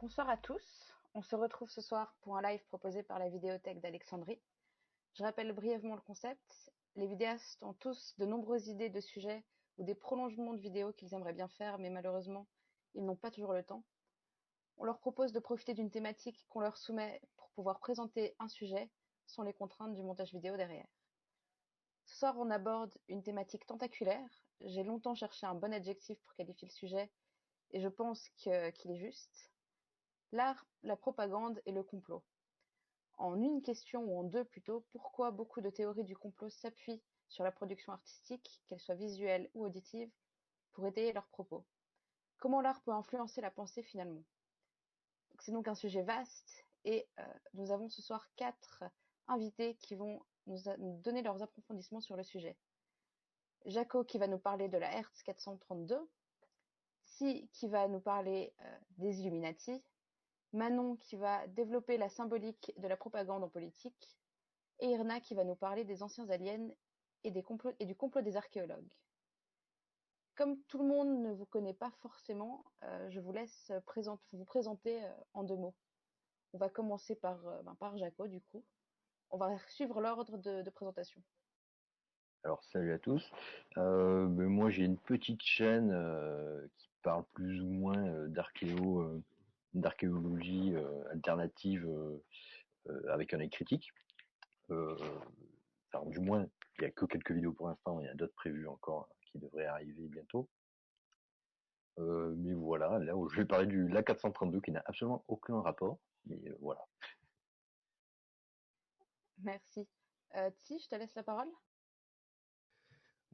Bonsoir à tous. On se retrouve ce soir pour un live proposé par la Vidéothèque d'Alexandrie. Je rappelle brièvement le concept. Les vidéastes ont tous de nombreuses idées de sujets ou des prolongements de vidéos qu'ils aimeraient bien faire, mais malheureusement, ils n'ont pas toujours le temps. On leur propose de profiter d'une thématique qu'on leur soumet pour pouvoir présenter un sujet sans les contraintes du montage vidéo derrière. Ce soir, on aborde une thématique tentaculaire. J'ai longtemps cherché un bon adjectif pour qualifier le sujet et je pense qu'il est juste. L'art, la propagande et le complot. En une question ou en deux plutôt, pourquoi beaucoup de théories du complot s'appuient sur la production artistique, qu'elle soit visuelle ou auditive, pour étayer leurs propos? Comment l'art peut influencer la pensée finalement? C'est donc un sujet vaste et nous avons ce soir 4 invités qui vont nous donner leurs approfondissements sur le sujet. Jaco qui va nous parler de la Hertz 432, Si qui va nous parler des Illuminati, Manon qui va développer la symbolique de la propagande en politique, et Irna qui va nous parler des anciens aliens et du complot des archéologues. Comme tout le monde ne vous connaît pas forcément, je vous laisse vous présenter en 2 mots. On va commencer par Jaco du coup. On va suivre l'ordre de présentation. Alors salut à tous. Moi j'ai une petite chaîne qui parle plus ou moins d'archéologie alternative avec un œil critique. Alors du moins il n'y a que quelques vidéos pour l'instant, il y a d'autres prévues encore qui devraient arriver bientôt. Mais voilà, là où je vais parler du l'A432 qui n'a absolument aucun rapport. Mais voilà. Merci. Tsi, je te laisse la parole.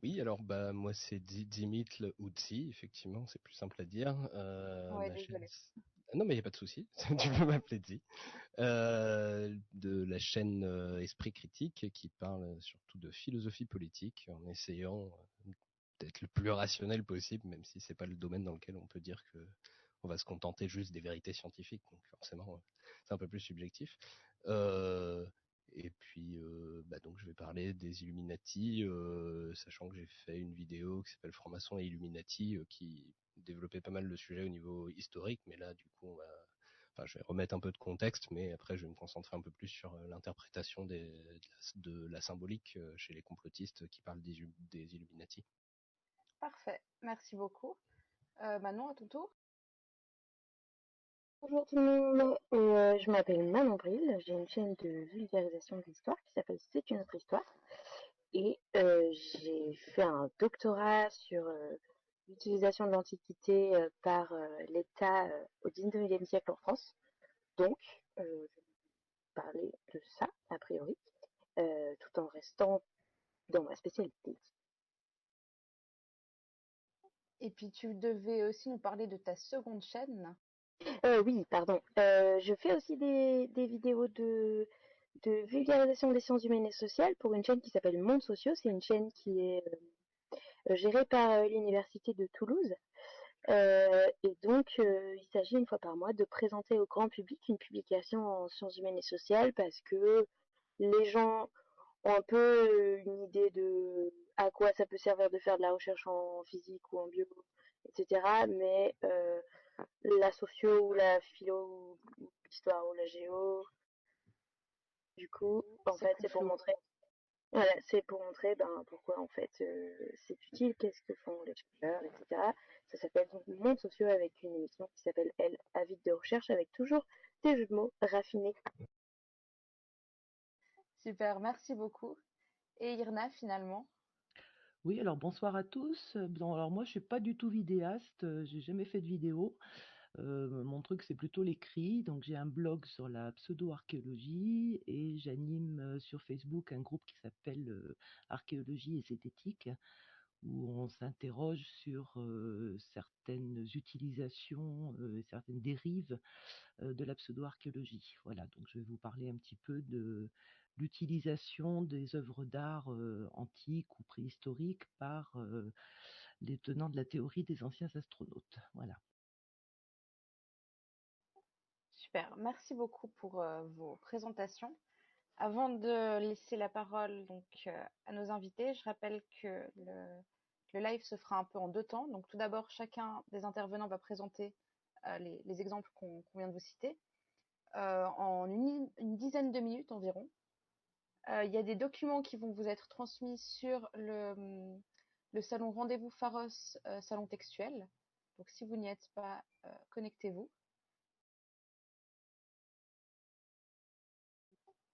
Oui, alors moi c'est Dimitl ou Tsi, effectivement, c'est plus simple à dire. Ouais, Ma chaîne... désolée. Non mais il n'y a pas de souci, tu peux m'appeler Tsi. De la chaîne Esprit Critique qui parle surtout de philosophie politique en essayant d'être le plus rationnel possible, même si c'est pas le domaine dans lequel on peut dire que on va se contenter juste des vérités scientifiques, donc forcément c'est un peu plus subjectif. Et puis, donc je vais parler des Illuminati, sachant que j'ai fait une vidéo qui s'appelle Franc-maçon et Illuminati, qui développait pas mal le sujet au niveau historique, mais là, du coup, je vais remettre un peu de contexte, mais après, je vais me concentrer un peu plus sur l'interprétation de la symbolique chez les complotistes qui parlent des Illuminati. Parfait. Merci beaucoup. Manon, à ton tour. Bonjour tout le monde, je m'appelle Manon Bril, j'ai une chaîne de vulgarisation de l'histoire qui s'appelle C'est une autre histoire et j'ai fait un doctorat sur l'utilisation de l'Antiquité par l'État au XIXe siècle en France. Donc, je vais parler de ça, a priori, tout en restant dans ma spécialité. Et puis tu devais aussi nous parler de ta seconde chaîne. Oui, pardon. Je fais aussi des vidéos de vulgarisation des sciences humaines et sociales pour une chaîne qui s'appelle Mondes Sociaux. C'est une chaîne qui est gérée par l'université de Toulouse. Et donc, il s'agit une fois par mois de présenter au grand public une publication en sciences humaines et sociales parce que les gens ont un peu une idée de à quoi ça peut servir de faire de la recherche en physique ou en bio, etc. Mais la socio ou la philo ou l'histoire ou la géo, du coup, en C'est fait, plus c'est pour flou. montrer. Voilà, c'est pour montrer pourquoi en fait c'est utile, qu'est-ce que font les chercheurs, etc. Ça s'appelle donc Monde sociaux avec une émission qui s'appelle Elle, Avis de recherche avec toujours des jeux de mots raffinés. Super, merci beaucoup. Et Irna, finalement. Oui, alors bonsoir à tous. Alors moi, je suis pas du tout vidéaste, j'ai jamais fait de vidéo. Mon truc, c'est plutôt l'écrit. Donc j'ai un blog sur la pseudo-archéologie et j'anime sur Facebook un groupe qui s'appelle Archéologie et zététique, où on s'interroge sur certaines utilisations, certaines dérives de la pseudo-archéologie. Voilà, donc je vais vous parler un petit peu de l'utilisation des œuvres d'art antiques ou préhistoriques par les tenants de la théorie des anciens astronautes. Voilà. Super, merci beaucoup pour vos présentations. Avant de laisser la parole à nos invités, je rappelle que le live se fera un peu en 2 temps. Donc tout d'abord, chacun des intervenants va présenter les exemples qu'on vient de vous citer en une dizaine de minutes environ. Il y a des documents qui vont vous être transmis sur le salon Rendez-vous Pharos, salon textuel. Donc si vous n'y êtes pas, connectez-vous.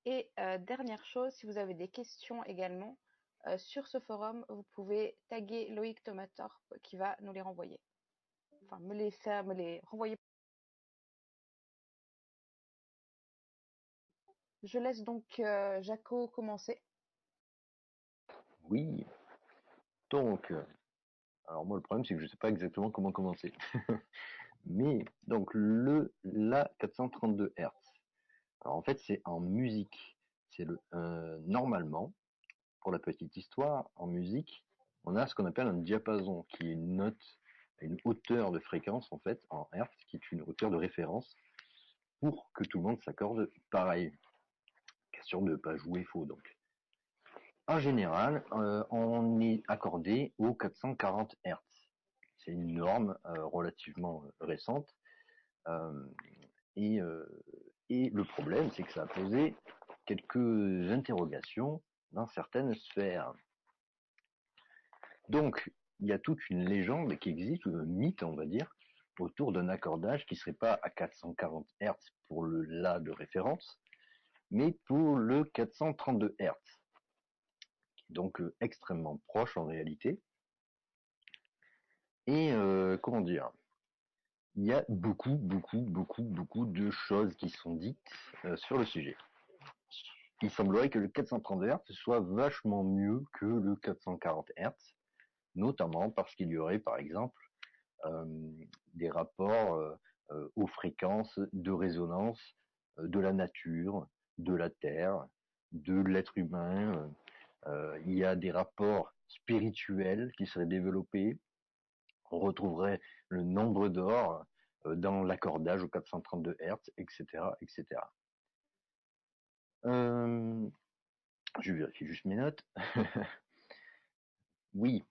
Et dernière chose, si vous avez des questions également sur ce forum, vous pouvez taguer Loïc Tomatorp qui va nous les renvoyer. Enfin, me les renvoyer. Je laisse donc Jaco commencer. Oui. Donc, alors moi le problème c'est que je sais pas exactement comment commencer. Mais donc la 432 Hz. Alors en fait c'est en musique. C'est normalement, pour la petite histoire, en musique, on a ce qu'on appelle un diapason, qui est une note, une hauteur de fréquence en fait en Hertz, qui est une hauteur de référence pour que tout le monde s'accorde pareil. Question de ne pas jouer faux donc. En général, on est accordé aux 440 Hz. C'est une norme relativement récente. Et le problème, c'est que ça a posé quelques interrogations dans certaines sphères. Donc, il y a toute une légende qui existe, ou un mythe, on va dire, autour d'un accordage qui ne serait pas à 440 Hz pour le La de référence, mais pour le 432 Hz, qui est donc extrêmement proche en réalité. Et comment dire, il y a beaucoup de choses qui sont dites sur le sujet. Il semblerait que le 432 Hz soit vachement mieux que le 440 Hz, notamment parce qu'il y aurait par exemple des rapports aux fréquences de résonance de la nature, de la Terre, de l'être humain. Il y a des rapports spirituels qui seraient développés. On retrouverait le nombre d'or dans l'accordage aux 432 Hz, etc., etc. Je vérifie juste mes notes. Oui,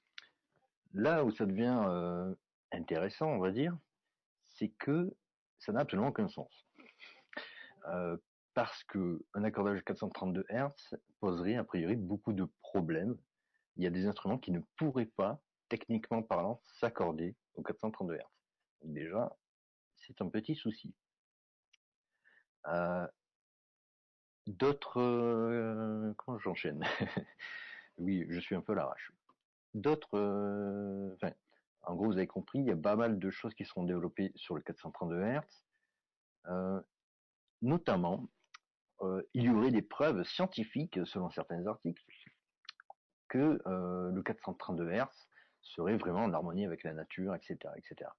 là où ça devient intéressant, on va dire, c'est que ça n'a absolument aucun sens. Parce que un accordage 432 Hz poserait a priori beaucoup de problèmes. Il y a des instruments qui ne pourraient pas, techniquement parlant, s'accorder aux 432 Hz. Donc déjà, c'est un petit souci. D'autres... comment j'enchaîne? Oui, je suis un peu à l'arrache. D'autres... Enfin, en gros, vous avez compris, il y a pas mal de choses qui seront développées sur le 432 Hz. Notamment, il y aurait des preuves scientifiques, selon certains articles, que le 432 Hz serait vraiment en harmonie avec la nature, etc., etc.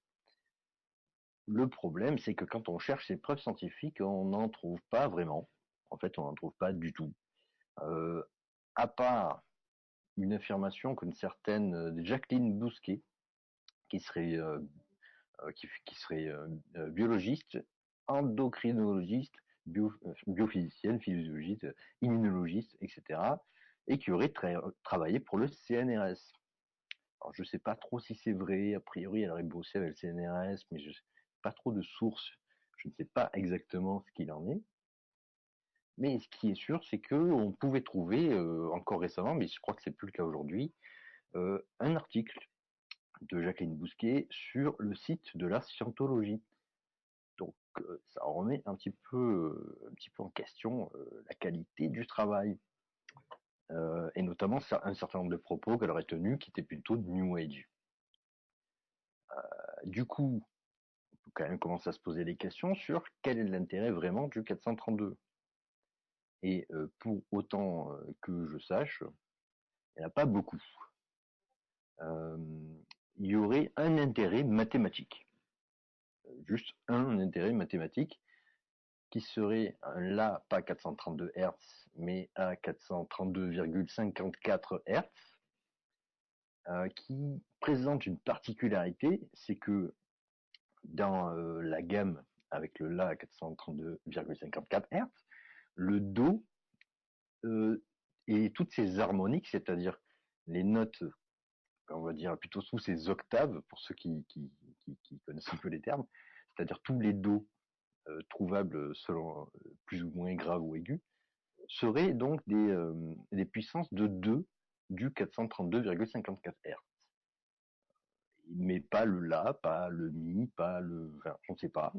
Le problème, c'est que quand on cherche ces preuves scientifiques, on n'en trouve pas vraiment. En fait, on n'en trouve pas du tout. À part une affirmation qu'une certaine Jacqueline Bousquet, qui serait biologiste, endocrinologiste, biophysicienne, physiologiste, immunologiste, etc., et qui aurait travaillé pour le CNRS. Alors, je ne sais pas trop si c'est vrai, a priori elle aurait bossé avec le CNRS, mais je n'ai pas trop de sources, je ne sais pas exactement ce qu'il en est. Mais ce qui est sûr, c'est qu'on pouvait trouver, encore récemment, mais je crois que c'est plus le cas aujourd'hui, un article de Jacqueline Bousquet sur le site de la Scientologie. Donc ça remet un petit peu en question la qualité du travail. Et notamment un certain nombre de propos qu'elle aurait tenus qui étaient plutôt de New Age. Du coup, on peut quand même commencer à se poser des questions sur quel est l'intérêt vraiment du 432. Et pour autant que je sache, il n'y en a pas beaucoup. Il y aurait un intérêt mathématique. Juste un intérêt mathématique qui serait là, pas 432 Hz, mais à 432,54 Hz, qui présente une particularité, c'est que dans la gamme avec le La à 432,54 Hz, le Do et toutes ces harmoniques, c'est-à-dire les notes, on va dire plutôt sous ces octaves, pour ceux qui connaissent un peu les termes, c'est-à-dire tous les Do trouvables selon plus ou moins grave ou aigu, seraient donc des puissances de 2 du 432,54 Hz. Mais pas le La, pas le Mi, pas le... Enfin, on ne sait pas.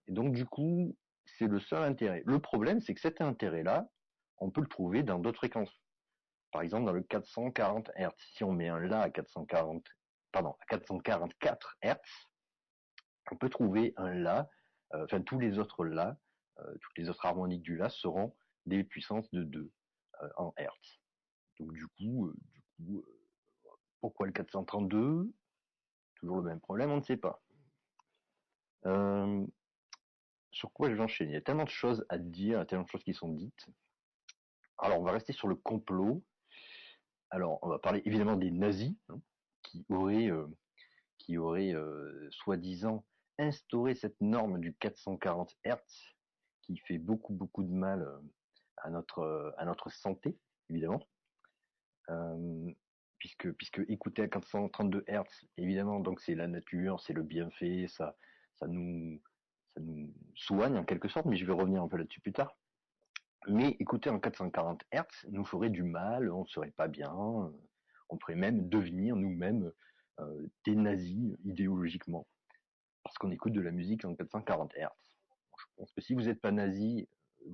Et donc du coup, c'est le seul intérêt. Le problème, c'est que cet intérêt-là, on peut le trouver dans d'autres fréquences. Par exemple, dans le 440 Hz. Si on met un La à 444 Hz, on peut trouver un La, tous les autres La, toutes les autres harmoniques du La seront des puissances de 2 en Hertz. Donc du coup, pourquoi le 432? Toujours le même problème, on ne sait pas. Sur quoi je vais enchaîner? Il y a tellement de choses à dire, tellement de choses qui sont dites. Alors, on va rester sur le complot. Alors, on va parler évidemment des nazis, hein, qui auraient soi-disant instauré cette norme du 440 Hz, qui fait beaucoup de mal à notre santé, évidemment. Puisque écouter à 432 Hz, évidemment, donc c'est la nature, c'est le bienfait, ça nous soigne en quelque sorte, mais je vais revenir un peu là-dessus plus tard. Mais écouter en 440 Hz nous ferait du mal, on ne serait pas bien, on pourrait même devenir nous-mêmes des nazis idéologiquement, parce qu'on écoute de la musique en 440 Hz. Je pense que si vous n'êtes pas nazi,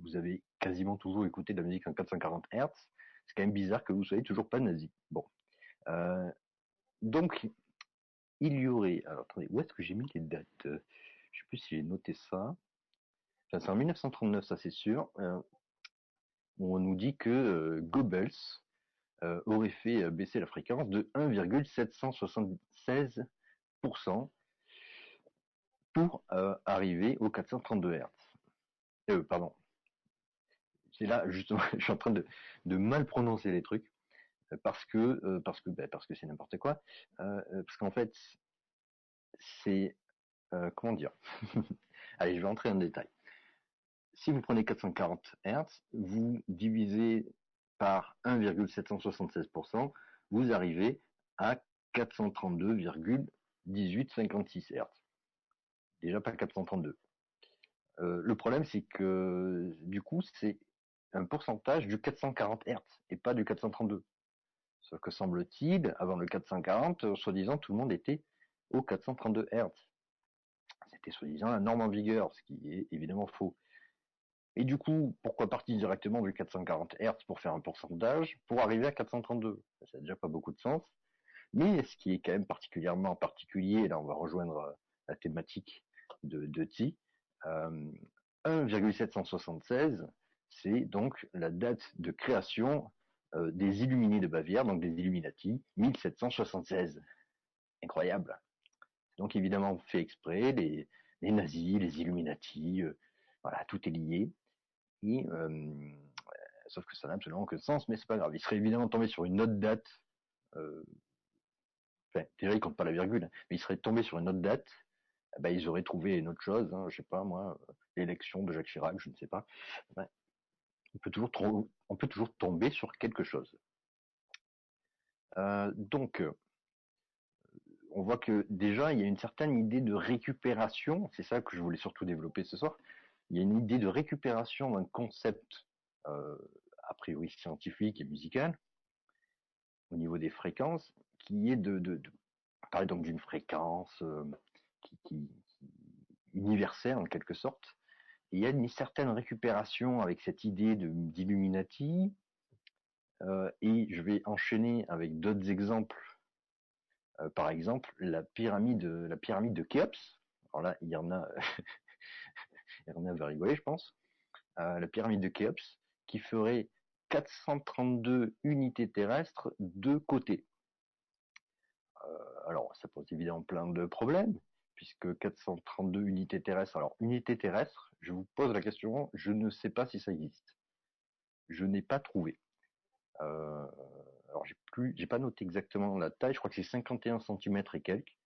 vous avez quasiment toujours écouté de la musique en 440 Hz. C'est quand même bizarre que vous soyez toujours pas nazi. Bon. Donc, il y aurait... Alors, attendez, où est-ce que j'ai mis les dates? Je ne sais plus si j'ai noté ça. Enfin, c'est en 1939, ça c'est sûr. On nous dit que Goebbels aurait fait baisser la fréquence de 1,776% pour arriver aux 432 Hz. Pardon. C'est là, justement, je suis en train de mal prononcer les trucs parce que c'est n'importe quoi. Parce qu'en fait, c'est... comment dire? Allez, je vais entrer en détail. Si vous prenez 440 Hz, vous divisez par 1,776%, vous arrivez à 432,1856 Hz. Déjà pas 432. Le problème, c'est que du coup, c'est un pourcentage du 440 Hz et pas du 432. Sauf que semble-t-il, avant le 440, soi-disant, tout le monde était au 432 Hz. C'était soi-disant la norme en vigueur, ce qui est évidemment faux. Et du coup, pourquoi partir directement du 440 Hz pour faire un pourcentage pour arriver à 432? Ça n'a déjà pas beaucoup de sens. Mais ce qui est quand même particulièrement particulier, là on va rejoindre la thématique de Ti, 1,776, c'est donc la date de création des Illuminés de Bavière, donc des Illuminati, 1776. Incroyable. Donc évidemment fait exprès, les nazis, les Illuminati, voilà, tout est lié. Et, sauf que ça n'a absolument aucun sens, mais c'est pas grave. Il serait évidemment tombé sur une autre date. Déjà, ils comptent pas la virgule, mais ils seraient tombés sur une autre date. Ben, ils auraient trouvé une autre chose, hein, je sais pas moi, l'élection de Jacques Chirac, je ne sais pas. Ouais. On peut toujours tomber sur quelque chose. Donc, on voit que déjà, il y a une certaine idée de récupération. C'est ça que je voulais surtout développer ce soir. Il y a une idée de récupération d'un concept a priori scientifique et musical au niveau des fréquences, qui est de parler donc d'une fréquence qui universelle en quelque sorte. Et il y a une certaine récupération avec cette idée d'Illuminati, et je vais enchaîner avec d'autres exemples. Par exemple, la pyramide de Khéops. Alors là, il y en a va rigoler, je pense. La pyramide de Khéops, qui ferait 432 unités terrestres de côté. Alors, ça pose évidemment plein de problèmes, puisque 432 unités terrestres. Alors, unité terrestre, je vous pose la question, je ne sais pas si ça existe. Je n'ai pas trouvé. Alors, j'ai pas noté exactement la taille, je crois que c'est 51 cm et quelques,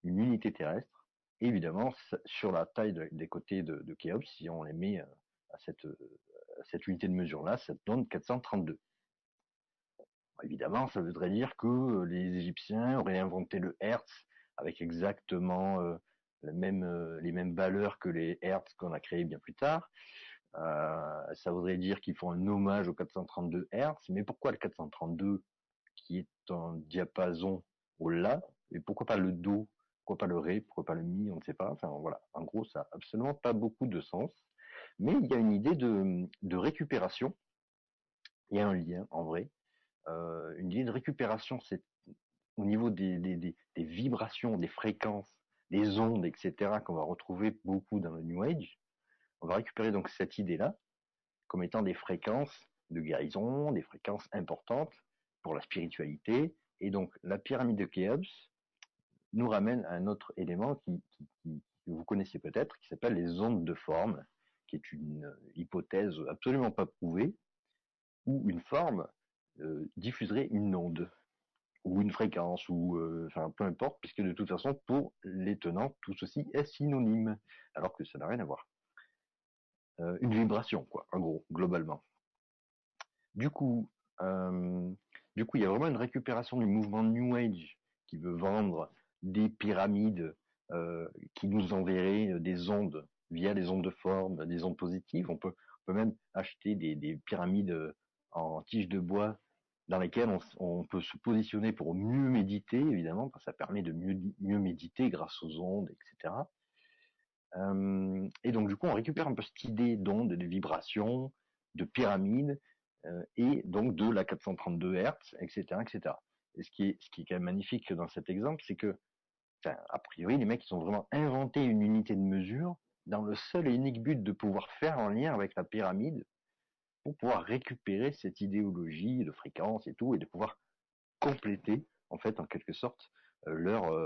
une unité terrestre. Et évidemment, sur la taille des côtés de Khéops, si on les met à cette unité de mesure-là, ça donne 432. Évidemment, ça voudrait dire que les Égyptiens auraient inventé le Hertz avec exactement les mêmes valeurs que les hertz qu'on a créés bien plus tard. Ça voudrait dire qu'ils font un hommage au 432 Hz, mais pourquoi le 432 qui est un diapason au La, et pourquoi pas le Do, pourquoi pas le Ré, pourquoi pas le Mi, on ne sait pas. Enfin voilà, en gros ça n'a absolument pas beaucoup de sens, mais il y a une idée de récupération, il y a un lien en vrai, une idée de récupération, c'est au niveau des vibrations, des fréquences, des ondes, etc., qu'on va retrouver beaucoup dans le New Age. On va récupérer donc cette idée-là comme étant des fréquences de guérison, des fréquences importantes pour la spiritualité. Et donc, la pyramide de Khéops nous ramène à un autre élément que vous connaissez peut-être, qui s'appelle les ondes de forme, qui est une hypothèse absolument pas prouvée, où une forme diffuserait une onde ou une fréquence, ou enfin peu importe, puisque de toute façon, pour les tenants, tout ceci est synonyme, alors que ça n'a rien à voir. Une vibration, quoi, en gros, globalement. Du coup, il y a vraiment une récupération du mouvement New Age qui veut vendre des pyramides qui nous enverraient des ondes via des ondes de forme, des ondes positives. On peut même acheter des pyramides en tiges de bois dans lesquelles on peut se positionner pour mieux méditer, évidemment, parce que ça permet de mieux méditer grâce aux ondes, etc. Et donc, du coup, on récupère un peu cette idée d'ondes, de vibrations, de pyramides, et donc de la 432 Hz, etc., etc. Et ce qui est quand même magnifique dans cet exemple, c'est que, enfin, a priori, les mecs, ils ont vraiment inventé une unité de mesure dans le seul et unique but de pouvoir faire un lien avec la pyramide pour pouvoir récupérer cette idéologie de fréquence et tout, et de pouvoir compléter, en fait, en quelque sorte, leur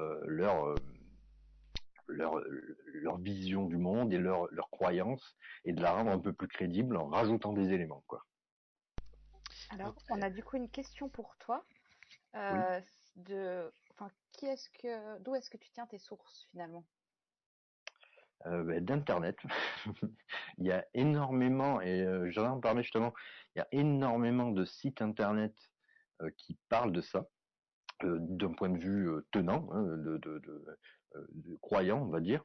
vision du monde et leur croyance, et de la rendre un peu plus crédible en rajoutant des éléments, quoi. Alors, on a du coup une question pour toi. Oui. D'où est-ce que tu tiens tes sources finalement? D'internet. Il y a énormément, et j'en ai en parlé justement, il y a énormément de sites internet qui parlent de ça, d'un point de vue tenant, hein, de croyant, on va dire.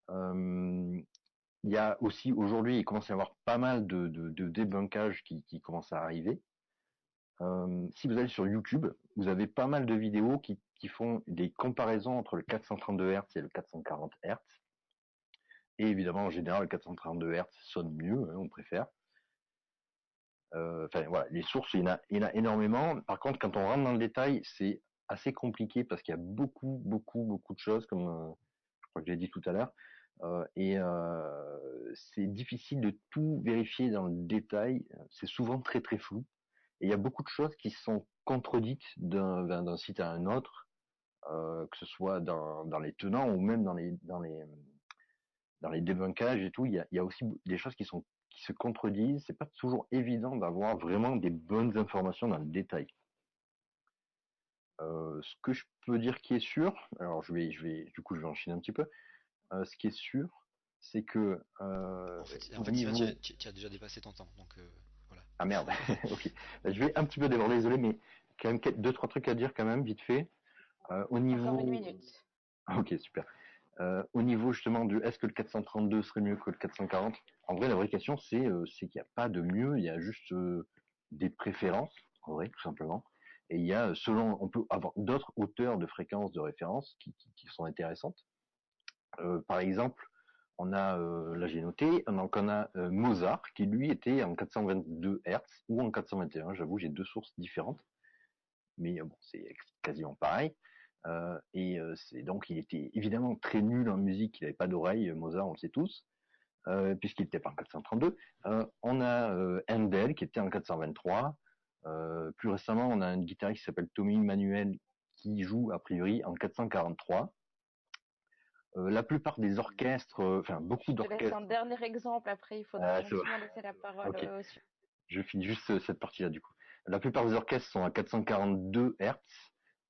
Il y a aussi aujourd'hui, il commence à y avoir pas mal de débunkage qui commence à arriver. Si vous allez sur YouTube, vous avez pas mal de vidéos qui font des comparaisons entre le 432 Hz et le 440 Hz. Et évidemment, en général, le 432 Hz sonne mieux, hein, on préfère. Enfin voilà, les sources, il y en a énormément. Par contre, quand on rentre dans le détail, c'est assez compliqué parce qu'il y a beaucoup de choses, comme je crois que j'ai dit tout à l'heure. Et c'est difficile de tout vérifier dans le détail. C'est souvent très flou. Et il y a beaucoup de choses qui sont contredites d'un site à un autre, que ce soit dans les tenants ou même dans les débunkages et tout. Il y a aussi des choses qui se contredisent. C'est pas toujours évident d'avoir vraiment des bonnes informations dans le détail. Ce que je peux dire qui est sûr, alors je vais enchaîner un petit peu. Ce qui est sûr, c'est que En fait, au niveau... tu as déjà dépassé ton temps, donc voilà. Ah merde, ok. Je vais un petit peu déborder, désolé, mais quand même 2-3 trucs à dire quand même, vite fait. Au niveau... Encore 1 minute. Ok, super. Au niveau justement du est-ce que le 432 serait mieux que le 440? En vrai, la vraie question, c'est qu'il n'y a pas de mieux, il y a juste des préférences, en vrai, tout simplement. Et il y a, on peut avoir d'autres hauteurs de fréquences de référence qui sont intéressantes. Par exemple, on a, là j'ai noté, donc on a Mozart qui lui était en 422 Hz ou en 421. J'avoue, j'ai deux sources différentes, mais bon, c'est quasiment pareil. C'est donc il était évidemment très nul en musique, il n'avait pas d'oreille, Mozart, on le sait tous, puisqu'il n'était pas en 432. On a Handel qui était en 423. Plus récemment, on a un guitariste qui s'appelle Tommy Manuel qui joue a priori en 443. La plupart des orchestres, enfin beaucoup Je te laisse d'orchestres. un dernier exemple, après il faudra gentiment laisser la parole okay. au suivant. Je finis juste cette partie-là du coup. La plupart des orchestres sont à 442 Hz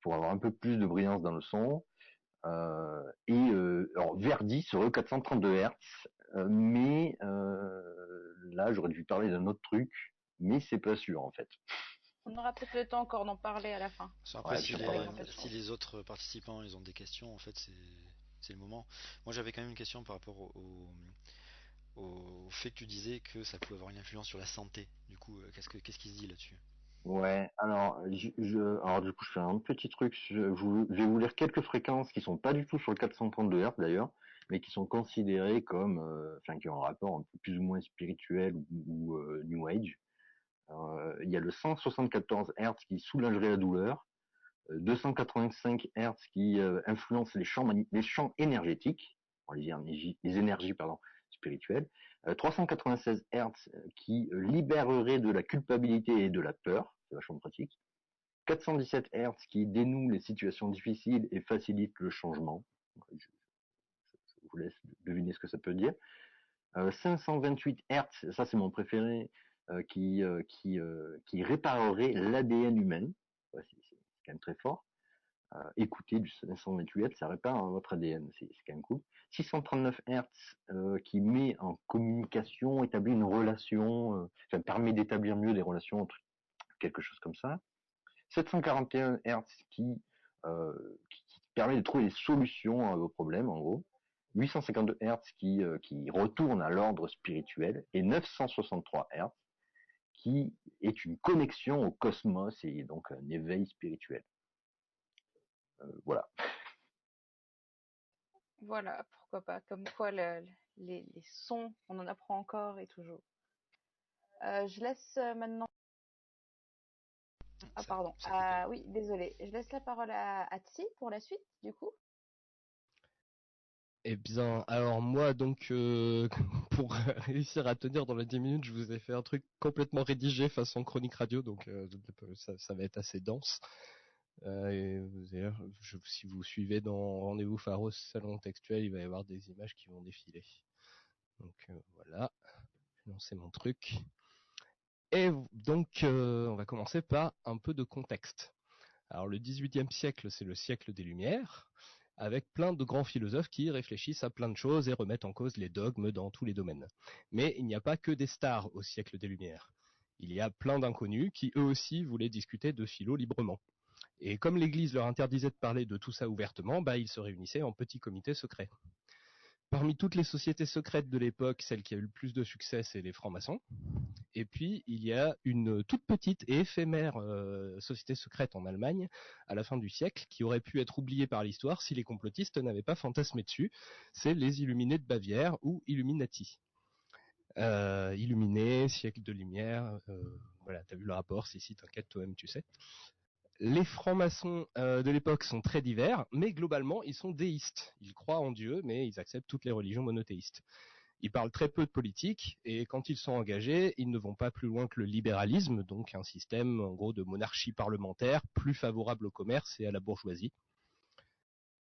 pour avoir un peu plus de brillance dans le son. Alors Verdi serait au 432 Hz, mais là j'aurais dû parler d'un autre truc, mais c'est pas sûr en fait. On aura peut-être le temps encore d'en parler à la fin. Après, Ouais, si les autres participants ils ont des questions, en fait, c'est le moment. Moi, j'avais quand même une question par rapport au fait que tu disais que ça pouvait avoir une influence sur la santé. Du coup, qu'est-ce qui se dit là-dessus? Ouais, alors, alors du coup, je fais un petit truc. Je vais vous lire quelques fréquences qui sont pas du tout sur le 432 Hz d'ailleurs, mais qui sont considérées comme, enfin, qui ont un rapport un peu plus ou moins spirituel ou New Age. Il y a le 174 Hz qui soulagerait la douleur, 285 Hz qui influencent les champs énergétiques, les énergies pardon, spirituelles, 396 Hz qui libéreraient de la culpabilité et de la peur, c'est vachement pratique, 417 Hz qui dénouent les situations difficiles et facilitent le changement. Je vous laisse deviner ce que ça peut dire. 528 Hz, ça c'est mon préféré, qui réparerait l'ADN humain. Ouais, c'est quand même très fort. Écoutez du 528 Hz, ça répare votre ADN, c'est quand même cool. 639 Hz qui met en communication, établit une relation, ça permet d'établir mieux des relations entre quelque chose comme ça. 741 Hz qui permet de trouver des solutions à vos problèmes, en gros. 852 Hz qui retourne à l'ordre spirituel. Et 963 Hz qui est une connexion au cosmos et donc un éveil spirituel. Voilà. Voilà, pourquoi pas. Comme quoi, les sons, on en apprend encore et toujours. Je laisse maintenant. Ah, pardon. Ça coupe. Oui, désolé. Je laisse la parole à Tsi pour la suite, du coup. Eh bien, alors moi, donc, pour réussir à tenir dans les 10 minutes, je vous ai fait un truc complètement rédigé façon chronique radio, donc ça va être assez dense. Et d'ailleurs, si vous suivez dans Rendez-vous Pharos Salon Textuel, il va y avoir des images qui vont défiler. Donc voilà, je vais lancer mon truc. Et donc, on va commencer par un peu de contexte. Alors le XVIIIe siècle, c'est le siècle des Lumières, avec plein de grands philosophes qui réfléchissent à plein de choses et remettent en cause les dogmes dans tous les domaines. Mais il n'y a pas que des stars au siècle des Lumières. Il y a plein d'inconnus qui eux aussi voulaient discuter de philo librement. Et comme l'Église leur interdisait de parler de tout ça ouvertement, ils se réunissaient en petits comités secrets. Parmi toutes les sociétés secrètes de l'époque, celle qui a eu le plus de succès, c'est les francs-maçons. Et puis, il y a une toute petite et éphémère société secrète en Allemagne, à la fin du siècle, qui aurait pu être oubliée par l'histoire si les complotistes n'avaient pas fantasmé dessus. C'est les Illuminés de Bavière, ou Illuminati. Illuminés, siècle de lumière, voilà, t'as vu le rapport, si, t'inquiète, toi-même, tu sais. Les francs-maçons de l'époque sont très divers, mais globalement, ils sont déistes. Ils croient en Dieu, mais ils acceptent toutes les religions monothéistes. Ils parlent très peu de politique, et quand ils sont engagés, ils ne vont pas plus loin que le libéralisme, donc un système en gros de monarchie parlementaire plus favorable au commerce et à la bourgeoisie.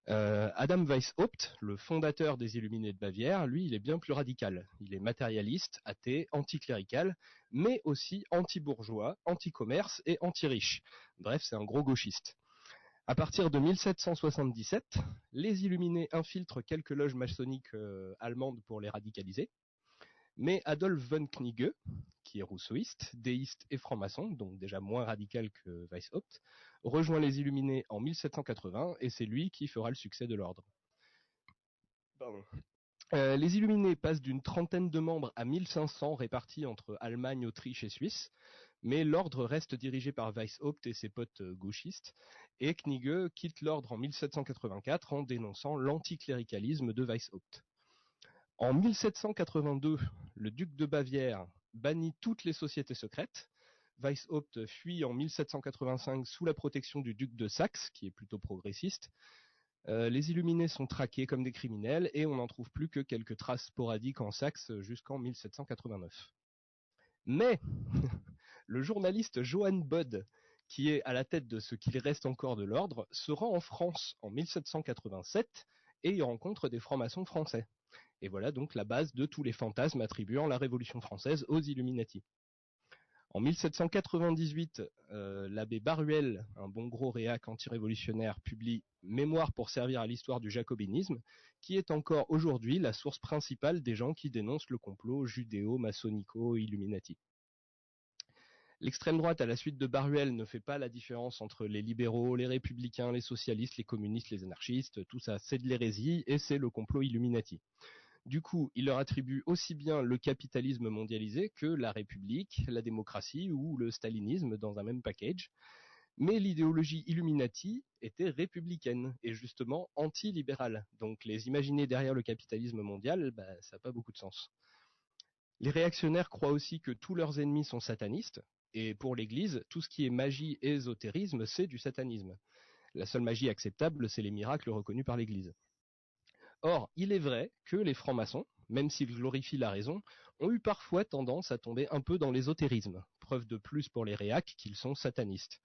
Adam Weishaupt, le fondateur des Illuminés de Bavière, lui, il est bien plus radical. Il est matérialiste, athée, anticlérical, mais aussi anti-bourgeois, anti-commerce et anti-riche. Bref, c'est un gros gauchiste. À partir de 1777, les Illuminés infiltrent quelques loges maçonniques allemandes pour les radicaliser. Mais Adolf von Knigge, qui est rousseauiste, déiste et franc-maçon, donc déjà moins radical que Weishaupt, rejoint les Illuminés en 1780 et c'est lui qui fera le succès de l'ordre. Les Illuminés passent d'une trentaine de membres à 1500 répartis entre Allemagne, Autriche et Suisse, mais l'ordre reste dirigé par Weishaupt et ses potes gauchistes, et Knigge quitte l'ordre en 1784 en dénonçant l'anticléricalisme de Weishaupt. En 1782, le duc de Bavière bannit toutes les sociétés secrètes. Weishaupt fuit en 1785 sous la protection du duc de Saxe, qui est plutôt progressiste. Les Illuminés sont traqués comme des criminels et on n'en trouve plus que quelques traces sporadiques en Saxe jusqu'en 1789. Mais le journaliste Johann Bode, qui est à la tête de ce qu'il reste encore de l'ordre, se rend en France en 1787 et y rencontre des francs-maçons français. Et voilà donc la base de tous les fantasmes attribuant la Révolution française aux Illuminati. En 1798, l'abbé Baruel, un bon gros réac anti-révolutionnaire, publie Mémoire pour servir à l'histoire du jacobinisme, qui est encore aujourd'hui la source principale des gens qui dénoncent le complot judéo-maçonnico-illuminati. L'extrême droite, à la suite de Baruel, ne fait pas la différence entre les libéraux, les républicains, les socialistes, les communistes, les anarchistes, tout ça c'est de l'hérésie et c'est le complot Illuminati. Du coup, il leur attribue aussi bien le capitalisme mondialisé que la République, la démocratie ou le stalinisme dans un même package. Mais l'idéologie Illuminati était républicaine et justement anti-libérale. Donc les imaginer derrière le capitalisme mondial, ça n'a pas beaucoup de sens. Les réactionnaires croient aussi que tous leurs ennemis sont satanistes, et pour l'Église, tout ce qui est magie et ésotérisme, c'est du satanisme. La seule magie acceptable, c'est les miracles reconnus par l'Église. Or, il est vrai que les francs-maçons, même s'ils glorifient la raison, ont eu parfois tendance à tomber un peu dans l'ésotérisme, preuve de plus pour les réacs qu'ils sont satanistes.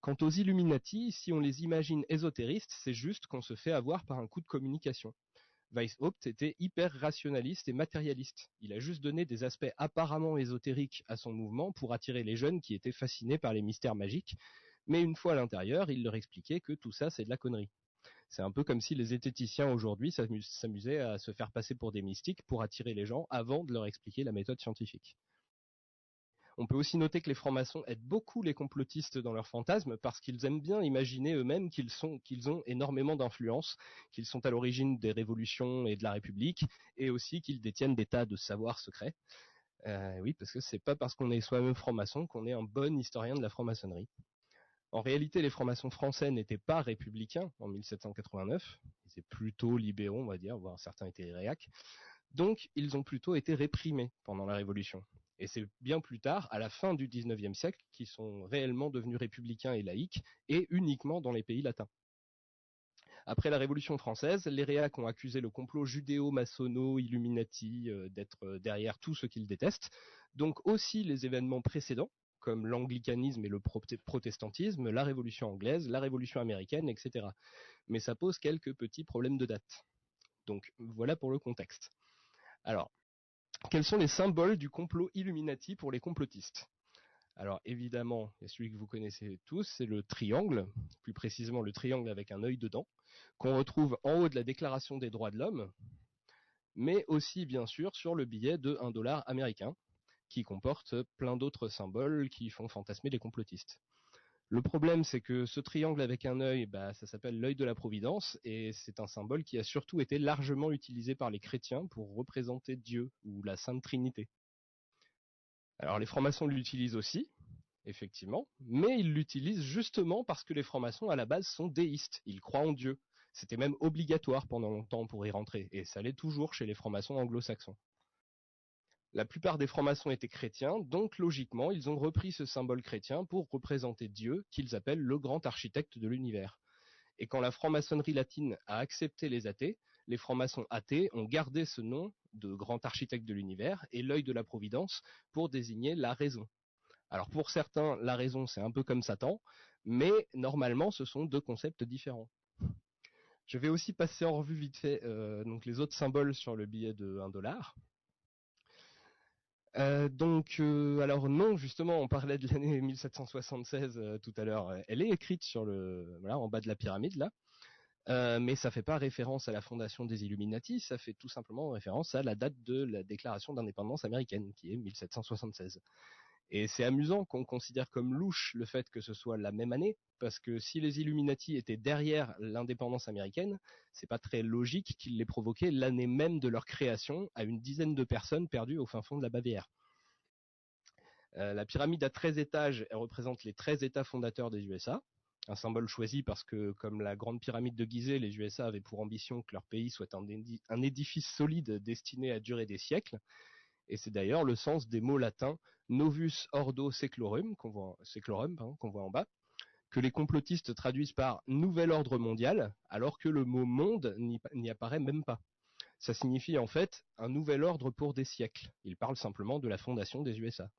Quant aux Illuminati, si on les imagine ésotéristes, c'est juste qu'on se fait avoir par un coup de communication. Weishaupt était hyper rationaliste et matérialiste. Il a juste donné des aspects apparemment ésotériques à son mouvement pour attirer les jeunes qui étaient fascinés par les mystères magiques, mais une fois à l'intérieur, il leur expliquait que tout ça c'est de la connerie. C'est un peu comme si les zététiciens aujourd'hui s'amusaient à se faire passer pour des mystiques pour attirer les gens avant de leur expliquer la méthode scientifique. On peut aussi noter que les francs-maçons aident beaucoup les complotistes dans leurs fantasmes parce qu'ils aiment bien imaginer eux-mêmes qu'ils ont énormément d'influence, qu'ils sont à l'origine des révolutions et de la République, et aussi qu'ils détiennent des tas de savoirs secrets. Oui, parce que c'est pas parce qu'on est soi-même franc-maçon qu'on est un bon historien de la franc-maçonnerie. En réalité, les francs-maçons français n'étaient pas républicains en 1789, ils étaient plutôt libéraux, on va dire, voire certains étaient réacs. Donc, ils ont plutôt été réprimés pendant la Révolution. Et c'est bien plus tard, à la fin du XIXe siècle, qu'ils sont réellement devenus républicains et laïcs, et uniquement dans les pays latins. Après la Révolution française, les réacs ont accusé le complot judéo-maçonno-illuminati d'être derrière tout ce qu'ils détestent, donc aussi les événements précédents, comme l'anglicanisme et le protestantisme, la Révolution anglaise, la Révolution américaine, etc. Mais ça pose quelques petits problèmes de date. Donc voilà pour le contexte. Alors, quels sont les symboles du complot Illuminati pour les complotistes? Alors évidemment, il y a celui que vous connaissez tous, c'est le triangle, plus précisément le triangle avec un œil dedans, qu'on retrouve en haut de la Déclaration des droits de l'homme, mais aussi bien sûr sur le billet de $1 américain, qui comporte plein d'autres symboles qui font fantasmer les complotistes. Le problème, c'est que ce triangle avec un œil, ça s'appelle l'œil de la Providence, et c'est un symbole qui a surtout été largement utilisé par les chrétiens pour représenter Dieu, ou la Sainte Trinité. Alors les francs-maçons l'utilisent aussi, effectivement, mais ils l'utilisent justement parce que les francs-maçons, à la base, sont déistes, ils croient en Dieu. C'était même obligatoire pendant longtemps pour y rentrer, et ça l'est toujours chez les francs-maçons anglo-saxons. La plupart des francs-maçons étaient chrétiens, donc logiquement, ils ont repris ce symbole chrétien pour représenter Dieu, qu'ils appellent le grand architecte de l'univers. Et quand la franc-maçonnerie latine a accepté les athées, les francs-maçons athées ont gardé ce nom de grand architecte de l'univers et l'œil de la Providence pour désigner la raison. Alors pour certains, la raison c'est un peu comme Satan, mais normalement ce sont deux concepts différents. Je vais aussi passer en revue vite fait donc les autres symboles sur le billet de $1. Alors non, justement, on parlait de l'année 1776 tout à l'heure. Elle est écrite sur en bas de la pyramide là, mais ça fait pas référence à la fondation des Illuminati, ça fait tout simplement référence à la date de la déclaration d'indépendance américaine, qui est 1776. Et c'est amusant qu'on considère comme louche le fait que ce soit la même année, parce que si les Illuminati étaient derrière l'indépendance américaine, c'est pas très logique qu'ils l'aient provoqué l'année même de leur création à une dizaine de personnes perdues au fin fond de la Bavière. La pyramide à 13 étages, elle représente les 13 États fondateurs des USA, un symbole choisi parce que, comme la grande pyramide de Gizeh, les USA avaient pour ambition que leur pays soit un édifice solide destiné à durer des siècles. Et c'est d'ailleurs le sens des mots latins Novus Ordo Seclorum, qu'on voit en bas, que les complotistes traduisent par Nouvel Ordre Mondial, alors que le mot monde n'y apparaît même pas. Ça signifie en fait un nouvel ordre pour des siècles. Il parle simplement de la fondation des USA.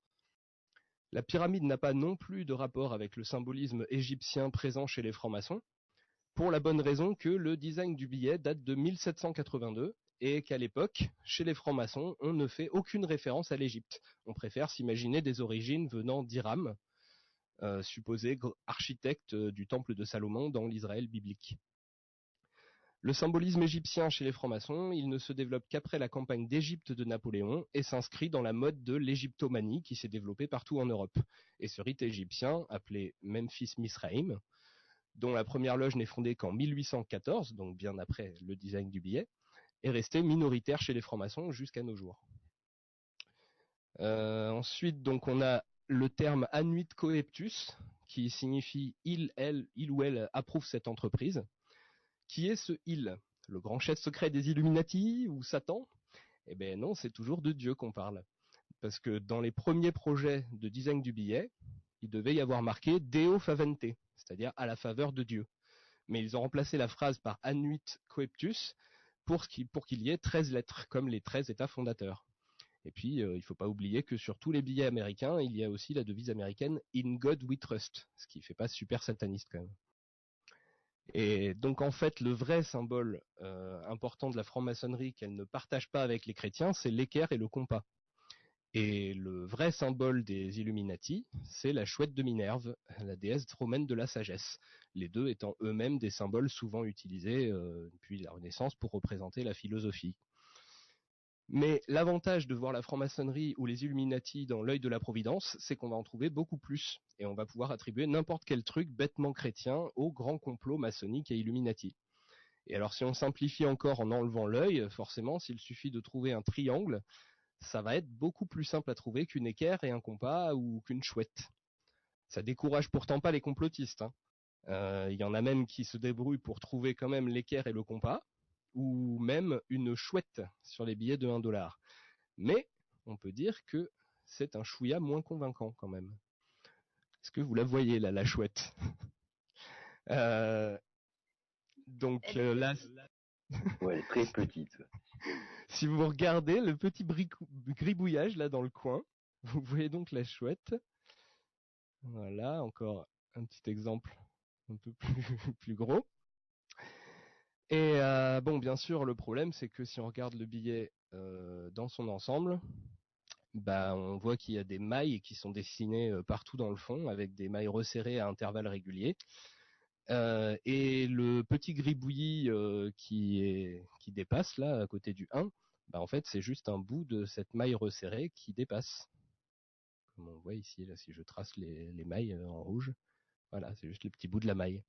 La pyramide n'a pas non plus de rapport avec le symbolisme égyptien présent chez les francs-maçons, pour la bonne raison que le design du billet date de 1782, et qu'à l'époque, chez les francs-maçons, on ne fait aucune référence à l'Égypte. On préfère s'imaginer des origines venant d'Hiram, supposé architecte du temple de Salomon dans l'Israël biblique. Le symbolisme égyptien chez les francs-maçons, il ne se développe qu'après la campagne d'Égypte de Napoléon et s'inscrit dans la mode de l'égyptomanie qui s'est développée partout en Europe. Et ce rite égyptien, appelé Memphis Misraïm, dont la première loge n'est fondée qu'en 1814, donc bien après le design du billet, est resté minoritaire chez les francs-maçons jusqu'à nos jours. Ensuite, donc, on a le terme annuit coeptus, qui signifie il ou elle approuve cette entreprise. Qui est ce il? Le grand chef secret des Illuminati ou Satan? Eh bien non, c'est toujours de Dieu qu'on parle. Parce que dans les premiers projets de design du billet, il devait y avoir marqué Deo favente, c'est-à-dire à la faveur de Dieu. Mais ils ont remplacé la phrase par annuit coeptus pour qu'il y ait 13 lettres, comme les 13 États fondateurs. Et puis, il ne faut pas oublier que sur tous les billets américains, il y a aussi la devise américaine In God We Trust, ce qui ne fait pas super sataniste quand même. Et donc en fait, le vrai symbole important de la franc-maçonnerie qu'elle ne partage pas avec les chrétiens, c'est l'équerre et le compas. Et le vrai symbole des Illuminati, c'est la chouette de Minerve, la déesse romaine de la sagesse. Les deux étant eux-mêmes des symboles souvent utilisés depuis la Renaissance pour représenter la philosophie. Mais l'avantage de voir la franc-maçonnerie ou les Illuminati dans l'œil de la Providence, c'est qu'on va en trouver beaucoup plus. Et on va pouvoir attribuer n'importe quel truc bêtement chrétien au grand complot maçonnique et Illuminati. Et alors si on simplifie encore en enlevant l'œil, forcément, s'il suffit de trouver un triangle, ça va être beaucoup plus simple à trouver qu'une équerre et un compas ou qu'une chouette. Ça décourage pourtant pas les complotistes, hein. Y en a même qui se débrouillent pour trouver quand même l'équerre et le compas, ou même une chouette sur les billets de 1 $. Mais on peut dire que c'est un chouïa moins convaincant quand même. Est-ce que vous la voyez là, la chouette? Donc là, Ouais, elle est très petite. si vous regardez le petit gribouillage là dans le coin, vous voyez donc la chouette. Voilà, encore un petit exemple un peu plus gros. Et bon, bien sûr, le problème, c'est que si on regarde le billet dans son ensemble, bah, on voit qu'il y a des mailles qui sont dessinées partout dans le fond, avec des mailles resserrées à intervalles réguliers. Et le petit gribouillis qui dépasse là, à côté du 1, bah, en fait, c'est juste un bout de cette maille resserrée qui dépasse. Comme on voit ici, là, si je trace les mailles en rouge, voilà, c'est juste le petit bout de la maille.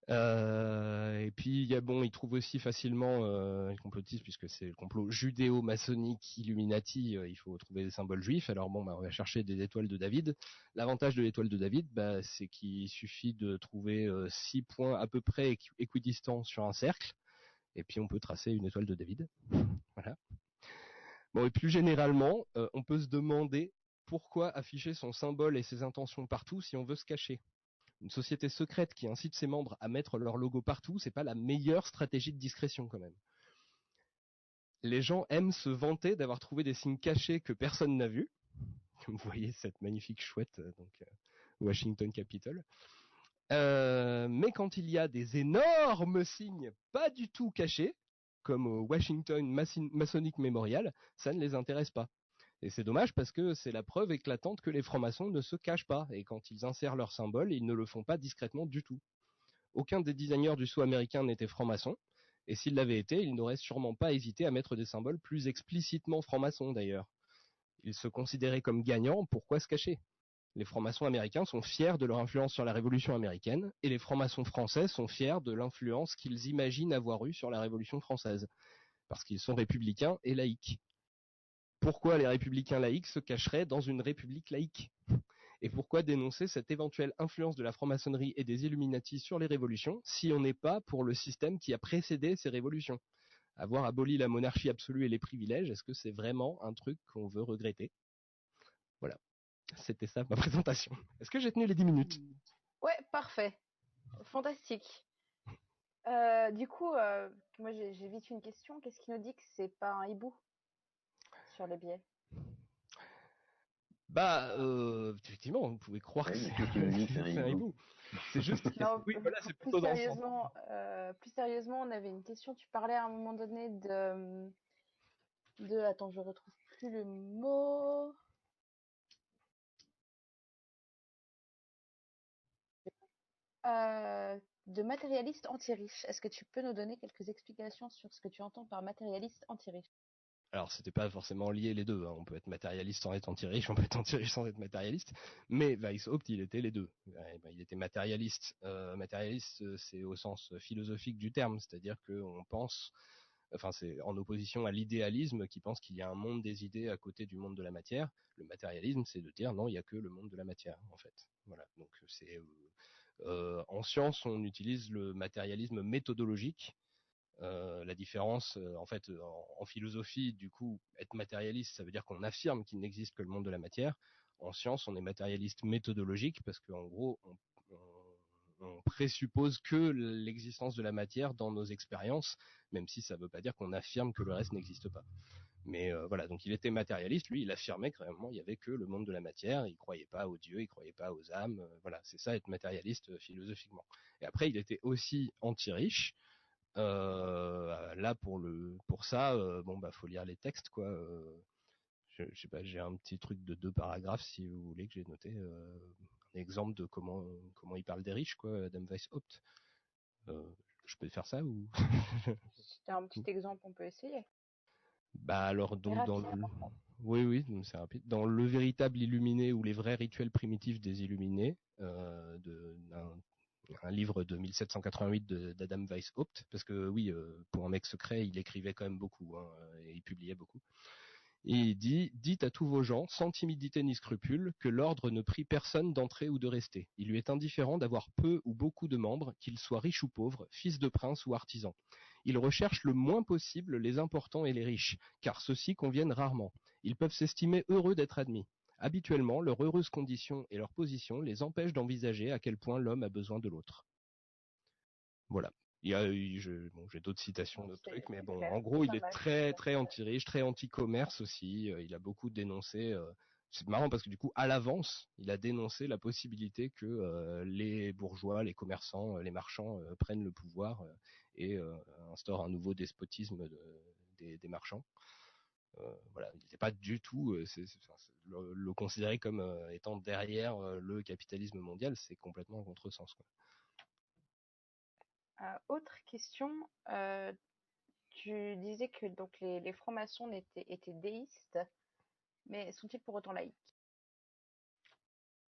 Et puis il trouve aussi facilement les complotistes, puisque c'est le complot judéo-maçonnique Illuminati, il faut trouver des symboles juifs. Alors bon, on va chercher des étoiles de David. L'avantage de l'étoile de David, c'est qu'il suffit de trouver 6 points à peu près équidistants sur un cercle, et puis on peut tracer une étoile de David. Voilà. Bon, et plus généralement, on peut se demander pourquoi afficher son symbole et ses intentions partout si on veut se cacher. Une société secrète qui incite ses membres à mettre leur logo partout, c'est pas la meilleure stratégie de discrétion quand même. Les gens aiment se vanter d'avoir trouvé des signes cachés que personne n'a vus. Comme vous voyez cette magnifique chouette, Washington Capitol. Mais quand il y a des énormes signes pas du tout cachés, comme au Washington Masonic Memorial, ça ne les intéresse pas. Et c'est dommage parce que c'est la preuve éclatante que les francs-maçons ne se cachent pas, et quand ils insèrent leur symbole, ils ne le font pas discrètement du tout. Aucun des designers du sceau américain n'était franc-maçon, et s'il l'avait été, ils n'auraient sûrement pas hésité à mettre des symboles plus explicitement francs-maçons d'ailleurs. Ils se considéraient comme gagnants, pourquoi se cacher? Les francs-maçons américains sont fiers de leur influence sur la Révolution américaine, et les francs-maçons français sont fiers de l'influence qu'ils imaginent avoir eue sur la Révolution française, parce qu'ils sont républicains et laïcs. Pourquoi les républicains laïcs se cacheraient dans une république laïque? Et pourquoi dénoncer cette éventuelle influence de la franc-maçonnerie et des Illuminati sur les révolutions si on n'est pas pour le système qui a précédé ces révolutions? Avoir aboli la monarchie absolue et les privilèges, est-ce que c'est vraiment un truc qu'on veut regretter? Voilà, c'était ça ma présentation. Est-ce que j'ai tenu les 10 minutes? Ouais, parfait. Fantastique. Du coup, moi j'ai vite une question. Qu'est-ce qui nous dit que c'est pas un hibou sur les billets? Effectivement, vous pouvez croire que Qu'est-ce qui nous dit que c'est un hibou. C'est juste. Non, Oui, voilà, c'est plutôt dans le sens. plus sérieusement, on avait une question. Tu parlais à un moment donné attends, je retrouve plus le mot. de matérialiste anti-riche. Est-ce que tu peux nous donner quelques explications sur ce que tu entends par matérialiste anti-riche? Alors, c'était pas forcément lié les deux, hein. On peut être matérialiste sans être anti-riche, on peut être anti-riche sans être matérialiste. Mais Weishaupt, il était les deux. Il était matérialiste. Matérialiste, c'est au sens philosophique du terme, c'est-à-dire qu'on pense, enfin, c'est en opposition à l'idéalisme qui pense qu'il y a un monde des idées à côté du monde de la matière. Le matérialisme, c'est de dire non, il y a que le monde de la matière, en fait. Voilà. Donc, c'est en science, on utilise le matérialisme méthodologique. La différence, en fait, en philosophie, du coup, être matérialiste, ça veut dire qu'on affirme qu'il n'existe que le monde de la matière. En science, on est matérialiste méthodologique parce qu'en gros, on présuppose que l'existence de la matière dans nos expériences, même si ça ne veut pas dire qu'on affirme que le reste n'existe pas. Mais voilà, donc il était matérialiste, lui, il affirmait que réellement il n'y avait que le monde de la matière, il croyait pas aux dieux, il croyait pas aux âmes, voilà, c'est ça être matérialiste philosophiquement. Et après, il était aussi anti-riche. Là pour ça, bon bah faut lire les textes quoi. Je sais pas, j'ai un petit truc de 2 paragraphes si vous voulez que j'ai noté un exemple de comment il parle des riches quoi, Adam Weishaupt. Je peux faire ça ou Si tu as un petit exemple, on peut essayer. Bah alors C'est donc dans rapide, le important. oui donc c'est rapide. Dans Le véritable illuminé ou les vrais rituels primitifs des illuminés un livre de 1788 d'Adam Weishaupt, parce que oui, pour un mec secret, il écrivait quand même beaucoup, hein, et il publiait beaucoup. Et il dit, dites à tous vos gens, sans timidité ni scrupule, que l'ordre ne prie personne d'entrer ou de rester. Il lui est indifférent d'avoir peu ou beaucoup de membres, qu'ils soient riches ou pauvres, fils de prince ou artisans. Il recherche le moins possible les importants et les riches, car ceux-ci conviennent rarement. Ils peuvent s'estimer heureux d'être admis. Habituellement, leur heureuse condition et leur position les empêchent d'envisager à quel point l'homme a besoin de l'autre. Voilà. Bon, j'ai d'autres citations, Bon, d'autres trucs, mais c'est bon, clair, en gros, ça il est marche. très très anti-riche, très anti-commerce aussi. Il a beaucoup dénoncé. C'est marrant parce que du coup, à l'avance, il a dénoncé la possibilité que les bourgeois, les commerçants, les marchands prennent le pouvoir et instaurent un nouveau despotisme des marchands. Voilà, il n'était pas du tout le considérer comme étant derrière le capitalisme mondial, c'est complètement un contresens, quoi. Autre question, tu disais que donc les francs-maçons étaient déistes, mais sont-ils pour autant laïcs?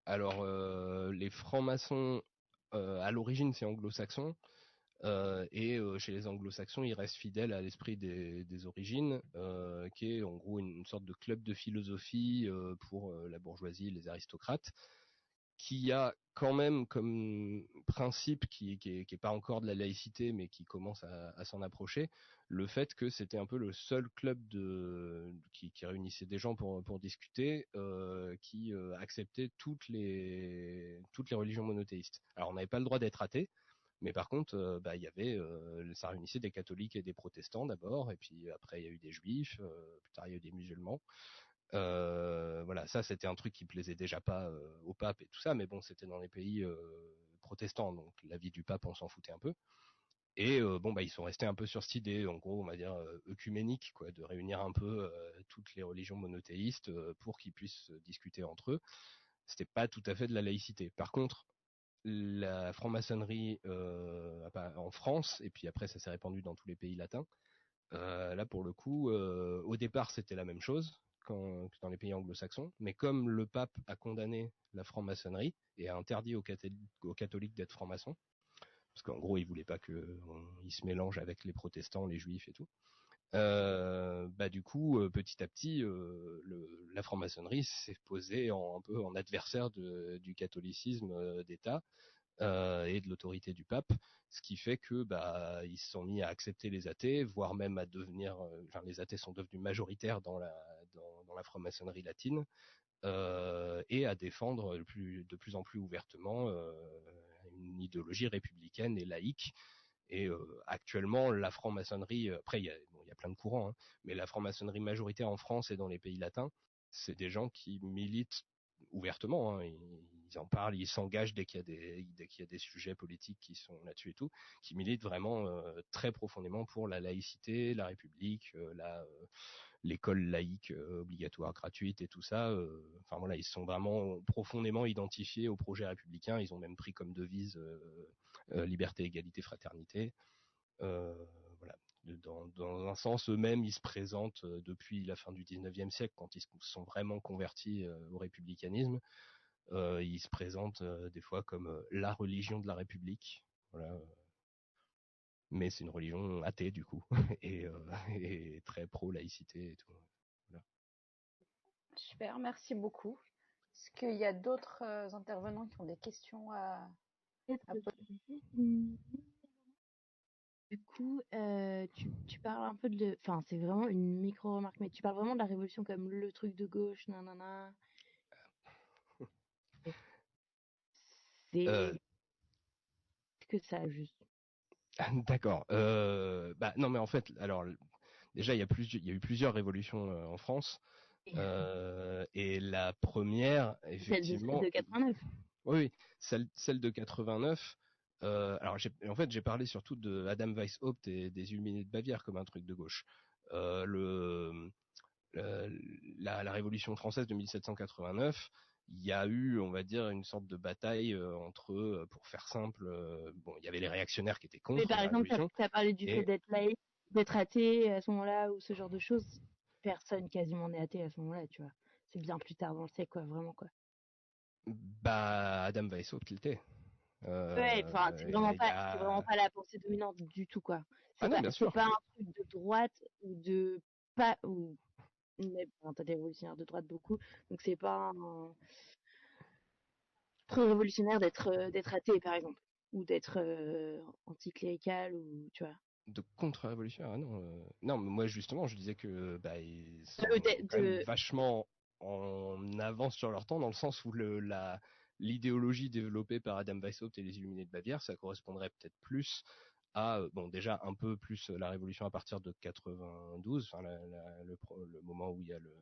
Alors, les francs-maçons, à l'origine, c'est anglo-saxon, et chez les anglo-saxons, ils restent fidèles à l'esprit des origines, qui est en gros une sorte de club de philosophie pour la bourgeoisie, les aristocrates, qui a quand même comme principe, qui est pas encore de la laïcité, mais qui commence à s'en approcher, le fait que c'était un peu le seul club qui réunissait des gens pour discuter, qui acceptait toutes les religions monothéistes. Alors on n'avait pas le droit d'être athée, mais par contre, il y avait, ça réunissait des catholiques et des protestants d'abord, et puis après il y a eu des juifs, plus tard il y a eu des musulmans. Voilà, ça c'était un truc qui plaisait déjà pas au pape et tout ça, mais bon, c'était dans les pays protestants, donc la vie du pape, on s'en foutait un peu. Et bon, ils sont restés un peu sur cette idée, en gros, on va dire œcuménique, quoi, de réunir un peu toutes les religions monothéistes pour qu'ils puissent discuter entre eux. C'était pas tout à fait de la laïcité. Par contre, la franc-maçonnerie en France, et puis après ça s'est répandu dans tous les pays latins, là, pour le coup, au départ, c'était la même chose que dans les pays anglo-saxons, mais comme le pape a condamné la franc-maçonnerie et a interdit aux catholiques d'être francs-maçons, parce qu'en gros, il voulait pas qu'ils se mélangent avec les protestants, les juifs et tout. Du coup, petit à petit, la franc-maçonnerie s'est posée un peu en adversaire du catholicisme d'État et de l'autorité du pape, ce qui fait que ils se sont mis à accepter les athées, voire même à devenir, les athées sont devenus majoritaires dans la franc-maçonnerie latine, et à défendre de plus en plus ouvertement une idéologie républicaine et laïque. Et actuellement, la franc-maçonnerie, après il y a plein de courants, hein, mais la franc-maçonnerie majoritaire en France et dans les pays latins, c'est des gens qui militent ouvertement, hein, ils en parlent, ils s'engagent dès qu'il y a des sujets politiques qui sont là-dessus et tout, qui militent vraiment très profondément pour la laïcité, la République, l'école laïque obligatoire gratuite et tout ça. Enfin voilà, ils sont vraiment profondément identifiés au projet républicain. Ils ont même pris comme devise liberté, égalité, fraternité. Voilà. Dans un sens, eux-mêmes, ils se présentent depuis la fin du 19e siècle, quand ils se sont vraiment convertis au républicanisme. Ils se présentent des fois comme la religion de la République. Voilà. Mais c'est une religion athée du coup et très pro-laïcité et tout. Voilà. Super, merci beaucoup. Est-ce qu'il y a d'autres intervenants qui ont des questions à poser? Du coup, tu parles un peu de... Enfin, c'est vraiment une micro-remarque, mais tu parles vraiment de la révolution comme le truc de gauche, nanana. C'est que ça, juste. D'accord. Non, mais en fait, alors déjà, il y a eu plusieurs révolutions en France. Et la première, effectivement. Celle de 89. Oui, celle de 89. Alors, j'ai parlé surtout de Adam Weishaupt et des Illuminés de Bavière comme un truc de gauche. La Révolution française de 1789, il y a eu, on va dire, une sorte de bataille entre eux, pour faire simple. Bon, il y avait les réactionnaires qui étaient contre Mais par la exemple, Révolution. tu as parlé du fait d'être laïque, d'être athée à ce moment-là, ou ce genre de choses. Personne quasiment n'est athée à ce moment-là, tu vois. C'est bien plus tard dans le siècle, quoi, vraiment, quoi. Bah, Adam Weishaupt l'était. Ouais, enfin, c'est vraiment pas la pensée dominante du tout, quoi. Ah non, bien sûr. C'est pas un truc de droite ou de pas ou mais bon, t'as des révolutionnaires de droite beaucoup, donc c'est pas un truc révolutionnaire d'être athée, par exemple, ou d'être anticlérical ou tu vois. De contre-révolutionnaire, ah non. Non, mais moi justement, je disais que ils sont Peut-être quand même vachement en avance sur leur temps, dans le sens où l'idéologie développée par Adam Weishaupt et les Illuminés de Bavière, ça correspondrait peut-être plus à, déjà un peu plus la révolution à partir de 92, enfin le moment où il y a le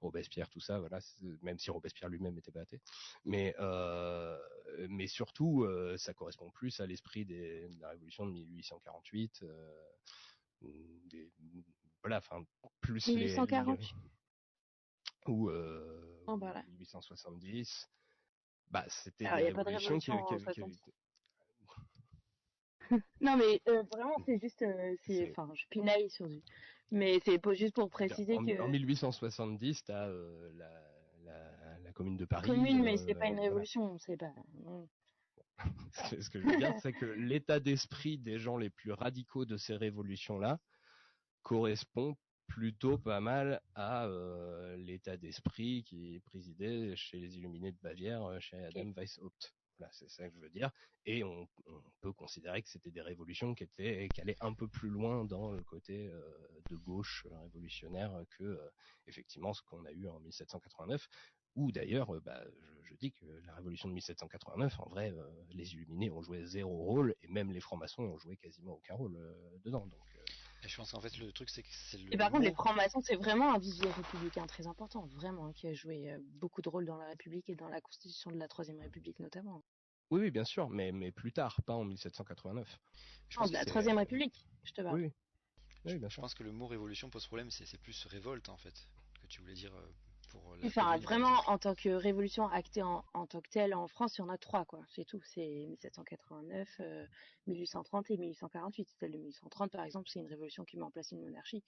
Robespierre, tout ça, voilà, même si Robespierre lui-même était pas athée. Mais surtout, ça correspond plus à l'esprit de la révolution de 1848, voilà, enfin, plus 1848. Ou Voilà. 1870. C'était Alors, des il n'y a pas de révolutions révolution en 60. Non, mais vraiment, c'est juste, enfin, je pinaille sur du. Mais c'est juste pour préciser que. En 1870, t'as la Commune de Paris. Commune, mais c'est pas une révolution, voilà. c'est pas. Ce que je veux dire, c'est que l'état d'esprit des gens les plus radicaux de ces révolutions-là correspond plutôt pas mal à l'état d'esprit qui présidait chez les Illuminés de Bavière, chez Adam Weishaupt. Voilà, c'est ça que je veux dire. Et on peut considérer que c'était des révolutions qui allaient un peu plus loin dans le côté de gauche révolutionnaire que effectivement ce qu'on a eu en 1789. Ou d'ailleurs, je dis que la révolution de 1789, en vrai, les Illuminés ont joué zéro rôle, et même les francs-maçons ont joué quasiment aucun rôle dedans. Donc, et je pense qu'en fait le truc c'est que c'est le. Et par contre, les francs-maçons, c'est vraiment un vivier républicain très important, vraiment, qui a joué beaucoup de rôle dans la République et dans la constitution de la Troisième République notamment. Oui, bien sûr, mais plus tard, pas en 1789. Non, de la Troisième République, je te parle. Oui, bien sûr. Je pense que le mot révolution pose problème, c'est plus révolte en fait, que tu voulais dire pour la Enfin, commune, vraiment, en tant que révolution actée en tant que telle, en France, il y en a trois, quoi. C'est tout. C'est 1789, 1830 et 1848. Celle de 1830, par exemple, c'est une révolution qui met en place une monarchie.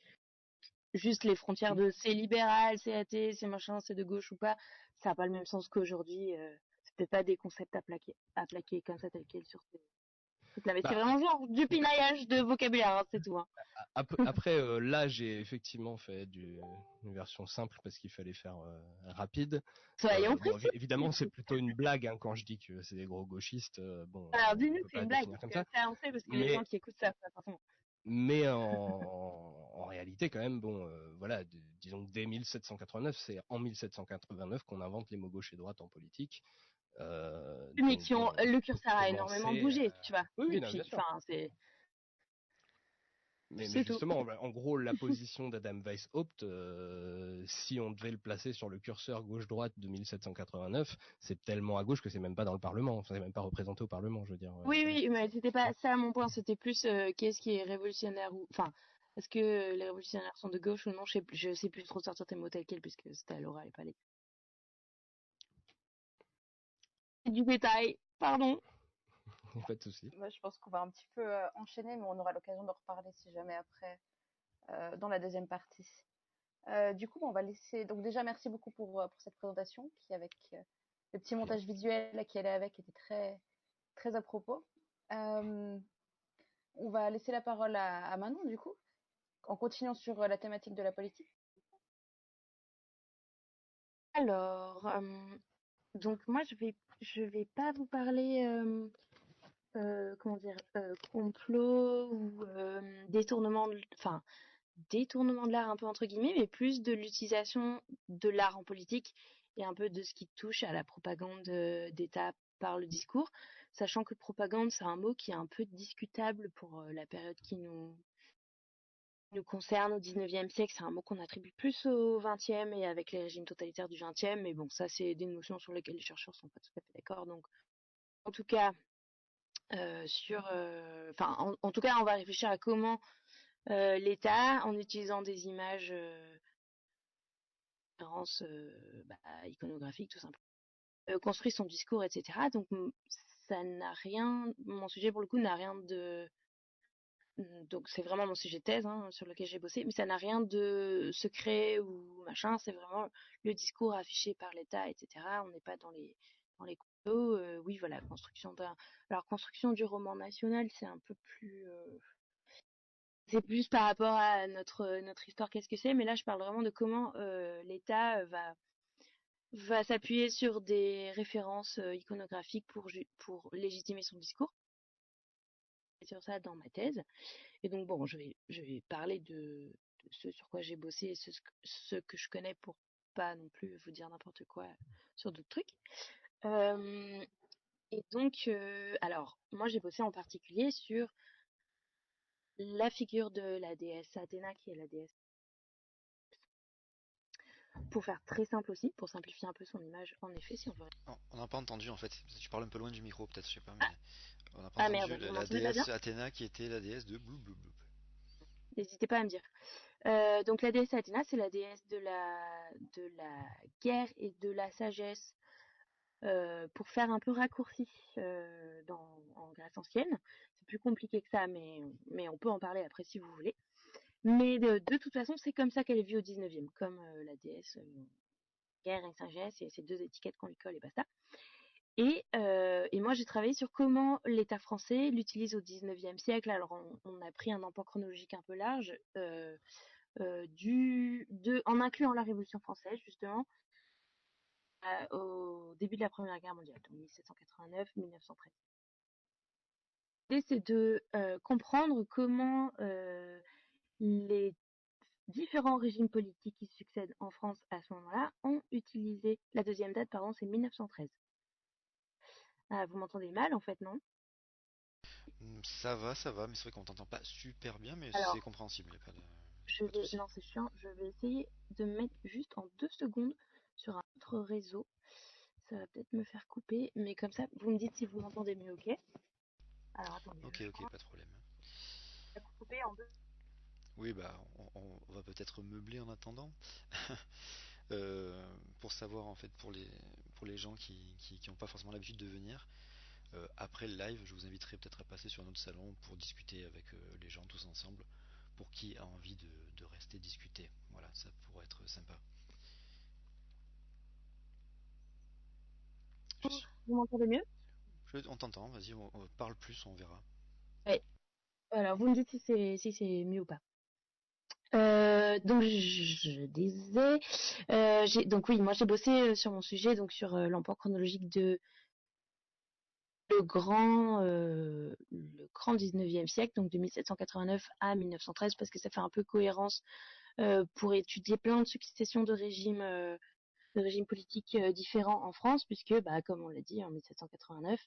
Juste les frontières de c'est libéral, c'est athée, c'est machin, c'est de gauche ou pas, ça n'a pas le même sens qu'aujourd'hui. C'est peut-être pas des concepts à plaquer comme ça tel quel sur ces trucs-là. Mais c'est vraiment genre du pinaillage de vocabulaire, hein, c'est tout. Hein. Après, là, j'ai effectivement fait une version simple parce qu'il fallait faire rapide. Soyons précis. Évidemment, c'est plutôt une blague hein, quand je dis que c'est des gros gauchistes. Alors, dis-nous, c'est une blague. Comme ça. On sait parce que les gens qui écoutent ça, forcément. Mais en réalité, quand même, voilà, disons que dès 1789, c'est en 1789 qu'on invente les mots gauche et droite en politique. Mais le curseur a énormément bougé, tu vois. Oui, depuis, non, bien sûr. C'est... Mais C'est tout. justement, en gros, la position d'Adam Weishaupt, si on devait le placer sur le curseur gauche-droite de 1789, c'est tellement à gauche que c'est même pas dans le Parlement, enfin, c'est même pas représenté au Parlement, je veux dire. Oui, oui, mais c'était pas ça mon point, c'était plus qu'est-ce qui est révolutionnaire ou enfin est-ce que les révolutionnaires sont de gauche ou non, je sais plus trop sortir tes mots tels quels puisque c'était à l'oral et pas les. C'est du détail, pardon. Pas de souci. Moi, je pense qu'on va un petit peu enchaîner, mais on aura l'occasion de reparler si jamais après dans la deuxième partie. Du coup, on va laisser. Donc déjà, merci beaucoup pour cette présentation qui, avec le petit montage visuel qui allait avec, était très très à propos. On va laisser la parole à Manon du coup, en continuant sur la thématique de la politique. Alors, donc moi je vais pas vous parler comment dire complot ou détournement détournement de l'art un peu entre guillemets, mais plus de l'utilisation de l'art en politique et un peu de ce qui touche à la propagande d'État par le discours, sachant que propagande c'est un mot qui est un peu discutable pour la période qui nous concerne au 19e siècle, c'est un mot qu'on attribue plus au 20e et avec les régimes totalitaires du 20e, mais bon, ça c'est des notions sur lesquelles les chercheurs sont pas tout à fait d'accord. Donc, en tout cas, en tout cas, on va réfléchir à comment l'État, en utilisant des images iconographiques tout simplement, construit son discours, etc. Donc, ça n'a rien, mon sujet pour le coup n'a rien de donc c'est vraiment mon sujet de thèse sur lequel j'ai bossé, mais ça n'a rien de secret ou machin, c'est vraiment le discours affiché par l'État, etc. On n'est pas dans les complots. Oui, voilà, construction du roman national, c'est un peu plus c'est plus par rapport à notre histoire, qu'est-ce que c'est, mais là je parle vraiment de comment l'État va s'appuyer sur des références iconographiques pour légitimer son discours. Et sur ça dans ma thèse. Et donc bon, je vais parler de ce sur quoi j'ai bossé et ce que je connais pour pas non plus vous dire n'importe quoi sur d'autres trucs. Et donc, alors, moi j'ai bossé en particulier sur la figure de la déesse Athéna, qui est la déesse. Pour faire très simple aussi, pour simplifier un peu son image, en effet, si on veut. On n'a pas entendu en fait. Tu parles un peu loin du micro, peut-être, je sais pas, mais on n'a pas entendu Merde, vous la m'entendez pas bien? déesse Athéna qui était la déesse de blou blou blou. N'hésitez pas à me dire. Donc la déesse Athéna, c'est la déesse de la guerre et de la sagesse. Pour faire un peu raccourci en Grèce ancienne. C'est plus compliqué que ça, mais on peut en parler après si vous voulez. Mais de toute façon, c'est comme ça qu'elle est vue au 19e, comme la déesse guerre et sagesse, et ces deux étiquettes qu'on lui colle et basta. Et moi, j'ai travaillé sur comment l'État français l'utilise au 19e siècle. Alors, on a pris un empan chronologique un peu large, en incluant la Révolution française, justement, au début de la Première Guerre mondiale, donc 1789-1913. L'idée, c'est de comprendre comment les différents régimes politiques qui succèdent en France à ce moment-là ont utilisé. La deuxième date, pardon, c'est 1913. Ah, vous m'entendez mal, en fait, non? Ça va, mais c'est vrai qu'on t'entend pas super bien, mais Alors, c'est compréhensible, y a pas de souci. non, c'est chiant, je vais essayer de me mettre juste en 2 secondes sur un autre réseau. Ça va peut-être me faire couper, mais comme ça, vous me dites si vous m'entendez mieux, ok? Alors, attendez, Ok, pas de problème. je vais couper en deux. Oui, bah, on va peut-être meubler en attendant. Pour savoir, en fait, pour les gens qui ont pas forcément l'habitude de venir, après le live, je vous inviterai peut-être à passer sur un autre salon pour discuter avec les gens tous ensemble, pour qui a envie de rester discuter. Voilà, ça pourrait être sympa. Vous m'entendez mieux? On t'entend, vas-y, on parle plus, on verra. Oui. Alors, vous me dites si c'est mieux ou pas. Donc je disais, donc oui, moi j'ai bossé sur mon sujet, donc sur l'emploi chronologique de le grand 19e siècle, donc de 1789 à 1913, parce que ça fait un peu cohérence pour étudier plein de successions de régimes politiques différents en France, puisque, bah, comme on l'a dit, en 1789,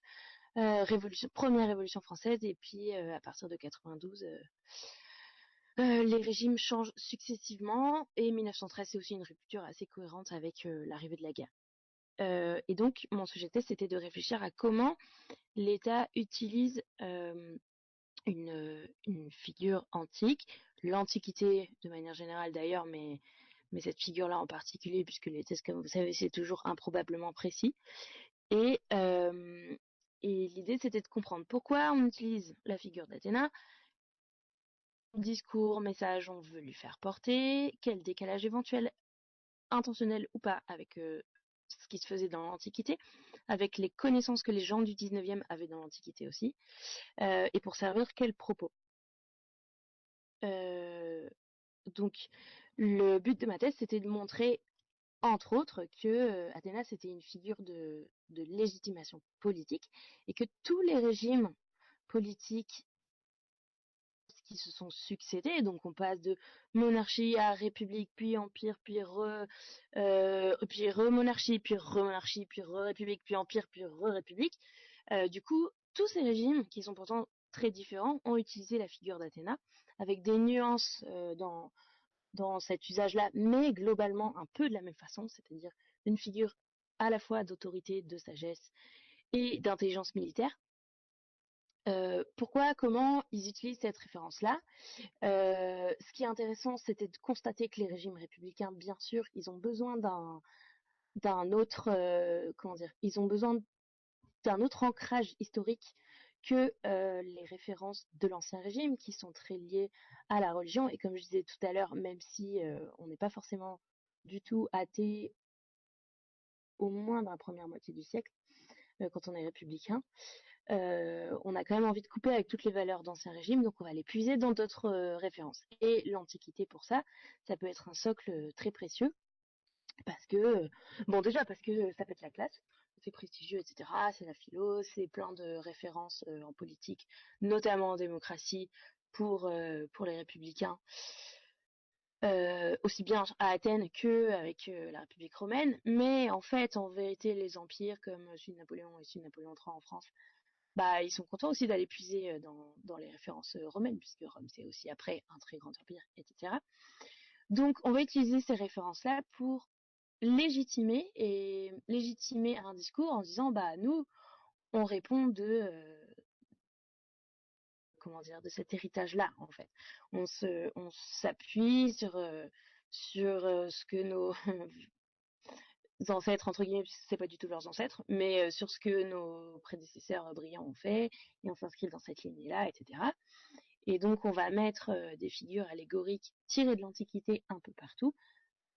première révolution française, et puis à partir de 92, Les régimes changent successivement et 1913 c'est aussi une rupture assez cohérente avec l'arrivée de la guerre. Et donc mon sujet de thèse c'était de réfléchir à comment l'État utilise une figure antique, l'Antiquité de manière générale d'ailleurs, mais cette figure-là en particulier, puisque les thèses, comme vous savez, c'est toujours improbablement précis. Et l'idée, c'était de comprendre pourquoi on utilise la figure d'Athéna, discours, message, on veut lui faire porter, quel décalage éventuel, intentionnel ou pas, avec ce qui se faisait dans l'Antiquité, avec les connaissances que les gens du 19e avaient dans l'Antiquité aussi, et pour servir quels propos. Donc, le but de ma thèse, c'était de montrer, entre autres, que Athéna, c'était une figure de légitimation politique et que tous les régimes politiques qui se sont succédés, donc on passe de monarchie à république, puis empire, puis re-monarchie, puis re-monarchie, puis re-république, puis empire, puis re-république. Du coup, tous ces régimes, qui sont pourtant très différents, ont utilisé la figure d'Athéna, avec des nuances dans cet usage-là, mais globalement un peu de la même façon, c'est-à-dire une figure à la fois d'autorité, de sagesse et d'intelligence militaire. Pourquoi, comment ils utilisent cette référence-là? Ce qui est intéressant, c'était de constater que les régimes républicains, bien sûr, ils ont besoin d'un autre, ils ont besoin d'un autre ancrage historique que les références de l'ancien régime, qui sont très liées à la religion. Et comme je disais tout à l'heure, même si on n'est pas forcément du tout athée, au moins dans la première moitié du siècle, quand on est républicain, on a quand même envie de couper avec toutes les valeurs d'ancien régime, donc on va les puiser dans d'autres références. Et l'Antiquité, pour ça, ça peut être un socle très précieux, parce que, bon, déjà parce que ça pète la classe, c'est prestigieux, etc. C'est la philo, c'est plein de références en politique, notamment en démocratie, pour les républicains, aussi bien à Athènes qu'avec la République romaine. Mais en fait, en vérité, les empires comme celui de Napoléon et celui de Napoléon III en France, bah, ils sont contents aussi d'aller puiser dans les références romaines, puisque Rome, c'est aussi après un très grand empire, etc. Donc, on va utiliser ces références-là pour légitimer un discours en disant, bah, nous, on répond de cet héritage-là, en fait. On s'appuie sur ce que nos ancêtres, entre guillemets, puisque c'est pas du tout leurs ancêtres, mais sur ce que nos prédécesseurs brillants ont fait, et on s'inscrit dans cette lignée-là, etc. Et donc, on va mettre des figures allégoriques tirées de l'Antiquité un peu partout,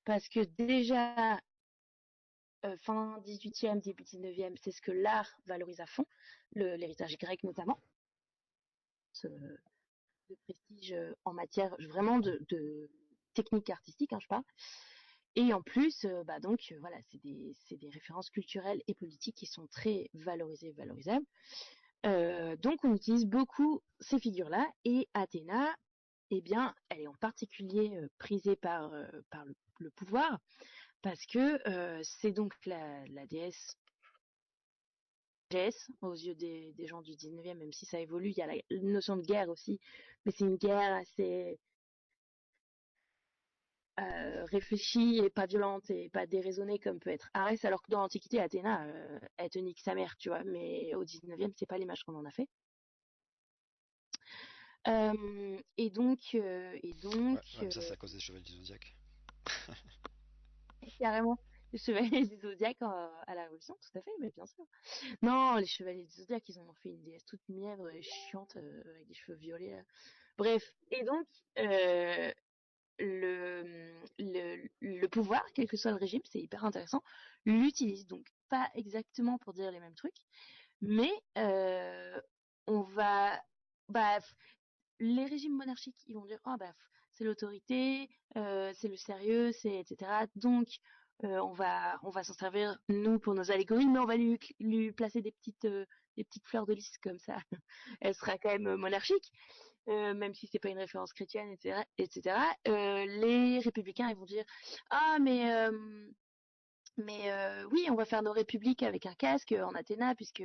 parce que déjà, fin 18e, début 19e, c'est ce que l'art valorise à fond, l'héritage grec notamment, de prestige en matière vraiment de technique artistique, hein, je parle. Et en plus, voilà, c'est des références culturelles et politiques qui sont très valorisées, valorisables. Donc on utilise beaucoup ces figures-là, et Athéna, eh bien, elle est en particulier prisée par le pouvoir, parce que c'est donc la déesse aux yeux des gens du 19e, même si ça évolue, il y a la notion de guerre aussi, mais c'est une guerre assez réfléchie et pas violente et pas déraisonnée comme peut être Arès, alors que dans l'Antiquité, Athéna, elle te nique sa mère, tu vois, mais au 19e, c'est pas l'image qu'on en a fait. Et donc, Ouais, mais ça, c'est à cause des chevaliers du Zodiaque. carrément, les chevaliers du Zodiaque à la Révolution, tout à fait, mais bien sûr. Non, les chevaliers du Zodiaque, ils ont fait une déesse toute mièvre et chiante avec des cheveux violets. Là. Bref, et donc, le pouvoir, quel que soit le régime, c'est hyper intéressant, l'utilise donc pas exactement pour dire les mêmes trucs, mais on va, bah, les régimes monarchiques, ils vont dire, oh bah, c'est l'autorité, c'est le sérieux, c'est etc. Donc on va s'en servir nous pour nos allégories, mais on va lui placer des petites fleurs de lys comme ça. Elle sera quand même monarchique. Même si c'est pas une référence chrétienne, etc. Les républicains, ils vont dire ah mais oui, on va faire nos républiques avec un casque en Athéna, puisque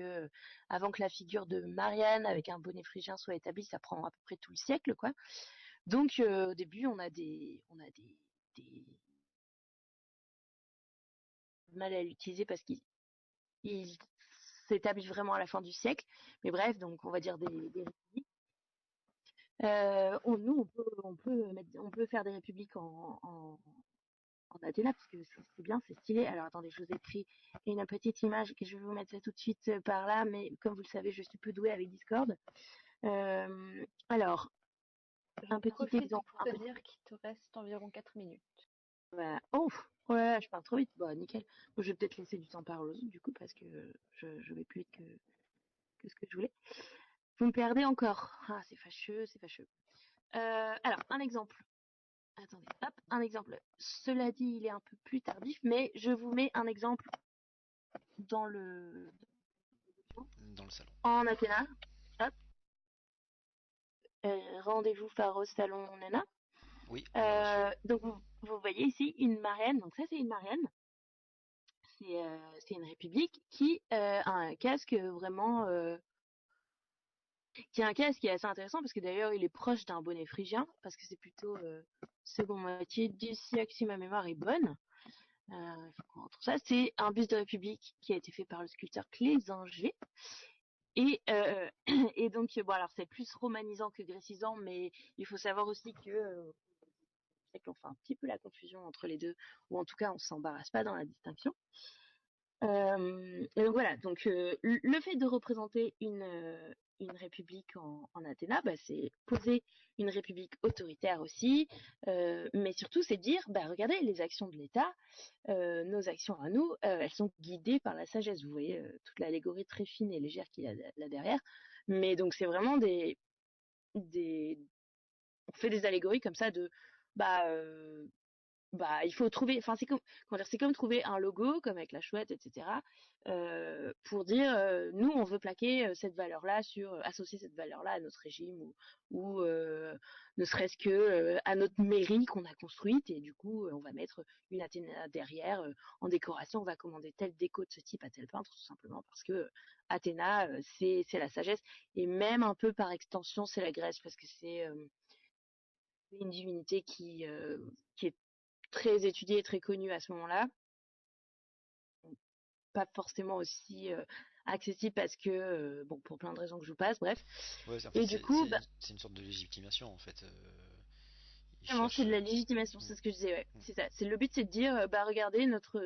avant que la figure de Marianne avec un bonnet phrygien soit établie, ça prend à peu près tout le siècle, quoi. Donc au début, on a des mal à l'utiliser parce qu'il s'établit vraiment à la fin du siècle. Mais bref, donc on va dire des républiques. Nous, on peut faire des républiques en Athéna parce que c'est bien, c'est stylé. Alors attendez, je vous ai pris une petite image que je vais vous mettre ça tout de suite par là, mais comme vous le savez, je suis peu douée avec Discord. Alors, j'ai un petit Profite exemple. pour te dire qu'il te reste environ 4 minutes. Voilà. Oh, ouais, je parle trop vite. Bah, nickel. Bon, je vais peut-être laisser du temps par l'autre, du coup, parce que je vais plus vite que ce que je voulais. Vous me perdez encore. Ah, c'est fâcheux, c'est fâcheux. Alors, un exemple. Attendez, hop, un exemple. Cela dit, il est un peu plus tardif, mais je vous mets un exemple dans le salon. en Athéna. Hop. Rendez-vous Pharos Salon Nana. Oui. Donc vous voyez ici une marraine. Donc ça c'est une marraine. C'est une république qui a un casque vraiment qui a un casque qui est assez intéressant parce que d'ailleurs il est proche d'un bonnet phrygien parce que c'est plutôt seconde moitié du siècle si ma mémoire est bonne. Faut qu'on retrouve ça. C'est un buste de république qui a été fait par le sculpteur Clésinger. Et, et donc, bon, alors c'est plus romanisant que grécisant, mais il faut savoir aussi que c'est qu'on fait un petit peu la confusion entre les deux, ou en tout cas on s'embarrasse pas dans la distinction. Et donc voilà, donc le fait de représenter une république en Athéna, bah, c'est poser une république autoritaire aussi, mais surtout c'est dire, bah, regardez, les actions de l'État, nos actions à nous, elles sont guidées par la sagesse. Vous voyez toute l'allégorie très fine et légère qu'il y a là derrière. Mais donc c'est vraiment on fait des allégories comme ça de bah il faut trouver, enfin c'est comme trouver un logo comme avec la chouette, etc. Pour dire nous on veut plaquer cette valeur-là associer cette valeur-là à notre régime ou ne serait-ce que à notre mairie qu'on a construite et du coup on va mettre une Athéna derrière en décoration, on va commander telle déco de ce type à tel peintre tout simplement parce que Athéna c'est la sagesse et même un peu par extension c'est la Grèce parce que c'est une divinité qui est très étudiée et très connue à ce moment-là. Pas forcément aussi accessible parce que, bon, pour plein de raisons que je vous passe, bref. Ouais, en et fait, du coup, c'est une sorte de légitimation en fait. c'est de la légitimation, c'est ce que je disais, ouais. C'est ça. Le but, c'est de dire, bah regardez, notre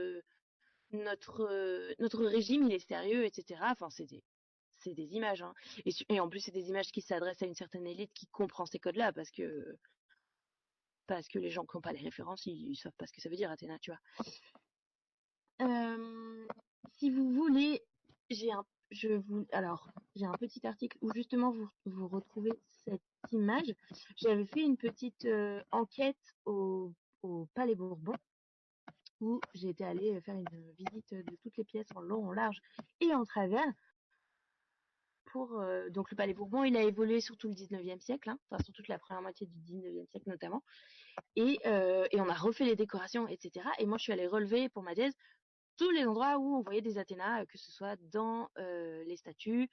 régime, il est sérieux, etc. Enfin, c'est des images, hein. Et en plus, c'est des images qui s'adressent à une certaine élite qui comprend ces codes-là, parce que les gens qui n'ont pas les références, ils savent pas ce que ça veut dire, Athéna, tu vois. Si vous voulez, j'ai un petit article où justement vous retrouvez cette image. J'avais fait une petite enquête au Palais Bourbon où j'ai été allée faire une visite de toutes les pièces en long, en large et en travers. Donc le Palais Bourbon, il a évolué sur tout le 19e siècle, hein, enfin sur toute la première moitié du 19e siècle notamment. Et on a refait les décorations, etc. Et moi, je suis allée relever pour ma thèse tous les endroits où on voyait des Athénas, que ce soit dans les statues,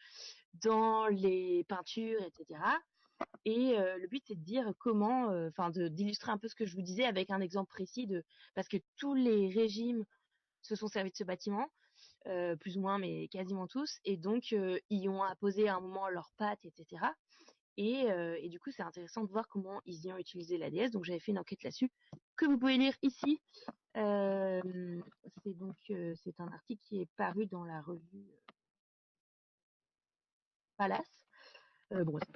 dans les peintures, etc. Et le but, c'est de dire comment, d'illustrer un peu ce que je vous disais avec un exemple précis parce que tous les régimes se sont servis de ce bâtiment, plus ou moins, mais quasiment tous, et donc ils ont apposé à un moment leurs pattes, etc. Et du coup, c'est intéressant de voir comment ils y ont utilisé la déesse. Donc, j'avais fait une enquête là-dessus que vous pouvez lire ici. C'est un article qui est paru dans la revue Palace. Bon, c'est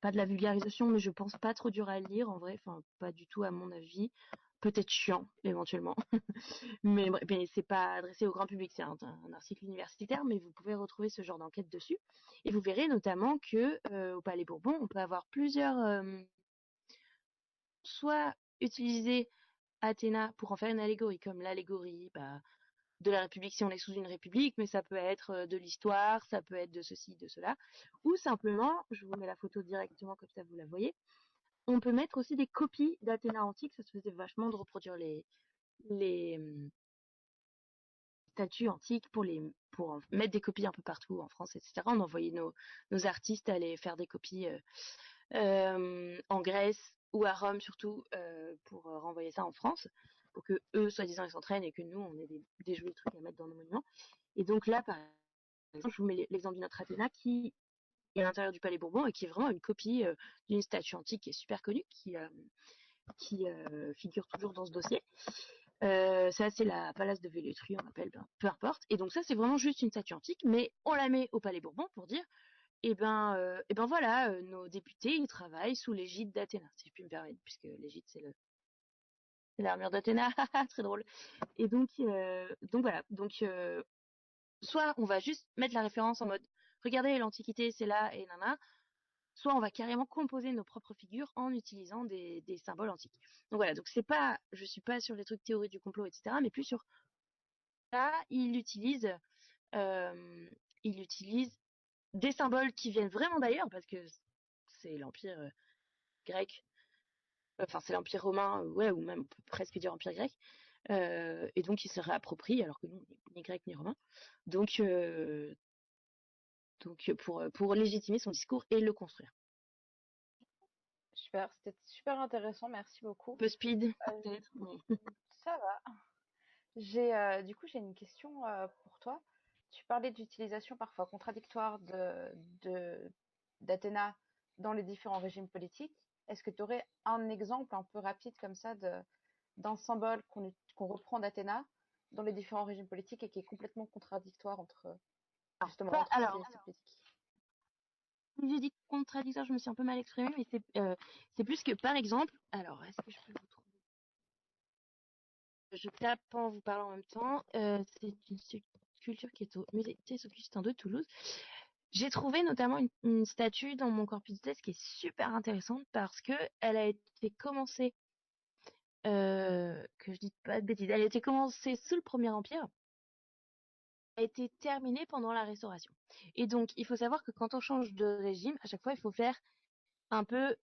pas de la vulgarisation, mais je pense pas trop dur à lire en vrai. Enfin, pas du tout à mon avis. Peut-être chiant éventuellement, mais c'est pas adressé au grand public. C'est un article universitaire, mais vous pouvez retrouver ce genre d'enquête dessus. Et vous verrez notamment que au Palais Bourbon, on peut avoir plusieurs soit utiliser Athéna pour en faire une allégorie, comme l'allégorie de la République si on est sous une République, mais ça peut être de l'histoire, ça peut être de ceci, de cela, ou simplement, je vous mets la photo directement comme ça vous la voyez, on peut mettre aussi des copies d'Athéna antique, ça se faisait vachement de reproduire les statues antiques pour en mettre des copies un peu partout en France, etc. On envoyait nos artistes aller faire des copies en Grèce ou à Rome surtout, pour renvoyer ça en France, pour que eux, soi-disant, ils s'entraînent et que nous, on ait des jolis trucs à mettre dans nos monuments. Et donc là, par exemple, je vous mets l'exemple de notre Athéna qui est à l'intérieur du Palais Bourbon et qui est vraiment une copie d'une statue antique qui est super connue, qui figure toujours dans ce dossier. Ça, c'est la Palace de Velletri, on appelle, peu importe. Et donc ça, c'est vraiment juste une statue antique, mais on la met au Palais Bourbon pour dire, voilà, nos députés, ils travaillent sous l'égide d'Athéna, si je puis me permettre, puisque l'égide, c'est l'armure d'Athéna, très drôle. Et donc voilà, soit on va juste mettre la référence en mode, regardez, l'Antiquité, c'est là, et nana, soit on va carrément composer nos propres figures en utilisant des symboles antiques. Donc voilà, donc je suis pas sur les trucs théorie du complot, etc., mais plus sur là, euh, il utilise des symboles qui viennent vraiment d'ailleurs, parce que c'est l'Empire grec, enfin c'est l'Empire romain, ouais, ou même on peut presque dire Empire grec, et donc il se réapproprie, alors que nous, on n'est ni grec ni romain. Donc, pour légitimer son discours et le construire. Super, c'était super intéressant, merci beaucoup. Un peu speed, Euh, peut-être. Ça va. Du coup, j'ai une question pour toi. Tu parlais d'utilisation parfois contradictoire d'Athéna dans les différents régimes politiques. Est-ce que tu aurais un exemple un peu rapide comme ça d'un symbole qu'on reprend d'Athéna dans les différents régimes politiques et qui est complètement contradictoire entre justement entre ces politiques? J'ai dit contradictoire, je me suis un peu mal exprimée, mais c'est plus que, par exemple, alors, est-ce que je peux vous trouver? Je tape en vous parlant en même temps. C'est une sculpture qui est au musée Théo-Augustin de Toulouse. J'ai trouvé notamment une statue dans mon corpus de thèse qui est super intéressante parce que elle a été commencée, que je dis pas de bêtises, elle a été commencée sous le Premier Empire, a été terminée pendant la Restauration. Et donc, il faut savoir que quand on change de régime, à chaque fois, il faut faire un peu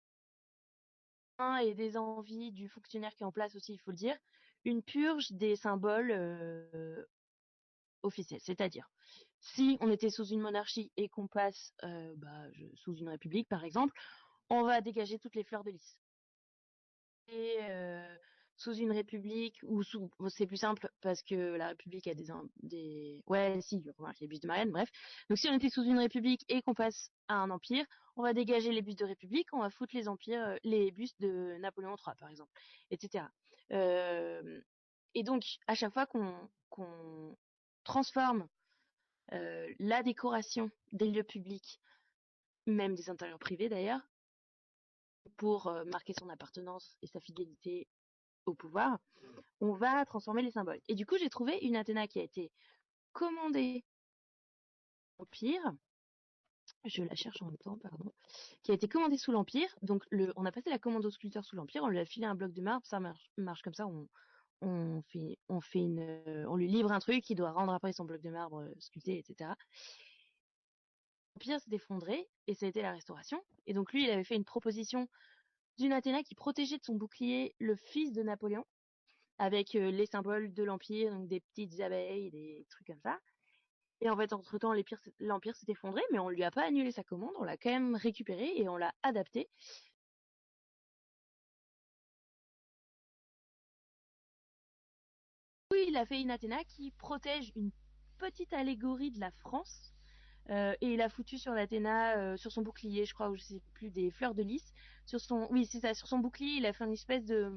et des envies du fonctionnaire qui est en place aussi, il faut le dire, une purge des symboles officiels. C'est-à-dire, si on était sous une monarchie et qu'on passe sous une république, par exemple, on va dégager toutes les fleurs de lys. Et sous une république, c'est plus simple parce que la république a ouais, si, remarque, les bustes de Marianne, bref. Donc si on était sous une république et qu'on passe à un empire, on va dégager les bustes de république, on va foutre les bustes de Napoléon III, par exemple, etc. Et donc, à chaque fois qu'on transforme la décoration des lieux publics, même des intérieurs privés d'ailleurs, pour marquer son appartenance et sa fidélité au pouvoir, on va transformer les symboles. Et du coup, j'ai trouvé une Athéna qui a été commandée sous l'Empire. Je la cherche en même temps, pardon. Qui a été commandée sous l'Empire. Donc, on a passé la commande au sculpteur sous l'Empire. On lui a filé un bloc de marbre. Ça marche comme ça. On lui livre un truc. Il doit rendre après son bloc de marbre sculpté, etc. L'Empire s'est effondré et ça a été la Restauration. Et donc, lui, il avait fait une proposition d'une Athéna qui protégeait de son bouclier le fils de Napoléon, avec les symboles de l'Empire, donc des petites abeilles, des trucs comme ça. Et en fait, entre-temps, l'Empire s'est effondré, mais on lui a pas annulé sa commande, on l'a quand même récupéré et on l'a adapté. Oui, il a fait une Athéna qui protège une petite allégorie de la France, et il a foutu sur l'Athéna, sur son bouclier, je crois, ou je sais plus, des fleurs de lys. Oui, c'est ça, sur son bouclier, il a fait une espèce de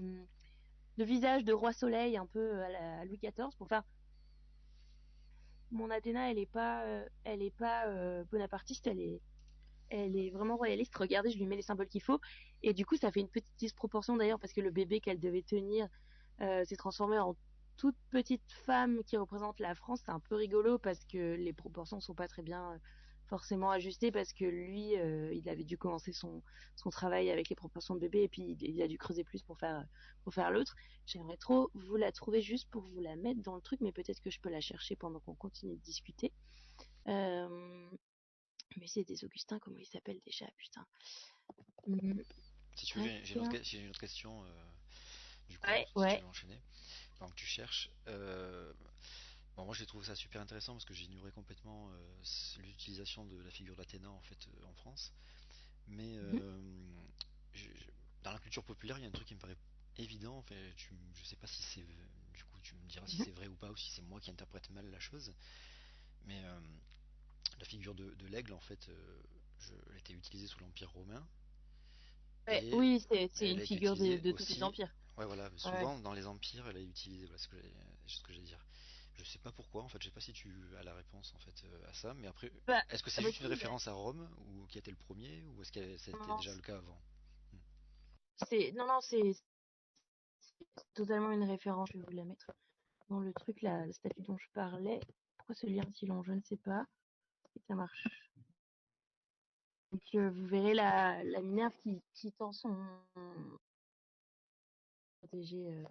visage de roi soleil, un peu à Louis XIV, pour faire mon Athéna, elle est pas bonapartiste, elle est vraiment royaliste. Regardez, je lui mets les symboles qu'il faut. Et du coup, ça fait une petite disproportion d'ailleurs parce que le bébé qu'elle devait tenir s'est transformé en toute petite femme qui représente la France. C'est un peu rigolo parce que les proportions sont pas très bien forcément ajustées parce que lui, il avait dû commencer son travail avec les proportions de bébé et puis il a dû creuser plus pour faire l'autre. J'aimerais trop vous la trouver juste pour vous la mettre dans le truc, mais peut-être que je peux la chercher pendant qu'on continue de discuter. Mais c'est des Augustins, comment ils s'appellent déjà, putain. Si tu veux, j'ai une autre question, du coup, Ouais, si tu ouais. veux enchaîner, pendant que tu cherches. Bon, moi j'ai trouvé ça super intéressant parce que j'ignorais complètement l'utilisation de la figure d'Athéna en fait en France. mais dans la culture populaire, il y a un truc qui me paraît évident. Enfin, je sais pas si c'est, du coup, tu me diras si c'est vrai ou pas, ou si c'est moi qui interprète mal la chose. Mais la figure de l'aigle, en fait, elle était utilisée sous l'Empire romain Ouais, et oui, c'est elle une a été figure utilisée de tous les aussi. empires. Ouais, voilà. Ouais. Souvent dans les empires, elle est utilisée. Voilà ce que j'allais dire. Je sais pas pourquoi. En fait, je sais pas si tu as la réponse en fait à ça. Mais après, Bah, est-ce que ah c'est bah juste une si, référence à Rome ou qui était le premier, ou est-ce que c'était non, déjà le cas avant? Hmm. non, c'est totalement une référence. Je vais vous la mettre dans le truc, la statue dont je parlais. Pourquoi ce lien si long? Je ne sais pas. Et ça marche. Donc, vous verrez la Minerve qui tend son pour protéger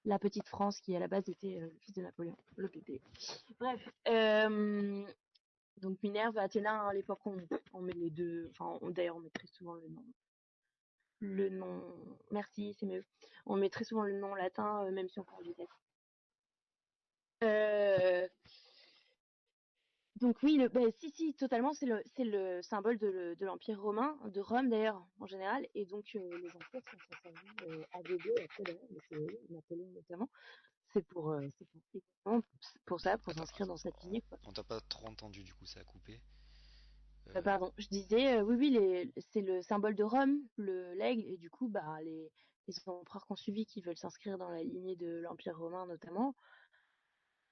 la petite France qui à la base était le fils de Napoléon, le PP. Bref, donc Minerve, Athéna, hein, à l'époque on met les deux, enfin d'ailleurs on met très souvent le nom, merci c'est mieux, on met très souvent le nom latin même si on parle du texte. Donc oui, si, totalement, c'est le symbole de l'Empire romain, de Rome d'ailleurs en général, et donc les ancêtres sont servis à Dédé, après d'ailleurs, mais c'est Napoléon notamment, exactement pour ça, pour Attends, s'inscrire dans cette lignée, quoi. on t'a pas trop entendu, du coup, ça a coupé. Pardon, je disais, oui, c'est le symbole de Rome, l'aigle, et du coup, bah, les empereurs qu'on suivi qui veulent s'inscrire dans la lignée de l'Empire romain notamment,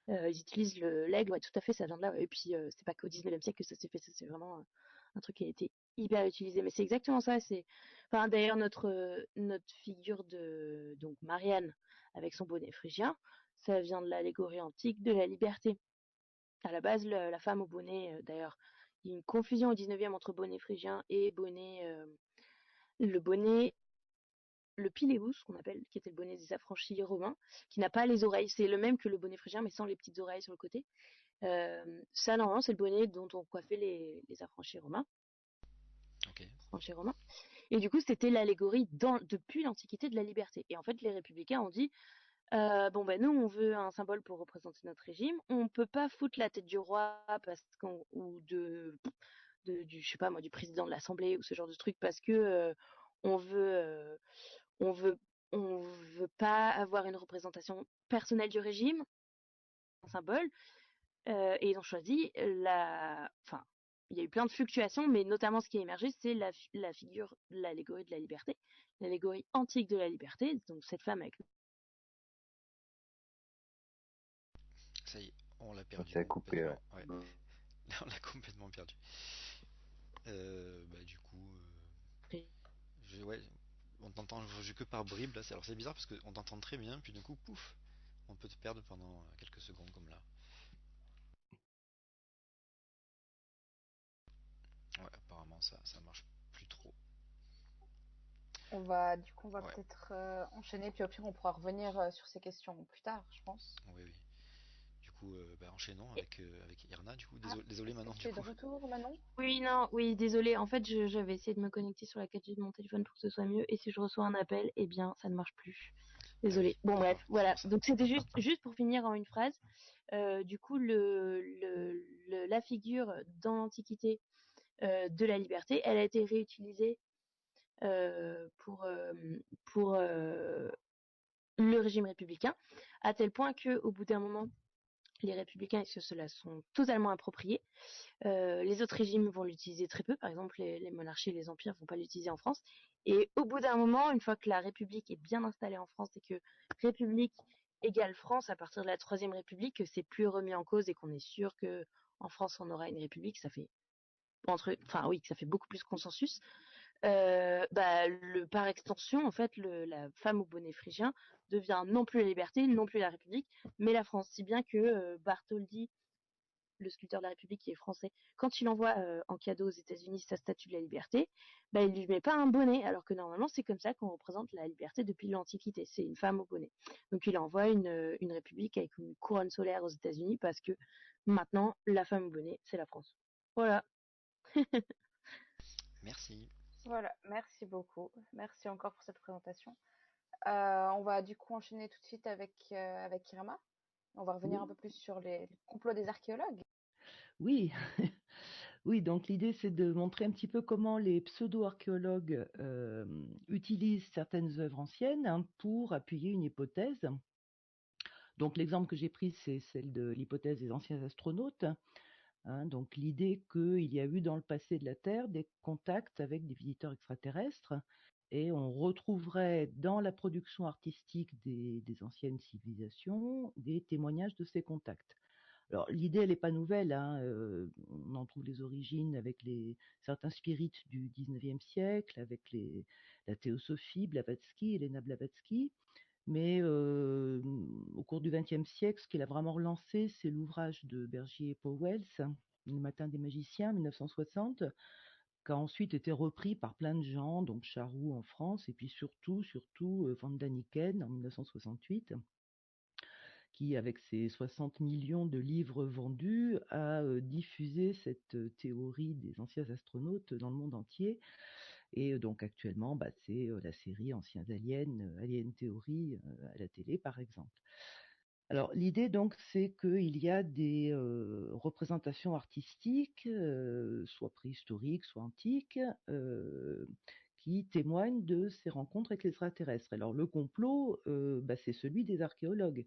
ils utilisent l'aigle, ouais, tout à fait, ça vient de là. Et puis, c'est pas qu'au 19e siècle que ça s'est fait, c'est vraiment un truc qui a été hyper utilisé. Mais c'est exactement ça. Enfin, d'ailleurs, notre figure de donc Marianne avec son bonnet phrygien, ça vient de l'allégorie antique de la liberté. À la base, la femme au bonnet, d'ailleurs, il y a une confusion au 19e entre bonnet phrygien et le bonnet le pileus, qu'on appelle, qui était le bonnet des affranchis romains, qui n'a pas les oreilles. C'est le même que le bonnet phrygien, mais sans les petites oreilles sur le côté. Ça, normalement, c'est le bonnet dont on coiffait les affranchis romains. Ok. Affranchis romains. Et du coup, c'était l'allégorie depuis l'Antiquité de la liberté. Et en fait, les républicains ont dit bon, ben nous, on veut un symbole pour représenter notre régime. On peut pas foutre la tête du roi ou je sais pas moi, du président de l'Assemblée ou ce genre de truc parce que on veut, on veut, on veut pas avoir une représentation personnelle du régime, un symbole. Et ils ont choisi enfin, il y a eu plein de fluctuations, mais notamment ce qui a émergé, c'est la figure, l'allégorie de la liberté, l'allégorie antique de la liberté. Donc cette femme avec Ça y est, on l'a perdu Ça a coupé, ouais. complètement. Ouais, on l'a complètement perdu. Bah, du coup, ouais, on t'entend que par bribes là. Alors c'est bizarre parce qu'on t'entend très bien, puis d'un coup, pouf, on peut te perdre pendant quelques secondes comme là. Ouais, apparemment ça marche plus trop. On va Ouais, peut-être enchaîner, puis au pire, on pourra revenir sur ces questions plus tard, je pense. oui, oui. Du coup, bah, enchaînons Et- avec Irna. Du coup, Ah, désolé est-ce que maintenant. tu Du es de coup, retour, Manon? Oui, non, oui, désolé. En fait, j'avais essayé de me connecter sur la 4G de mon téléphone pour que ce soit mieux. Et si je reçois un appel, eh bien, ça ne marche plus. ah oui, Désolée. Bon, bref, d'accord, c'est voilà. pour ça. Donc, c'était juste pour finir en une phrase. Du coup, la figure dans l'Antiquité de la liberté, elle a été réutilisée pour le régime républicain, à tel point que, au bout d'un moment, les républicains se la sont totalement appropriés. Les autres régimes vont l'utiliser très peu. Par exemple, les monarchies et les empires vont pas l'utiliser en France. Et au bout d'un moment, une fois que la République est bien installée en France et que République égale France, à partir de la Troisième République, que c'est plus remis en cause et qu'on est sûr que en France on aura une République, ça fait que ça fait beaucoup plus consensus. Par extension, en fait, la femme au bonnet phrygien devient non plus la liberté, non plus la République, mais la France. Si bien que Bartholdi, le sculpteur de la République qui est français, quand il envoie en cadeau aux États-Unis sa statue de la liberté, bah, il lui met pas un bonnet, alors que normalement c'est comme ça qu'on représente la liberté depuis l'Antiquité. C'est une femme au bonnet. Donc il envoie une république avec une couronne solaire aux États-Unis parce que maintenant la femme au bonnet c'est la France. Voilà. Merci. Voilà, merci beaucoup. Merci encore pour cette présentation. On va du coup enchaîner tout de suite avec Irma. On va revenir un peu plus sur les complots des archéologues. Oui, Oui, donc l'idée c'est de montrer un petit peu comment les pseudo-archéologues utilisent certaines œuvres anciennes, hein, pour appuyer une hypothèse. Donc l'exemple que j'ai pris, c'est celle de l'hypothèse des anciens astronautes. Hein, donc l'idée qu'il y a eu dans le passé de la Terre des contacts avec des visiteurs extraterrestres, et on retrouverait dans la production artistique des anciennes civilisations des témoignages de ces contacts. Alors l'idée, elle n'est pas nouvelle, hein, on en trouve les origines avec certains spirites du 19e siècle, avec la théosophie, Blavatsky, Elena Blavatsky. Mais au cours du XXe siècle, ce qu'il a vraiment relancé, c'est l'ouvrage de Bergier et Powell, Le matin des magiciens, 1960, qui a ensuite été repris par plein de gens, donc Charroux en France, et puis surtout Van Daniken en 1968, qui, avec ses 60 millions de livres vendus, a diffusé cette théorie des anciens astronautes dans le monde entier. Et donc actuellement, c'est la série Anciens Aliens, Alien Theory, à la télé par exemple. Alors l'idée donc c'est qu'il y a des représentations artistiques, soit préhistoriques, soit antiques, qui témoignent de ces rencontres avec les extraterrestres. Alors le complot, c'est celui des archéologues.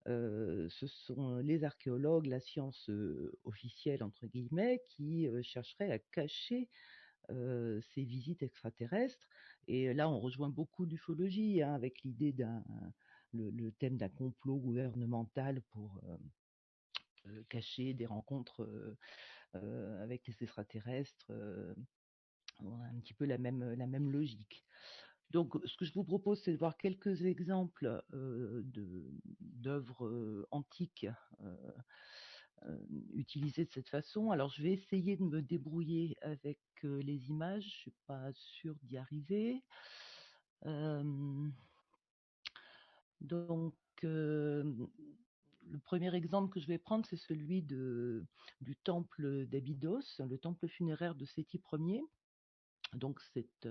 Ce sont les archéologues, la science officielle entre guillemets, qui chercheraient à cacher ces visites extraterrestres. Et là, on rejoint beaucoup l'ufologie, hein, avec l'idée le thème d'un complot gouvernemental pour cacher des rencontres avec les extraterrestres. On a un petit peu la même logique. Donc, ce que je vous propose, c'est de voir quelques exemples d'œuvres antiques utilisées de cette façon. Alors, je vais essayer de me débrouiller avec les images. Je ne suis pas sûre d'y arriver. Donc, le premier exemple que je vais prendre, c'est celui du temple d'Abydos, le temple funéraire de Séti Ier. Donc, c'est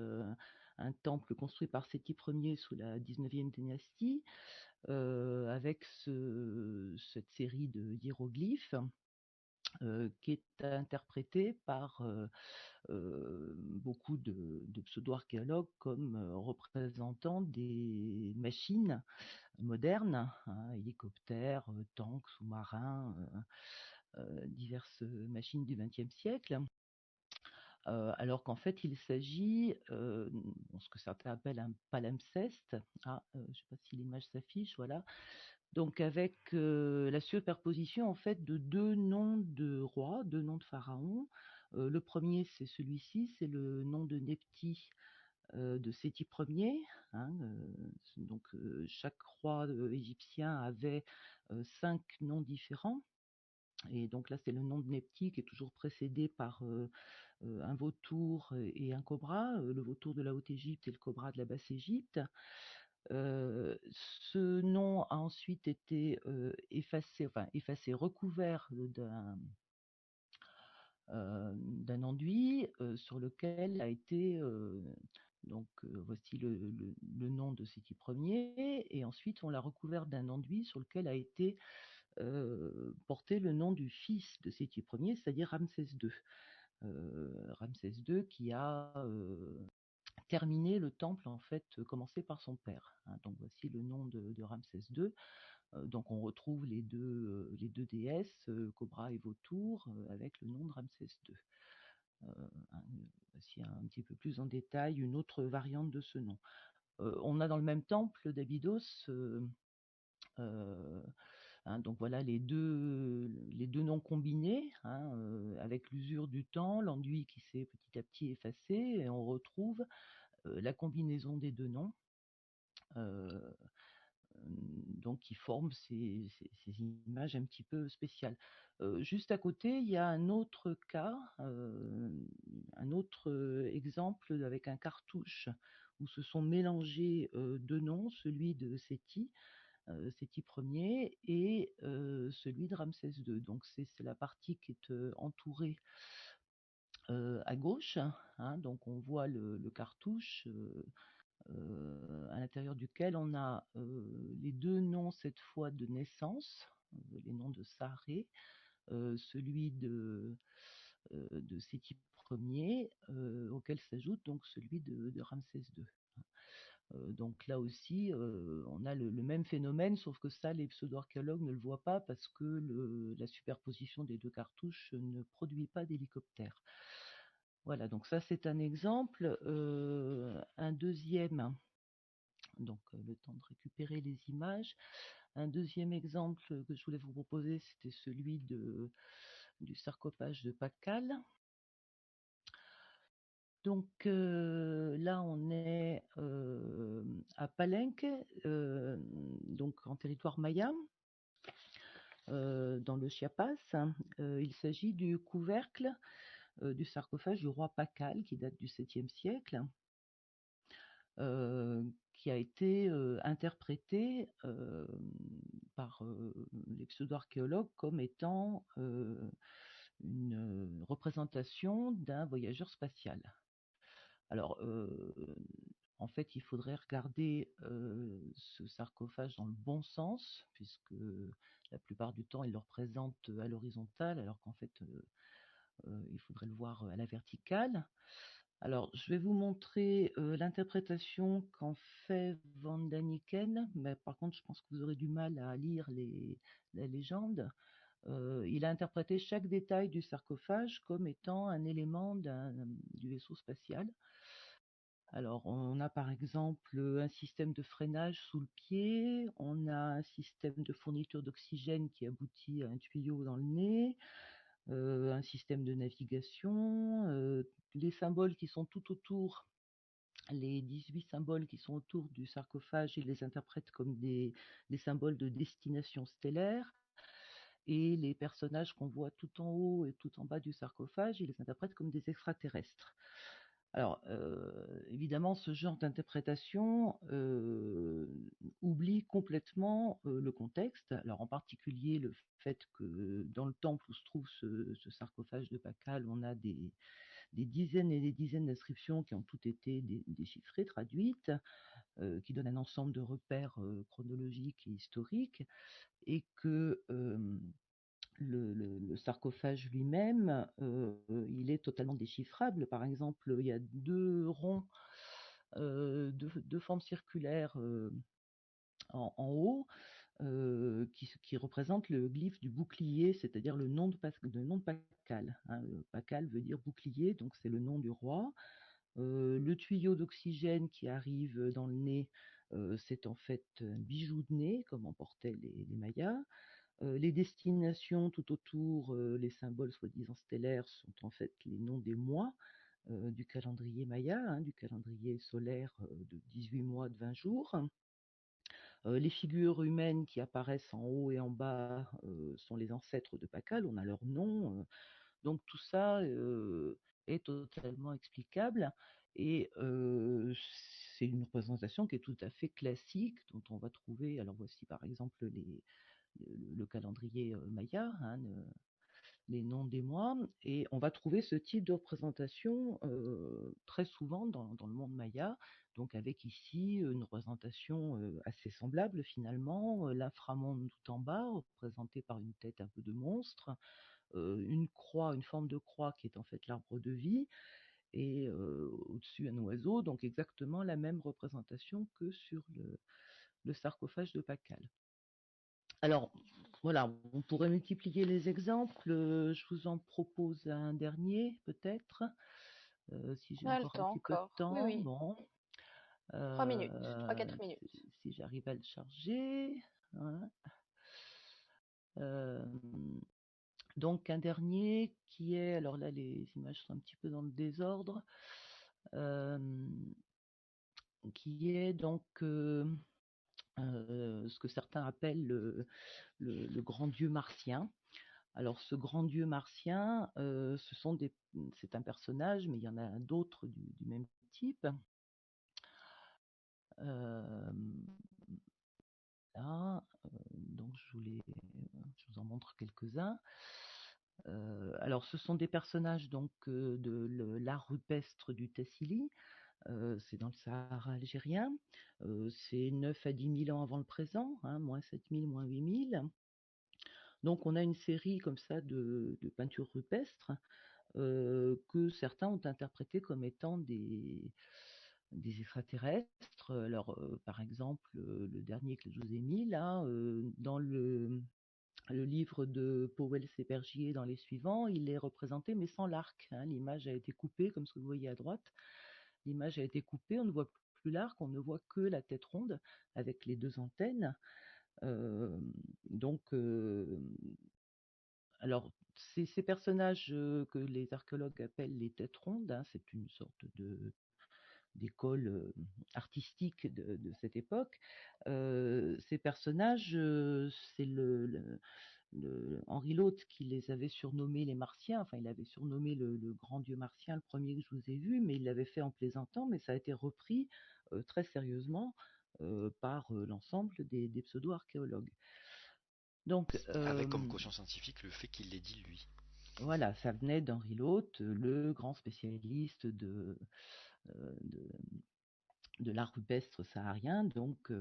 un temple construit par Séti Ier sous la 19e dynastie, avec cette série de hiéroglyphes qui est interprétée par beaucoup de pseudo-archéologues comme représentant des machines modernes, hein, hélicoptères, tanks, sous-marins, diverses machines du XXe siècle. Alors qu'en fait, il s'agit ce que certains appellent un palimpseste. Je ne sais pas si l'image s'affiche, voilà. Donc avec la superposition en fait de deux noms de rois, deux noms de pharaons. Le premier, c'est celui-ci, c'est le nom de Nepti de Séti Ier. Hein, donc chaque roi égyptien avait 5 noms différents. Et donc là, c'est le nom de Nepti qui est toujours précédé par un vautour et un cobra, le vautour de la Haute-Égypte et le cobra de la Basse-Égypte. Ce nom a ensuite été effacé, recouvert d'un enduit sur lequel a été voici le nom de Séti Ier, et ensuite on l'a recouvert d'un enduit sur lequel a été porté le nom du fils de Séti Ier, c'est-à-dire Ramsès II. Ramsès II qui a terminé le temple en fait commencé par son père. Hein. Donc voici le nom de Ramsès II. Donc on retrouve les deux déesses, Cobra et Vautour, avec le nom de Ramsès II. Voici un petit peu plus en détail une autre variante de ce nom. On a dans le même temple d'Abydos, donc voilà les deux noms combinés, hein, avec l'usure du temps, l'enduit qui s'est petit à petit effacé, et on retrouve la combinaison des deux noms, donc qui forment ces images un petit peu spéciales. Juste à côté, il y a un autre cas, un autre exemple avec un cartouche où se sont mélangés deux noms, celui de Séti Ier et celui de Ramsès II. Donc c'est la partie qui est entourée à gauche, hein, donc on voit le cartouche à l'intérieur duquel on a les deux noms cette fois de naissance, les noms de Sarré, celui de Séti Ier, auquel s'ajoute donc celui de Ramsès II. Donc là aussi, on a le même phénomène, sauf que ça, les pseudo-archéologues ne le voient pas parce que la superposition des deux cartouches ne produit pas d'hélicoptère. Voilà, donc ça c'est un exemple. Un deuxième, donc le temps de récupérer les images. Un deuxième exemple que je voulais vous proposer, c'était celui du sarcophage de Pakal. Donc là, on est à Palenque, donc en territoire maya, dans le Chiapas. Il s'agit du couvercle du sarcophage du roi Pakal, qui date du 7e siècle, qui a été interprété par les pseudo-archéologues comme étant une représentation d'un voyageur spatial. Alors, en fait, il faudrait regarder ce sarcophage dans le bon sens, puisque la plupart du temps, il le représente à l'horizontale, alors qu'en fait, il faudrait le voir à la verticale. Alors, je vais vous montrer l'interprétation qu'en fait Van Daniken, mais par contre, je pense que vous aurez du mal à lire la légende. Il a interprété chaque détail du sarcophage comme étant un élément du vaisseau spatial. Alors, on a par exemple un système de freinage sous le pied, on a un système de fourniture d'oxygène qui aboutit à un tuyau dans le nez, un système de navigation, les symboles qui sont tout autour, les 18 symboles qui sont autour du sarcophage, il les interprète comme des symboles de destination stellaire. Et les personnages qu'on voit tout en haut et tout en bas du sarcophage, il les interprète comme des extraterrestres. Alors, évidemment, ce genre d'interprétation oublie complètement le contexte. Alors, en particulier, le fait que dans le temple où se trouve ce sarcophage de Pakal, on a des dizaines et des dizaines d'inscriptions qui ont toutes été déchiffrées, traduites, qui donnent un ensemble de repères chronologiques et historiques, et que le sarcophage lui-même, il est totalement déchiffrable. Par exemple, il y a deux ronds, deux formes circulaires en haut, qui représentent le glyphe du bouclier, c'est-à-dire le nom de Pakal. Hein. Pakal veut dire bouclier, donc c'est le nom du roi. Le tuyau d'oxygène qui arrive dans le nez, c'est en fait un bijou de nez, comme en portaient les Mayas. Les destinations tout autour, les symboles soi-disant stellaires, sont en fait les noms des mois du calendrier maya, hein, du calendrier solaire de 18 mois de 20 jours. Les figures humaines qui apparaissent en haut et en bas sont les ancêtres de Pakal, on a leur nom. Donc tout ça est totalement explicable, et c'est une représentation qui est tout à fait classique, dont on va trouver, alors voici par exemple le calendrier maya, hein, les noms des mois, et on va trouver ce type de représentation très souvent dans le monde maya, donc avec ici une représentation assez semblable finalement, l'inframonde tout en bas, représenté par une tête un peu de monstre, une croix, une forme de croix qui est en fait l'arbre de vie, et au-dessus un oiseau, donc exactement la même représentation que sur le sarcophage de Pakal. Alors, voilà, on pourrait multiplier les exemples. Je vous en propose un dernier, peut-être, si j'ai On a le encore un temps petit peu de encore. Oui, temps. oui. Bon, 3 minutes, 3-4 minutes. si j'arrive à le charger. Hein. Donc, un dernier qui est, alors là, les images sont un petit peu dans le désordre, qui est donc ce que certains appellent le grand dieu martien. Alors, ce grand dieu martien, c'est un personnage, mais il y en a d'autres du même type. Là, donc je vous en montre quelques-uns. Alors, ce sont des personnages donc de l'art rupestre du Tassili. C'est dans le Sahara algérien. C'est 9 à 10 000 ans avant le présent, hein, moins 7 000, moins 8 000. Donc on a une série comme ça de peintures rupestres que certains ont interprété comme étant des extraterrestres. Alors, par exemple, le dernier que je vous ai mis là, dans le livre de Powell Sépergier, dans les suivants, il est représenté mais sans l'arc. Hein. L'image a été coupée, comme ce que vous voyez à droite. L'image a été coupée, on ne voit plus l'arc, on ne voit que la tête ronde avec les deux antennes. Donc, alors, ces personnages que les archéologues appellent les têtes rondes, hein, c'est une sorte d'école artistique de cette époque. Ces personnages, c'est Henri Lhot qui les avait surnommés les Martiens. Enfin, il avait surnommé le grand dieu martien, le premier que je vous ai vu, mais il l'avait fait en plaisantant, mais ça a été repris très sérieusement par l'ensemble des pseudo-archéologues. Donc, Avec comme caution scientifique le fait qu'il l'ait dit lui. Voilà, ça venait d'Henri Lhot, le grand spécialiste de l'art rupestre saharien. Donc,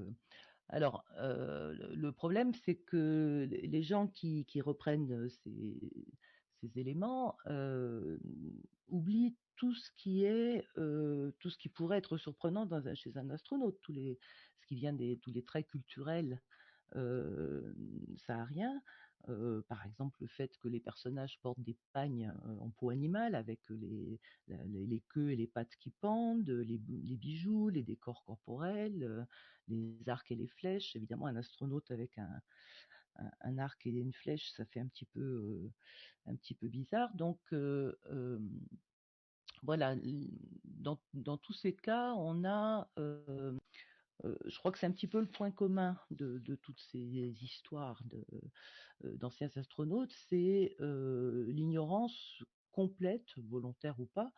alors, le problème, c'est que les gens qui reprennent ces éléments oublient tout ce qui pourrait être surprenant chez un astronaute, ce qui vient tous les traits culturels sahariens. Par exemple, le fait que les personnages portent des pagnes en peau animale avec les queues et les pattes qui pendent, les bijoux, les décors corporels, les arcs et les flèches. Évidemment, un astronaute avec un arc et une flèche, ça fait un petit peu bizarre. Donc, voilà, dans tous ces cas, on a je crois que c'est un petit peu le point commun de toutes ces histoires d'anciens astronautes, c'est l'ignorance complète, volontaire ou pas,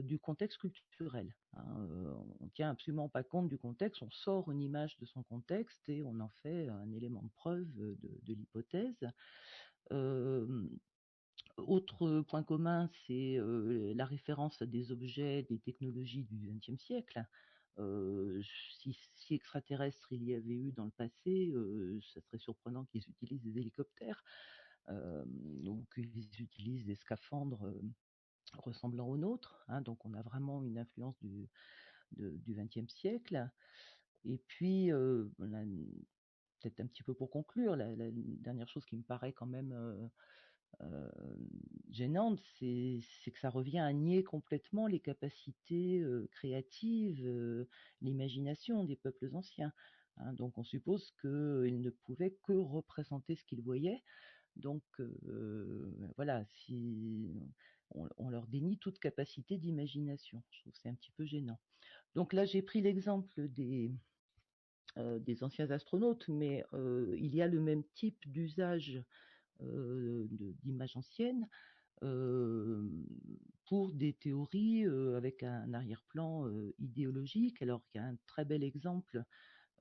du contexte culturel. Hein. On ne tient absolument pas compte du contexte, on sort une image de son contexte et on en fait un élément de preuve de l'hypothèse. Autre point commun, c'est la référence à des objets, des technologies du XXe siècle. Si extraterrestres il y avait eu dans le passé, ça serait surprenant qu'ils utilisent des hélicoptères ou qu'ils utilisent des scaphandres ressemblant aux nôtres. Hein, donc on a vraiment une influence du XXe siècle. Et puis, peut-être un petit peu pour conclure, la dernière chose qui me paraît quand même gênante, c'est que ça revient à nier complètement les capacités créatives, l'imagination des peuples anciens. Hein, donc on suppose qu'ils ne pouvaient que représenter ce qu'ils voyaient. Donc voilà, si on leur dénie toute capacité d'imagination, je trouve que c'est un petit peu gênant. Donc là, j'ai pris l'exemple des anciens astronautes, mais il y a le même type d'usage d'images anciennes pour des théories avec un arrière-plan idéologique. Alors, il y a un très bel exemple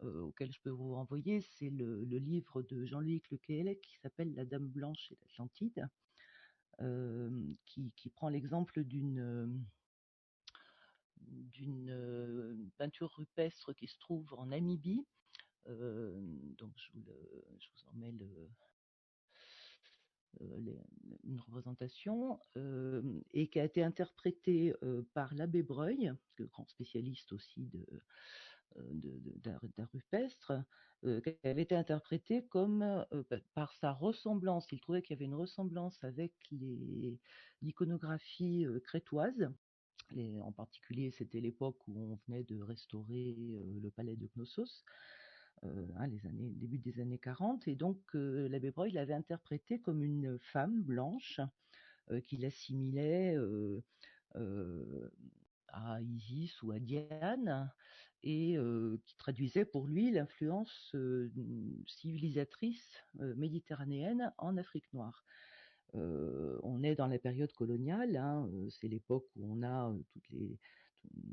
auquel je peux vous renvoyer, c'est le livre de Jean-Luc Le Quélec qui s'appelle La Dame Blanche et l'Atlantide, qui prend l'exemple d'une peinture rupestre qui se trouve en Namibie. Donc je vous en mets une représentation et qui a été interprétée par l'abbé Breuil, le grand spécialiste aussi d'art rupestre, qui avait été interprétée comme par sa ressemblance. Il trouvait qu'il y avait une ressemblance avec l'iconographie crétoise. En particulier, c'était l'époque où on venait de restaurer le palais de Knossos. Début des années 40, et donc l'abbé Breuil l'avait interprété comme une femme blanche qu'il assimilait à Isis ou à Diane, et qui traduisait pour lui l'influence civilisatrice méditerranéenne en Afrique noire. On est dans la période coloniale, hein, c'est l'époque où on a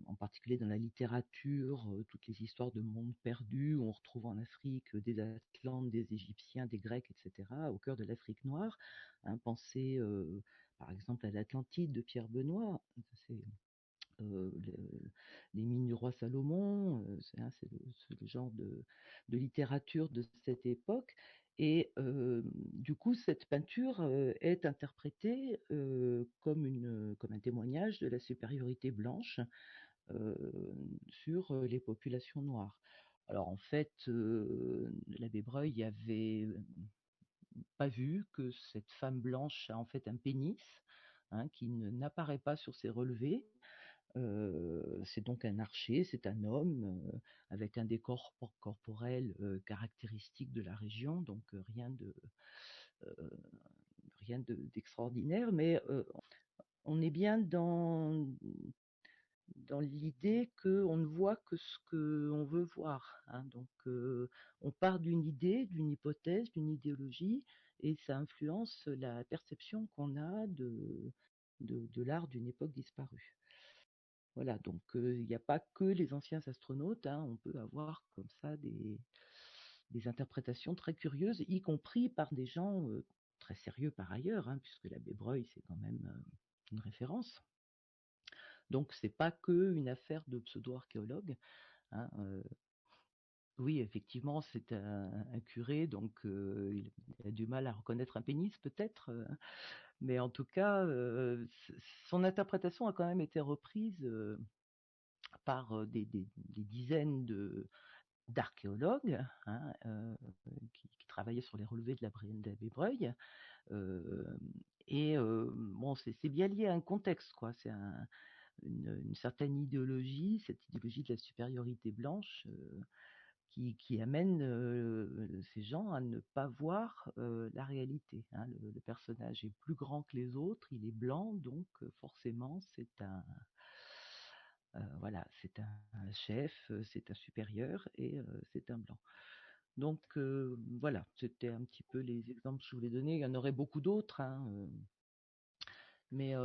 en particulier dans la littérature, toutes les histoires de monde perdu, où on retrouve en Afrique des Atlantes, des Égyptiens, des Grecs, etc., au cœur de l'Afrique noire. Hein, pensez par exemple à l'Atlantide de Pierre Benoît, c'est les mines du roi Salomon, c'est le genre de littérature de cette époque. Et du coup, cette peinture est interprétée comme un témoignage de la supériorité blanche sur les populations noires. Alors en fait, l'abbé Breuil avait pas vu que cette femme blanche a en fait un pénis qui n'apparaît pas sur ses relevés. C'est donc un archer, c'est un homme avec un décor corporel caractéristique de la région, donc euh, rien d'extraordinaire, mais on est bien dans l'idée qu'on ne voit que ce qu'on veut voir. Donc on part d'une idée, d'une hypothèse, d'une idéologie, et ça influence la perception qu'on a de l'art d'une époque disparue. Voilà, donc il n'y a pas que les anciens astronautes, on peut avoir comme ça des interprétations très curieuses, y compris par des gens très sérieux par ailleurs, puisque l'abbé Breuil, c'est quand même une référence. Donc c'est pas que une affaire de pseudo-archéologue. Oui, effectivement, c'est un curé, donc il a du mal à reconnaître un pénis peut-être, mais en tout cas, son interprétation a quand même été reprise par des dizaines d'archéologues qui travaillaient sur les relevés de l'abbé Breuil. Et bon, c'est bien lié à un contexte, quoi. C'est une certaine idéologie, cette idéologie de la supériorité blanche qui amène ces gens à ne pas voir la réalité. Le personnage est plus grand que les autres, il est blanc, donc forcément c'est c'est un chef, c'est un supérieur et c'est un blanc. Donc voilà, c'était un petit peu les exemples que je voulais donner. Il y en aurait beaucoup d'autres, mais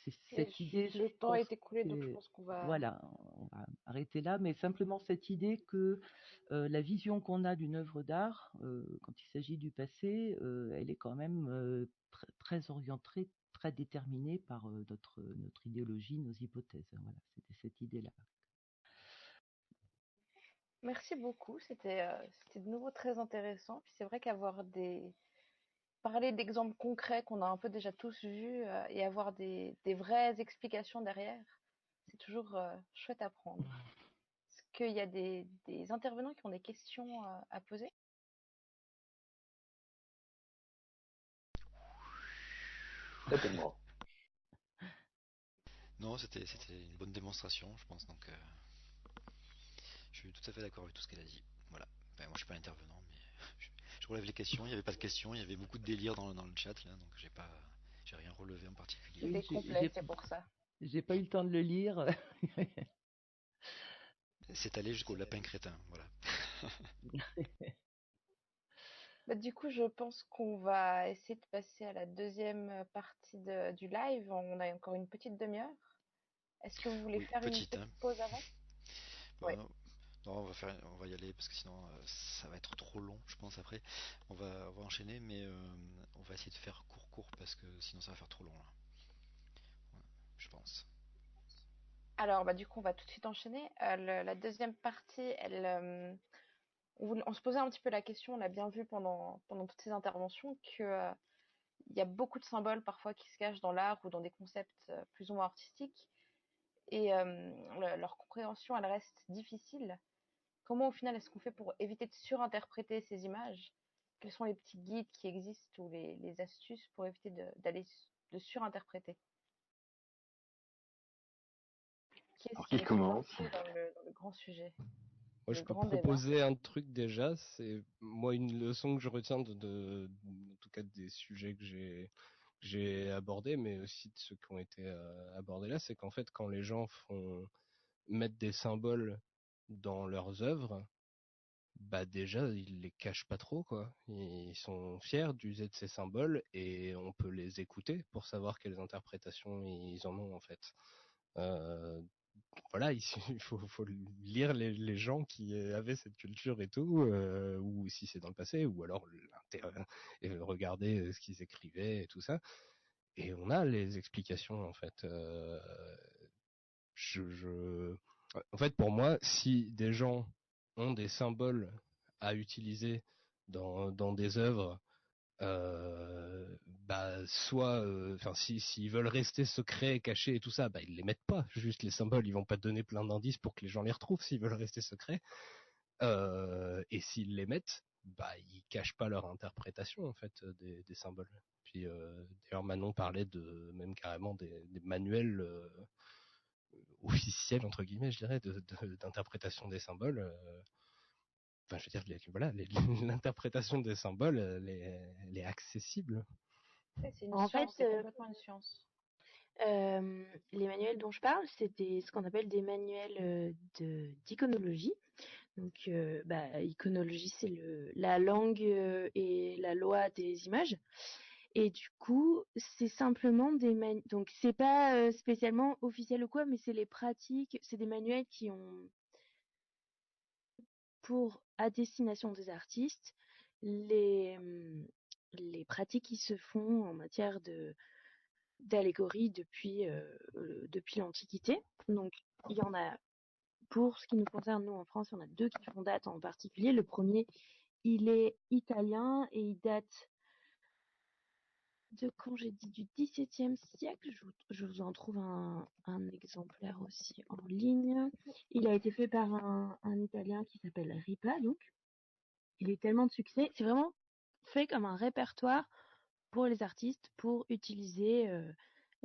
c'est cette idée, je Le temps pense est écoulé, donc je que pense qu'on va... voilà, on va arrêter là, mais simplement cette idée que la vision qu'on a d'une œuvre d'art, quand il s'agit du passé, elle est quand même très orientée, très déterminée par notre idéologie, nos hypothèses. Voilà, c'était cette idée-là. Merci beaucoup, c'était de nouveau très intéressant. Puis c'est vrai parler d'exemples concrets qu'on a un peu déjà tous vus et avoir des vraies explications derrière, c'est toujours chouette à prendre. Est-ce qu'il y a des intervenants qui ont des questions à poser? Certainement. Non, c'était une bonne démonstration, je pense. Donc, je suis tout à fait d'accord avec tout ce qu'elle a dit. Voilà. Ben, moi, je suis pas intervenant, mais je relève les questions. Il n'y avait pas de questions, il y avait beaucoup de délire dans le chat là, donc j'ai rien relevé en particulier. Il est complet, c'est pour ça. J'ai pas eu le temps de le lire. C'est allé jusqu'au lapin crétin, voilà. Bah, du coup, je pense qu'on va essayer de passer à la deuxième partie du live. On a encore une petite demi-heure. Est-ce que vous voulez Oui, faire une petite, hein. petite pause avant? Oui. Bon, non, on va y aller parce que sinon ça va être trop long, je pense après. On va enchaîner, mais on va essayer de faire court parce que sinon ça va faire trop long là. Ouais, je pense. Alors, bah, du coup, on va tout de suite enchaîner. La deuxième partie, on se posait un petit peu la question, on a bien vu pendant toutes ces interventions, que il y a beaucoup de symboles parfois qui se cachent dans l'art ou dans des concepts plus ou moins artistiques. Et leur compréhension, elle reste difficile. Comment au final est-ce qu'on fait pour éviter de surinterpréter ces images? Quels sont les petits guides qui existent ou les astuces pour éviter de surinterpréter? Qui est-ce Alors, qui qui veut se commence? lancer dans le grand sujet, Moi, je le peux grand débat? proposer un truc déjà. C'est moi une leçon que je retiens en tout cas des sujets que j'ai abordés, mais aussi de ceux qui ont été abordés là, c'est qu'en fait, quand les gens mettent des symboles dans leurs œuvres, bah déjà ils les cachent pas trop quoi. Ils sont fiers d'user de ces symboles et on peut les écouter pour savoir quelles interprétations ils en ont en fait. Euh, voilà, il faut lire les gens qui avaient cette culture et tout, ou si c'est dans le passé, ou alors regarder ce qu'ils écrivaient et tout ça. Et on a les explications en fait. En fait, pour moi, si des gens ont des symboles à utiliser dans des œuvres, soit, s'ils veulent rester secrets, cachés et tout ça, ils les mettent pas. Juste les symboles, ils vont pas donner plein d'indices pour que les gens les retrouvent s'ils veulent rester secrets. Et s'ils les mettent, ils cachent pas leur interprétation en fait des symboles. Puis d'ailleurs Manon parlait même carrément des manuels officiels entre guillemets, je dirais, d'interprétation des symboles. Je veux dire, voilà, l'interprétation des symboles, elle est accessible. Ouais, c'est une En fait, science, c'est complètement une science. les manuels dont je parle, c'était ce qu'on appelle des manuels d'iconologie. Donc, iconologie, c'est la langue et la loi des images. Et du coup, c'est simplement donc c'est pas spécialement officiel ou quoi, mais c'est les pratiques, c'est des manuels qui ont à destination des artistes les pratiques qui se font en matière d'allégorie depuis l'Antiquité. Donc il y en a, pour ce qui nous concerne nous en France, il y en a deux qui font date en particulier. Le premier, il est italien et il date de, quand j'ai dit, du XVIIe siècle. Je vous en trouve un exemplaire aussi en ligne. Il a été fait par un Italien qui s'appelle Ripa, donc. Il est tellement de succès. C'est vraiment fait comme un répertoire pour les artistes pour utiliser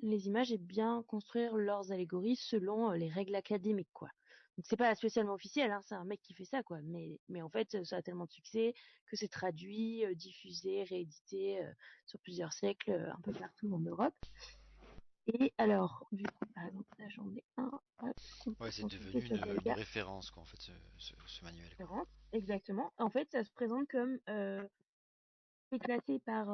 les images et bien construire leurs allégories selon les règles académiques, quoi. Donc c'est pas spécialement officiel, hein, c'est un mec qui fait ça, quoi. Mais en fait, ça a tellement de succès que c'est traduit, diffusé, réédité sur plusieurs siècles, un peu partout en Europe. Et alors, du coup, par exemple, là j'en ai un. Ouais, c'est devenu une référence, quoi, en fait, ce manuel, quoi. Exactement. En fait, ça se présente comme c'est classé par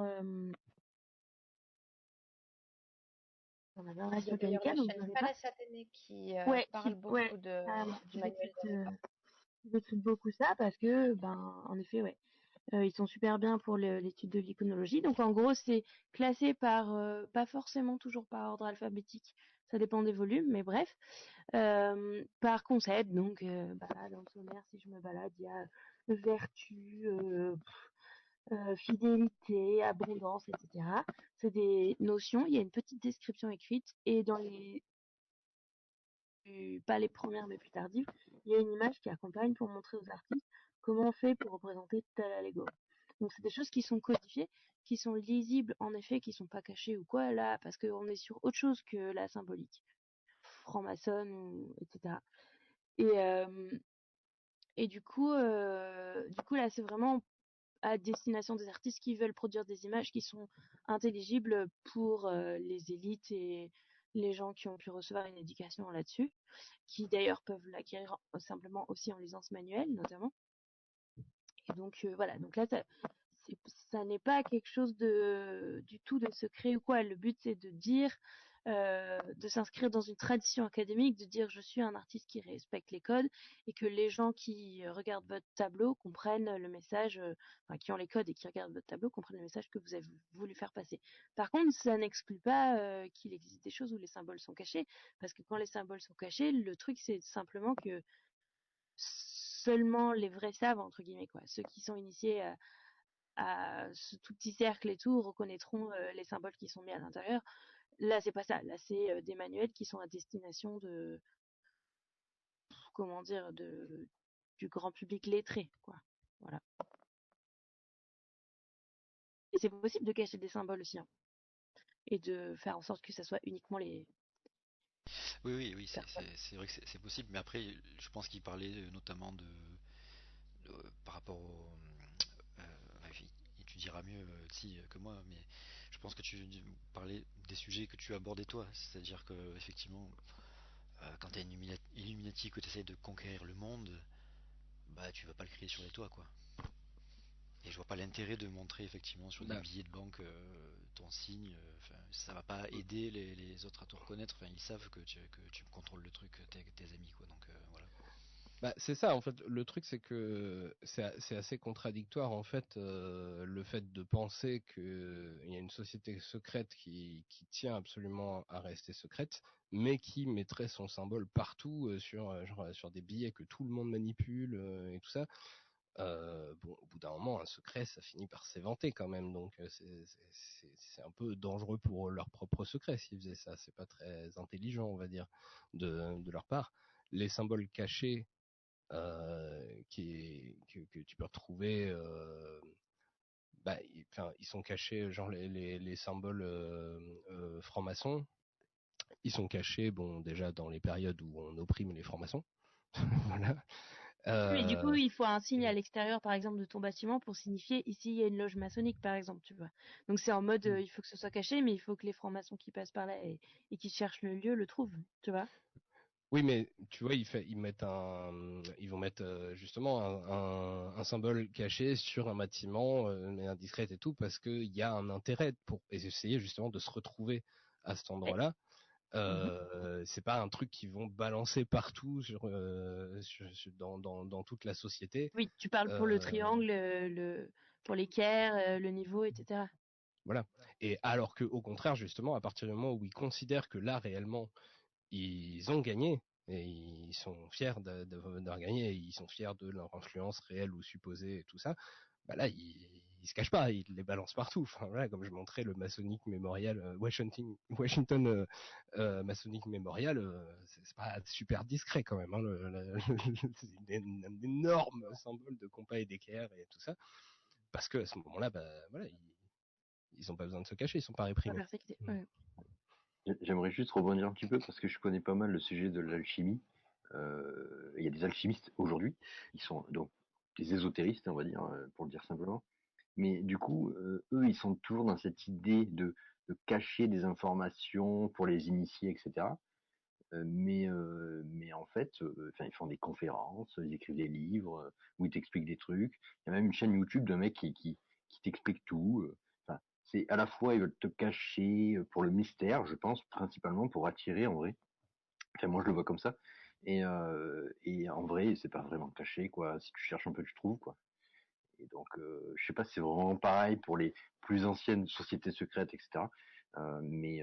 on avait un Il y a d'ailleurs la chaîne Pallas Athénée qui parle beaucoup du manuel de Ripa. Ils écrivent beaucoup ça parce que, en effet, ouais, ils sont super bien pour l'étude de l'iconologie. Donc, en gros, c'est classé par, pas forcément toujours par ordre alphabétique, ça dépend des volumes, mais bref, par concept. Donc, dans le sommaire, si je me balade, il y a vertu, fidélité, abondance, etc. C'est des notions. Il y a une petite description écrite et pas les premières mais plus tardives, il y a une image qui accompagne pour montrer aux artistes comment on fait pour représenter telle allégorie. Donc c'est des choses qui sont codifiées, qui sont lisibles en effet, qui sont pas cachées ou quoi là, parce qu'on est sur autre chose que la symbolique franc-maçonne, etc. Et du coup là c'est vraiment à destination des artistes qui veulent produire des images qui sont intelligibles pour les élites et les gens qui ont pu recevoir une éducation là-dessus, qui d'ailleurs peuvent l'acquérir simplement aussi en lisant ce manuel notamment. Et donc voilà, donc là ça n'est pas quelque chose du tout de secret ou quoi. Le but c'est de dire, de s'inscrire dans une tradition académique, de dire je suis un artiste qui respecte les codes et que les gens qui regardent votre tableau comprennent le message, qui ont les codes et qui regardent votre tableau comprennent le message que vous avez voulu faire passer. Par contre, ça n'exclut pas qu'il existe des choses où les symboles sont cachés, parce que quand les symboles sont cachés, le truc c'est simplement que seulement les vrais savent, entre guillemets, quoi. Ceux qui sont initiés à ce tout petit cercle et tout reconnaîtront les symboles qui sont mis à l'intérieur. Là, c'est pas ça. Là, c'est des manuels qui sont à destination comment dire, du grand public lettré, quoi. Voilà. Et c'est possible de cacher des symboles aussi, hein, et de faire en sorte que ça soit uniquement les. Oui, c'est vrai que c'est possible, mais après, je pense qu'il parlait notamment par rapport au. Tu diras mieux que moi, mais je pense que tu parlais des sujets que tu abordais toi, c'est-à-dire que effectivement, quand tu es Illuminati, que tu essaies de conquérir le monde, tu vas pas le crier sur les toits, quoi. Et je vois pas l'intérêt de montrer effectivement sur des billets de banque ton signe. Ça va pas aider les autres à te reconnaître. Enfin, ils savent que tu contrôles le truc, tes amis, quoi. Donc voilà. C'est ça, en fait. Le truc, c'est que c'est assez contradictoire, en fait, le fait de penser qu'il y a une société secrète qui tient absolument à rester secrète, mais qui mettrait son symbole partout sur des billets que tout le monde manipule et tout ça. bon, au bout d'un moment, un secret, ça finit par s'éventer quand même, donc c'est un peu dangereux pour leur propre secret s'ils faisaient ça. C'est pas très intelligent, on va dire, de leur part. Les symboles cachés que tu peux retrouver, ils sont cachés, genre les symboles francs-maçons, ils sont cachés, bon, déjà dans les périodes où on opprime les francs-maçons, voilà. Oui, du coup, il faut un signe et- à l'extérieur, par exemple, de ton bâtiment pour signifier ici il y a une loge maçonnique, par exemple, tu vois. Donc c'est en mode il faut que ce soit caché, mais il faut que les francs-maçons qui passent par là et qui cherchent le lieu le trouvent, tu vois. Oui, mais tu vois, ils vont mettre justement un symbole caché sur un bâtiment, mais indiscret et tout, parce qu'il y a un intérêt pour essayer justement de se retrouver à cet Et- endroit-là. Mhm. C'est pas un truc qu'ils vont balancer partout dans toute la société. Oui, tu parles pour le Euh, triangle, pour l'équerre, le niveau, etc. voilà. Et alors que, au contraire, justement, à partir du moment où ils considèrent que là réellement ils ont gagné et ils sont fiers d'avoir gagné, et ils sont fiers de leur influence réelle ou supposée et tout ça, bah là ils se cachent pas, ils les balancent partout. Enfin voilà, comme je montrais le Masonic Memorial, Washington Masonic Memorial, c'est pas super discret quand même, hein, c'est un énorme symbole de compas et d'équerre et tout ça, parce que à ce moment-là, bah voilà, ils ont pas besoin de se cacher, ils sont pas Pas réprimés. persécuté. Ouais. J'aimerais juste rebondir un petit peu parce que je connais pas mal le sujet de l'alchimie. Il y a des alchimistes aujourd'hui, ils sont donc des ésotéristes, on va dire, pour le dire simplement. Mais du coup, eux, ils sont toujours dans cette idée de cacher des informations pour les initiés, etc. Mais en fait, ils font des conférences, ils écrivent des livres où ils t'expliquent des trucs. Il y a même une chaîne YouTube d'un mec qui t'explique tout. Enfin, c'est à la fois ils veulent te cacher pour le mystère, je pense, principalement pour attirer en vrai. Enfin, moi je le vois comme ça. Et en vrai, c'est pas vraiment caché, quoi. Si tu cherches un peu, tu trouves, quoi. Et donc, je sais pas si c'est vraiment pareil pour les plus anciennes sociétés secrètes, etc. Mais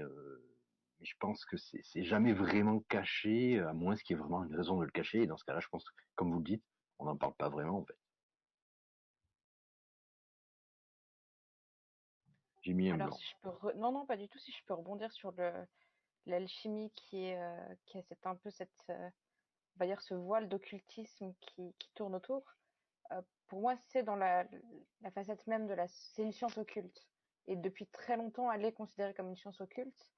je pense que c'est jamais vraiment caché, à moins qu'il y ait vraiment une raison de le cacher. Et dans ce cas-là, je pense, comme vous le dites, on n'en parle pas vraiment, en fait. J'ai mis un Alors blanc. si je peux non, non, pas du tout, si je peux rebondir sur l'alchimie qui a un peu on va dire ce voile d'occultisme qui tourne autour. Pour moi, c'est dans la facette même c'est une science occulte. Et depuis très longtemps, elle est considérée comme une science occulte.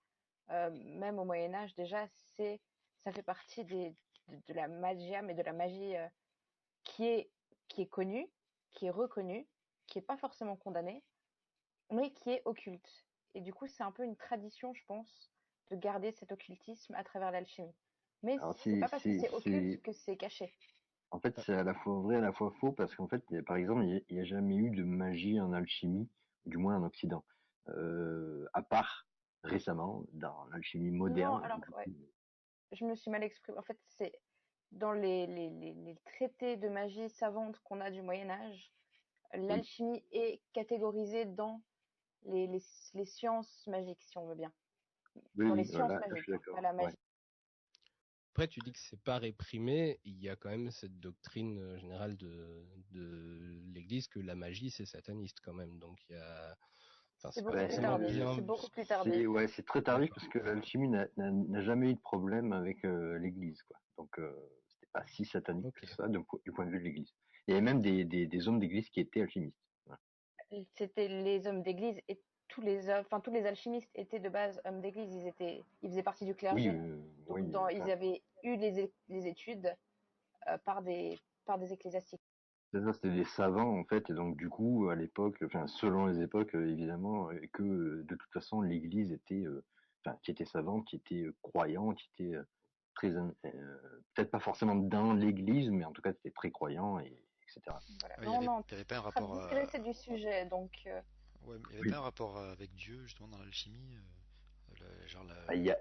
Même au Moyen Âge déjà, ça fait partie de la magia, mais de la magie qui est, qui est connue, qui est reconnue, qui est pas forcément condamnée, mais qui est occulte. Et du coup, c'est un peu une tradition, je pense, de garder cet occultisme à travers l'alchimie. Mais Alors, c'est pas parce que c'est occulte que c'est caché. en fait, c'est à la fois vrai, à la fois faux, parce qu'en fait, par exemple, il n'y a jamais eu de magie en alchimie, du moins en Occident, à part récemment, dans l'alchimie Non, moderne. alors, Du ouais, coup, je me suis mal exprimée. En fait, c'est dans les traités de magie savante qu'on a du Moyen Âge, oui, l'alchimie est catégorisée dans les, les, les sciences magiques, si on veut bien. oui, Dans les oui, sciences là, je suis magiques, hein, pas d'accord. la Ouais. magie. Après, tu dis que c'est pas réprimé, il y a quand même cette doctrine générale de l'Église que la magie c'est sataniste quand même. Donc il y a, enfin C'est c'est pas beaucoup Ouais, plus forcément tardif. bien. C'est beaucoup plus tardif. c'est très tardif D'accord. parce que l'alchimie n'a jamais eu de problème avec l'Église, quoi. Donc, c'était pas si satanique Ok. que ça du point de vue de l'Église. Il y avait même des hommes d'Église qui étaient alchimistes. Voilà. C'était les hommes d'église et tous les alchimistes étaient de base hommes d'église. Ils faisaient partie du Oui, clergé. Donc, oui, ils enfin, avaient eu les études par des ecclésiastiques. c'est ça, c'était des savants en fait, et donc du coup, à l'époque, enfin selon les époques évidemment, et que de toute façon l'Église était, qui était savante, qui était croyant, qui était très, peut-être pas forcément dans l'Église, mais en tout cas c'était très croyant et etc. Voilà. Ouais, Non, non, il y avait pas un très rapport digressé du sujet. Donc, ouais, il y avait Oui. pas un rapport avec Dieu justement dans l'alchimie, genre Ah, il y a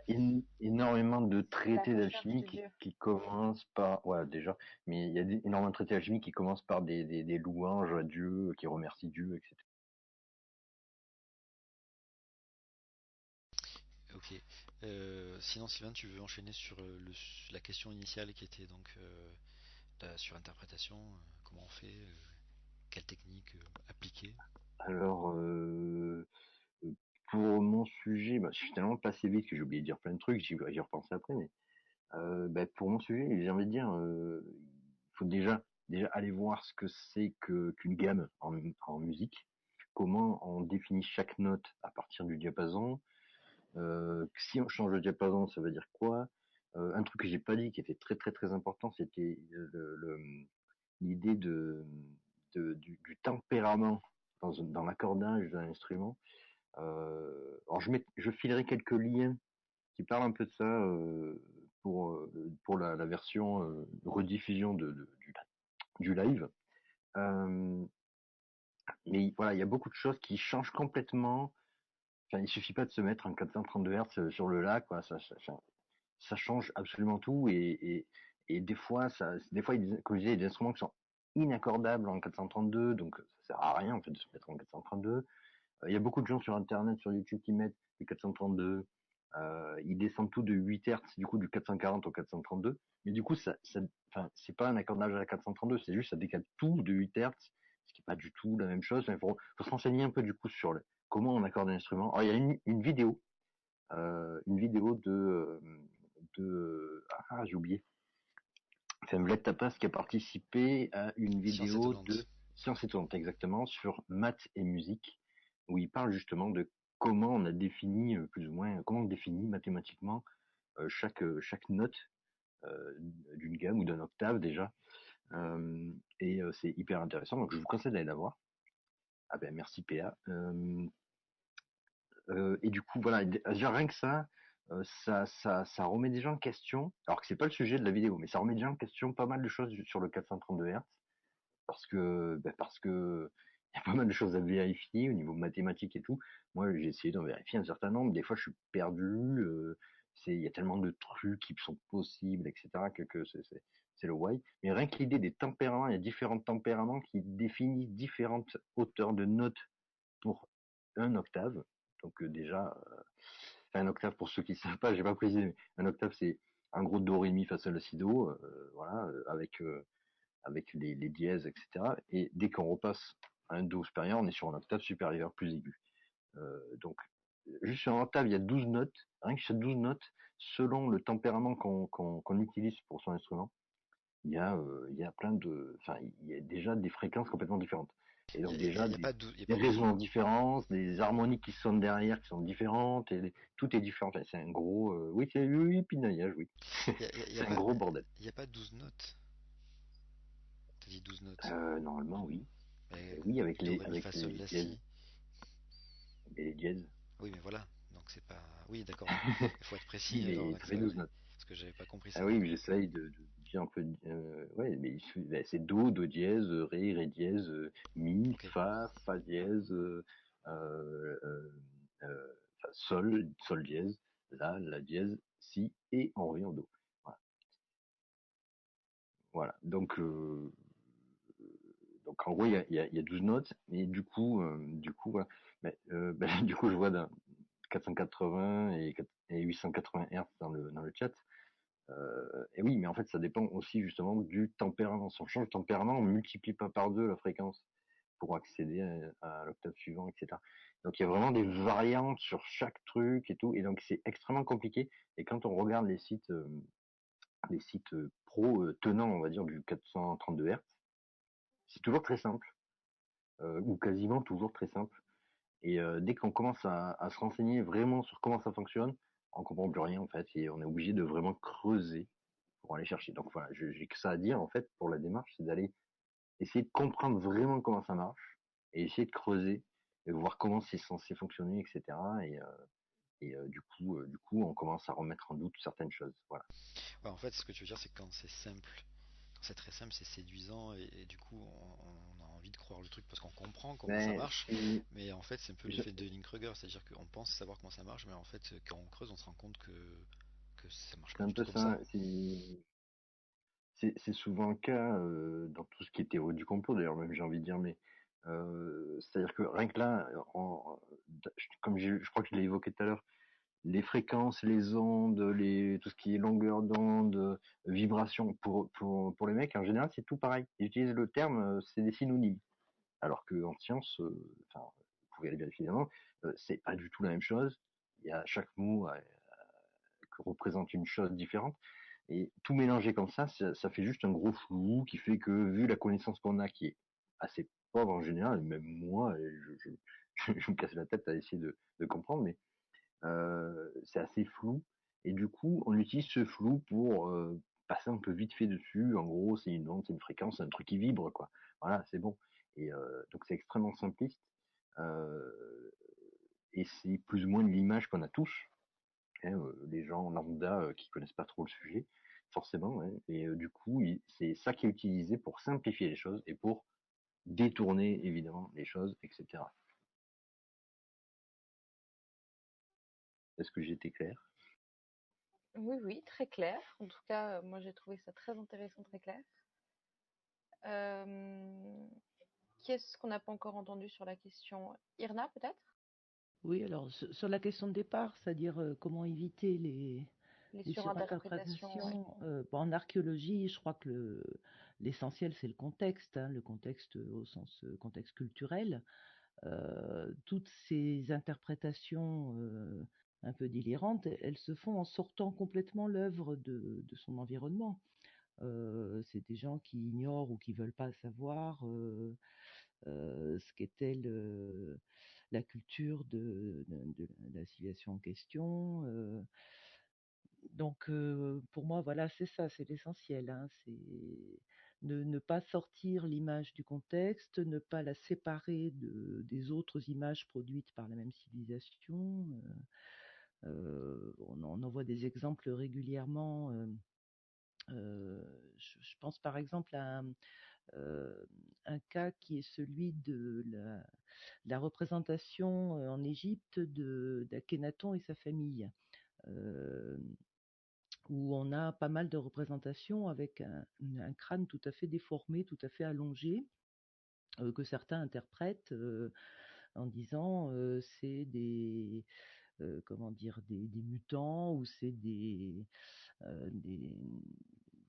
énormément de c'est la traités recherche d'alchimie de Dieu. qui commencent par, voilà déjà, mais il y a énormément de traités d'alchimie qui commencent par des louanges à Dieu, qui remercient Dieu, etc. Ok. Sinon, Sylvain, tu veux enchaîner sur la question initiale qui était donc la surinterprétation, comment on fait quelle technique appliquer? Alors, pour mon sujet, je suis tellement passé vite que j'ai oublié de dire plein de trucs, j'y repense après, mais pour mon sujet, j'ai envie de dire, il faut déjà aller voir ce que c'est qu'une gamme en musique, comment on définit chaque note à partir du diapason, si on change de diapason, ça veut dire quoi? Un truc que j'ai pas dit qui était très très très important, c'était l'idée du tempérament dans l'accordage d'un instrument. Alors je filerai quelques liens qui parlent un peu de ça pour la version rediffusion du live. Mais voilà, il y a beaucoup de choses qui changent complètement. Enfin, il suffit pas de se mettre en 432 Hz sur le La, quoi. Ça change absolument tout et des fois, comme je disais, il y a des instruments qui sont inaccordables en 432, donc ça sert à rien en fait de se mettre en 432. Il y a beaucoup de gens sur Internet, sur YouTube qui mettent du 432. Ils descendent tout de 8 Hz, du coup du 440 au 432. Mais du coup, c'est pas un accordage à la 432, c'est juste ça décale tout de 8 Hz, ce qui est pas du tout la même chose. Il faut se renseigner un peu du coup sur comment on accorde un instrument. Alors il y a une vidéo j'ai oublié. C'est Vlad Tapas qui a participé à une Science vidéo de étonnante. Science étonnante, exactement, sur maths et musique, où il parle justement de comment on a défini plus ou moins, comment on définit mathématiquement chaque note d'une gamme ou d'un octave déjà. Et c'est hyper intéressant, donc je vous conseille d'aller la voir. Ah ben merci PA. Et du coup, voilà, déjà rien que ça remet déjà en question, alors que c'est pas le sujet de la vidéo, mais ça remet déjà en question pas mal de choses sur le 432 Hz, parce que il y a pas mal de choses à vérifier au niveau mathématique et tout. Moi, j'ai essayé d'en vérifier un certain nombre. Des fois, je suis perdu. Il y a tellement de trucs qui sont possibles, etc., que c'est le why. Mais rien que l'idée des tempéraments, il y a différents tempéraments qui définissent différentes hauteurs de notes pour un octave. Donc déjà, un octave pour ceux qui ne savent pas, j'ai pas précisé, mais un octave c'est un gros do, ré, mi, fa, sol, la, si, do, voilà, avec les dièses, etc. Et dès qu'on repasse à un do supérieur, on est sur un octave supérieur plus aigu. Donc juste sur un octave, il y a 12 notes. Rien que sur 12 notes, selon le tempérament qu'on utilise pour son instrument, il y a plein de, enfin, il y a déjà des fréquences complètement différentes. Et donc déjà Il n'y a pas de des résonances différentes, des harmoniques qui sonnent derrière qui sont différentes, tout est différent. Enfin, c'est un gros, oui, oui, pinaillage, oui. C'est un gros bordel. Il n'y a pas 12 notes. T'as dit 12 notes. Normalement, oui. Mais, Oui, avec do, ré, mi, avec fa, sol, les la, dièses. si. Et les dièses. Oui, mais voilà. Donc c'est pas. Oui, d'accord. Il faut être Oui, précis alors mais ça fait 12 notes. parce que j'avais pas compris ça. Ah oui, mais j'essaye de dire un peu, ouais, mais c'est do, do dièse, ré, ré dièse, mi, Ok. fa dièse, euh, euh, sol, sol dièse, la dièse, si, et on revient au do. Voilà. Voilà. Donc en gros, il y a 12 notes, et du coup, voilà. Du coup, je vois dans 480 et 880 Hz dans le chat. Et oui, mais en fait, ça dépend aussi justement du tempérament. Si on change de tempérament, on multiplie pas par deux la fréquence pour accéder à l'octave suivant, etc. Donc il y a vraiment des variantes sur chaque truc et tout, et donc c'est extrêmement compliqué. Et quand on regarde les sites pro tenant, on va dire, du 432 Hz, c'est toujours très simple, ou quasiment toujours très simple. Et dès qu'on commence à se renseigner vraiment sur comment ça fonctionne, on comprend plus rien en fait, et on est obligé de vraiment creuser pour aller chercher. Donc voilà, j'ai que ça à dire en fait pour la démarche, c'est d'aller essayer de comprendre vraiment comment ça marche et essayer de creuser et voir comment c'est censé fonctionner, etc. Du coup, on commence à remettre en doute certaines choses. Voilà. Ouais, en fait, ce que tu veux dire, c'est que quand c'est simple, quand c'est très simple, c'est séduisant et du coup, on a envie de croire le truc parce qu'on comprend comment ça Mais marche. Mais en fait, c'est un peu l'effet de Dunning-Kruger, c'est-à-dire qu'on pense savoir comment ça marche, mais en fait, quand on creuse, on se rend compte que ça marche c'est pas un du tout peu comme ça. ça. C'est souvent le cas dans tout ce qui est théorie du complot, d'ailleurs, même j'ai envie de dire, mais c'est-à-dire que rien que là, comme je crois que je l'ai évoqué tout à l'heure, les fréquences, les ondes, tout ce qui est longueur d'onde, vibration, pour les mecs, en général, c'est tout pareil. Ils utilisent le terme, c'est des synonymes. Alors qu'en science, enfin, vous pouvez aller vérifier évidemment, c'est pas du tout la même chose. Il y a chaque mot que représente une chose différente. Et tout mélanger comme ça fait juste un gros flou qui fait que, vu la connaissance qu'on a, qui est assez pauvre en général, même moi, je me casse la tête à essayer de comprendre, mais c'est assez flou. Et du coup, on utilise ce flou pour passer un peu vite fait dessus. En gros, c'est une onde, c'est une fréquence, c'est un truc qui vibre, quoi. Voilà, c'est bon. Et donc c'est extrêmement simpliste. Euh, et c'est plus ou moins l'image qu'on a tous, hein, les gens lambda qui connaissent pas trop le sujet, forcément. Hein. Et du coup, c'est ça qui est utilisé pour simplifier les choses et pour détourner évidemment les choses, etc. Est-ce que j'ai été clair? Oui, oui, très clair. En tout cas, moi j'ai trouvé ça très intéressant, très clair. Qu'est-ce qu'on n'a pas encore entendu sur la question? Irna, peut-être? Oui, alors sur la question de départ, c'est-à-dire comment éviter Les les surinterprétations, ouais. surinterprétations, en archéologie, je crois que l'essentiel, c'est le contexte, hein, le contexte au sens contexte culturel. Toutes ces interprétations un peu délirantes, elles se font en sortant complètement l'œuvre de son environnement. C'est des gens qui ignorent ou qui veulent pas savoir ce qu'était la culture de la civilisation en question. Donc, pour moi, voilà, c'est ça, c'est l'essentiel. Hein, c'est ne pas sortir l'image du contexte, ne pas la séparer des autres images produites par la même civilisation. On en voit des exemples régulièrement. Je pense par exemple à un cas qui est celui de la représentation en Égypte d'Akhenaton et sa famille, euh, où on a pas mal de représentations avec un crâne tout à fait déformé, tout à fait allongé, que certains interprètent en disant c'est comment dire, des mutants, ou c'est euh, des,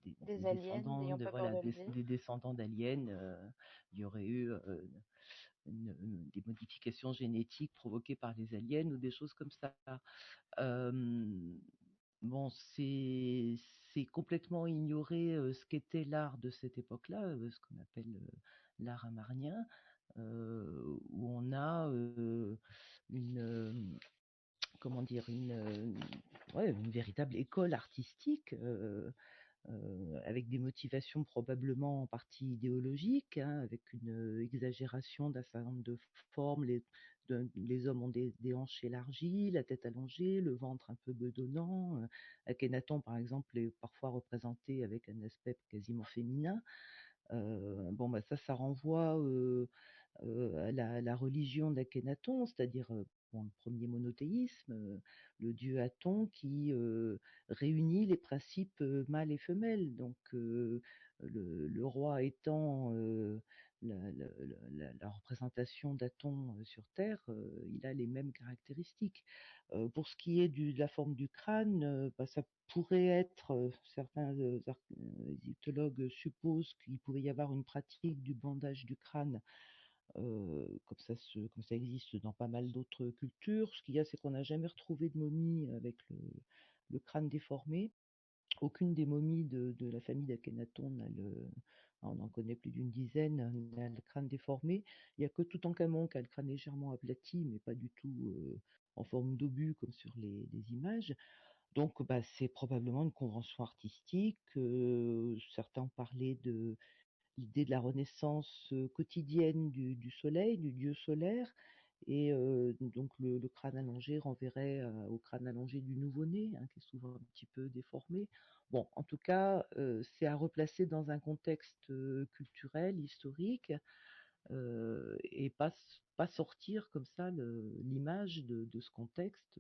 des Des aliens descendants n'ayant pas peur de le dire. des descendants d'aliens. Il y aurait eu des modifications génétiques provoquées par les aliens ou des choses comme ça. Euh, bon, c'est complètement ignorer ce qu'était l'art de cette époque-là, ce qu'on appelle l'art amarnien, où on a une comment dire ouais, une véritable école artistique avec des motivations probablement en partie idéologiques, hein, avec une exagération d'un certain nombre de formes. Les hommes ont des hanches élargies, la tête allongée, le ventre un peu bedonnant. Akhenaton, par exemple, est parfois représenté avec un aspect quasiment féminin. Bon, bah ça renvoie à la religion d'Akhenaton, c'est-à-dire bon, le premier monothéisme, le dieu Aton qui réunit les principes mâle et femelle. Donc le roi étant la représentation d'Aton sur Terre, il a les mêmes caractéristiques. Pour ce qui est de la forme du crâne, bah, ça pourrait être, certains égyptologues supposent qu'il pouvait y avoir une pratique du bandage du crâne, comme ça existe dans pas mal d'autres cultures. Ce qu'il y a, c'est qu'on n'a jamais retrouvé de momie avec le crâne déformé. Aucune des momies de la famille d'Akhenaton on en connaît plus d'une dizaine, n'a le crâne déformé. Il n'y a que Toutankhamon qui a le crâne légèrement aplati, mais pas du tout en forme d'obus comme sur les images. Donc, bah, c'est probablement une convention artistique. Certains ont parlé de l'idée de la renaissance quotidienne du soleil, du dieu solaire. Et donc le crâne allongé renverrait au crâne allongé du nouveau-né, hein, qui est souvent un petit peu déformé. Bon, en tout cas, c'est à replacer dans un contexte culturel, historique, et pas sortir comme ça l'image de ce contexte.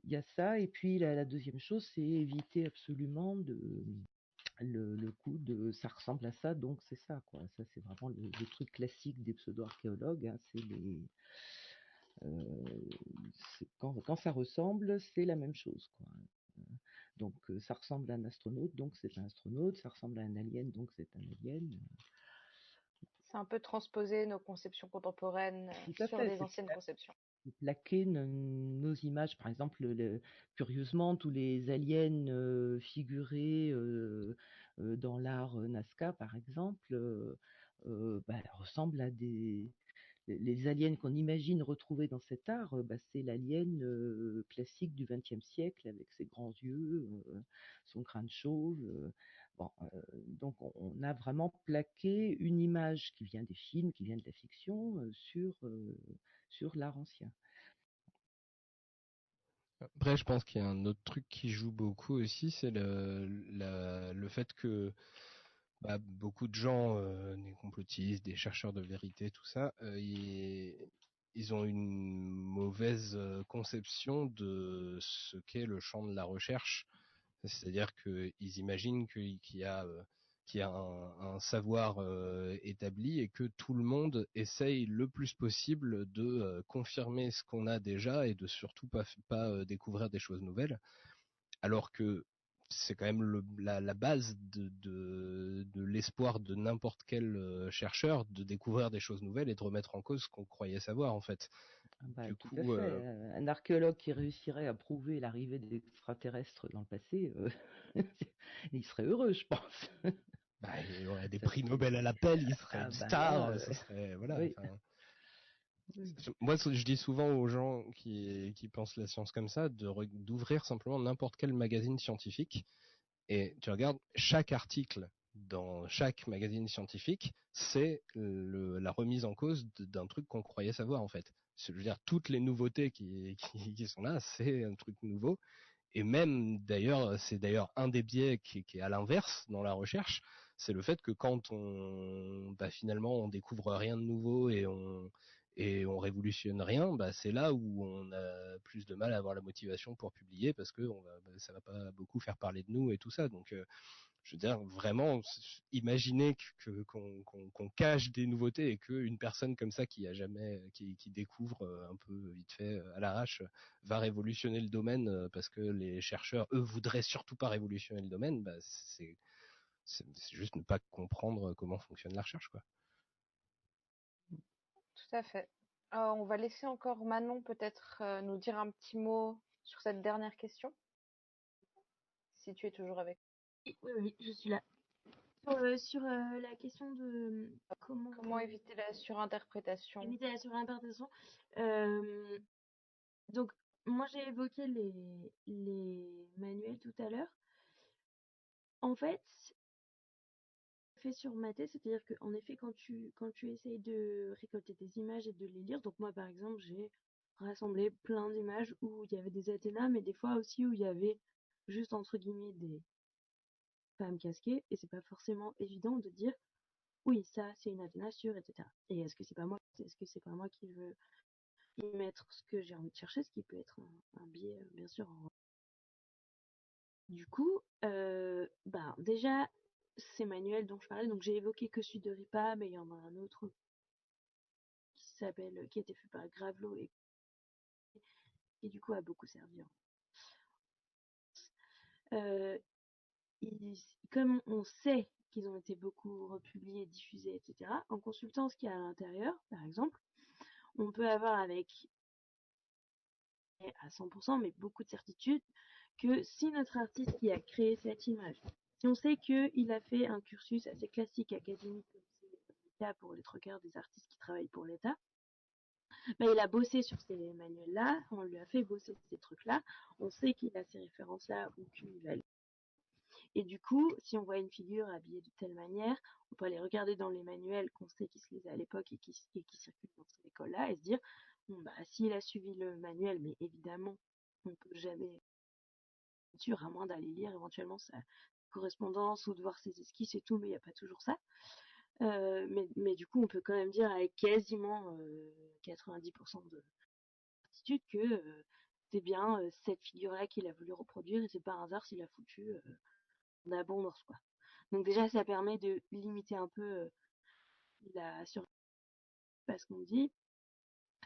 Il y a ça, et puis la deuxième chose, c'est éviter absolument le coup de ça ressemble à ça, donc c'est ça, quoi. Ça, c'est vraiment le truc classique des pseudo-archéologues, hein, euh, quand ça ressemble, c'est la même chose, quoi. Donc ça ressemble à un astronaute, donc c'est un astronaute, ça ressemble à un alien, donc c'est un alien. C'est un peu transposer nos conceptions contemporaines Tout à sur fait, des c'est anciennes conceptions. plaquer nos images. Par exemple, curieusement, tous les aliens figurés dans l'art Nazca, par exemple, ressemblent à des... Les aliens qu'on imagine retrouver dans cet art, c'est l'alien classique du XXe siècle avec ses grands yeux, son crâne chauve. Bon, donc on a vraiment plaqué une image qui vient des films, qui vient de la fiction, sur l'art ancien. Après, je pense qu'il y a un autre truc qui joue beaucoup aussi, c'est le fait que beaucoup de gens, des complotistes, des chercheurs de vérité, tout ça, ils ont une mauvaise conception de ce qu'est le champ de la recherche. C'est-à-dire qu'ils imaginent qu'il y a un savoir établi et que tout le monde essaye le plus possible de confirmer ce qu'on a déjà et de surtout pas découvrir des choses nouvelles. Alors que c'est quand même la base de l'espoir de n'importe quel chercheur de découvrir des choses nouvelles et de remettre en cause ce qu'on croyait savoir en fait. Du Tout coup, à fait. Un archéologue qui réussirait à prouver l'arrivée des extraterrestres dans le passé, il serait heureux, je pense. il aurait des Ça prix serait... Nobel à l'appel, il serait une star, là, ce serait voilà. oui. Oui. Moi, je dis souvent aux gens qui pensent la science comme ça, d'ouvrir simplement n'importe quel magazine scientifique et tu regardes chaque article dans chaque magazine scientifique, c'est la remise en cause d'un truc qu'on croyait savoir en fait. Je veux dire, toutes les nouveautés qui sont là, c'est un truc nouveau. Et même d'ailleurs, c'est d'ailleurs un des biais qui est à l'inverse dans la recherche, c'est le fait que quand finalement on découvre rien de nouveau et on révolutionne rien, c'est là où on a plus de mal à avoir la motivation pour publier parce que ça va pas beaucoup faire parler de nous et tout ça. Donc je veux dire, vraiment, imaginer qu'on cache des nouveautés et qu'une personne comme ça qui découvre un peu vite fait à l'arrache va révolutionner le domaine parce que les chercheurs, eux, voudraient surtout pas révolutionner le domaine, c'est juste ne pas comprendre comment fonctionne la recherche, quoi. Tout à fait. On va laisser encore Manon peut-être nous dire un petit mot sur cette dernière question, si tu es toujours avec. Oui, je suis là. Sur la question de Comment éviter la surinterprétation. éviter la surinterprétation. Donc, moi j'ai évoqué les manuels tout à l'heure. En fait sur ma thèse, c'est-à-dire qu'en effet, quand tu essayes de récolter des images et de les lire, donc moi par exemple, j'ai rassemblé plein d'images où il y avait des Athénas, mais des fois aussi où il y avait juste entre guillemets des femmes casquées, et c'est pas forcément évident de dire oui, ça c'est une Athéna sûre, etc. Et est-ce que c'est pas moi qui veux y mettre ce que j'ai envie de chercher, ce qui peut être un biais, bien sûr. Du coup, déjà, ces manuels dont je parlais, donc j'ai évoqué que celui de Ripa, mais il y en a un autre qui a été fait par Gravelot et qui du coup a beaucoup servi. Comme on sait qu'ils ont été beaucoup republiés, diffusés, etc., en consultant ce qu'il y a à l'intérieur, par exemple, on peut avoir avec à 100%, mais beaucoup de certitude, que si notre artiste qui a créé cette image, si on sait qu'il a fait un cursus assez classique académique, comme c'est le cas pour les trois quarts des artistes qui travaillent pour l'État, il a bossé sur ces manuels-là, on lui a fait bosser ces trucs-là, on sait qu'il a ces références-là ou qu'il va. Et du coup, si on voit une figure habillée de telle manière, on peut aller regarder dans les manuels qu'on sait qui se lisaient à l'époque et qui circulent dans cette école-là et se dire, bon, s'il a suivi le manuel, mais évidemment, on ne peut jamais être sûr, à moins d'aller lire éventuellement sa correspondance ou de voir ses esquisses et tout, mais il n'y a pas toujours ça. Mais du coup, on peut quand même dire avec quasiment 90% de certitude que c'est bien cette figure-là qu'il a voulu reproduire et c'est pas un hasard s'il a foutu en abondance, quoi. Donc déjà, ça permet de limiter un peu la surprise parce qu'on dit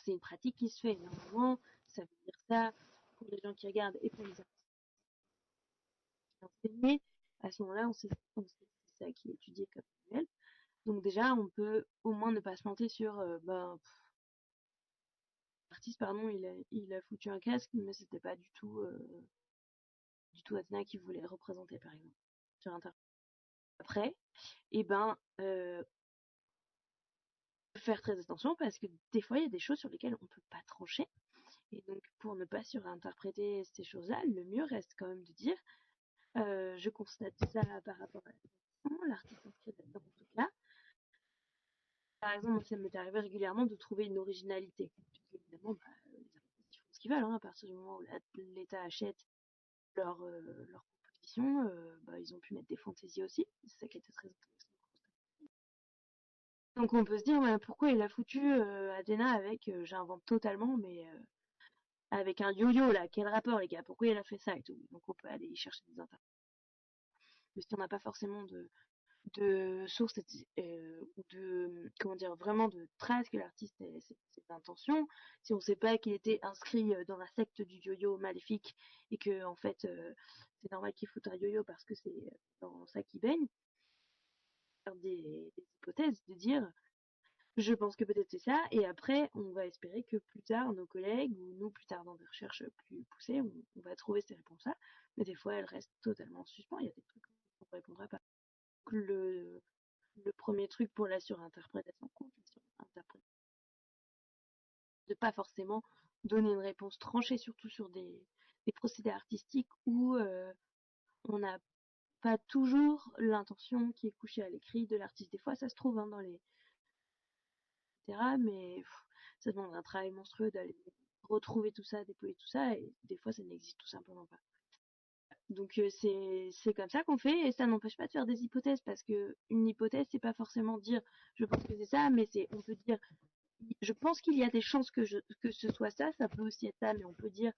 c'est une pratique qui se fait. Normalement, ça veut dire ça pour les gens qui regardent et pour les enseignés. À ce moment-là, on sait que c'est ça qui est étudié comme manuel. Donc déjà, on peut au moins ne pas se planter sur l'artiste, pardon, il a foutu un casque, mais c'était pas du tout Athéna qui voulait représenter, par exemple, sur Internet. Après, faire très attention parce que des fois, il y a des choses sur lesquelles on peut pas trancher. Et donc, pour ne pas surinterpréter ces choses-là, le mieux reste quand même de dire je constate ça par rapport à l'artiste inscrit dans ce cas. Par exemple, ça m'est arrivé régulièrement de trouver une originalité. Évidemment, les artistes font ce qu'ils veulent, hein, à partir du moment où l'État achète leur proposition, ils ont pu mettre des fantaisies aussi. C'est ça qui était très intéressant. Donc on peut se dire pourquoi il a foutu Athéna avec, j'invente totalement, mais avec un yo-yo là, quel rapport les gars, pourquoi il a fait ça et tout. Donc on peut aller y chercher des interprètes. Mais si on n'a pas forcément de sources ou de comment dire vraiment de traces que l'artiste ait ses intentions, si on ne sait pas qu'il était inscrit dans la secte du yo-yo maléfique et que en fait c'est normal qu'il foute un yo-yo parce que c'est dans ça qu'il baigne, faire des hypothèses, de dire je pense que peut-être c'est ça, et après on va espérer que plus tard nos collègues ou nous plus tard dans des recherches plus poussées on va trouver ces réponses-là, mais des fois elles restent totalement en suspens, il y a des trucs qu'on ne répondra pas. Le premier truc pour la surinterprétation, de pas forcément donner une réponse tranchée, surtout sur des procédés artistiques où on n'a pas toujours l'intention qui est couchée à l'écrit de l'artiste. Des fois, ça se trouve dans les etc. Mais ça demande un travail monstrueux d'aller retrouver tout ça, déployer tout ça, et des fois, ça n'existe tout simplement pas. Donc c'est comme ça qu'on fait, et ça n'empêche pas de faire des hypothèses, parce que une hypothèse, c'est pas forcément dire je pense que c'est ça, mais on peut dire je pense qu'il y a des chances que ce soit ça, ça peut aussi être ça, mais on peut dire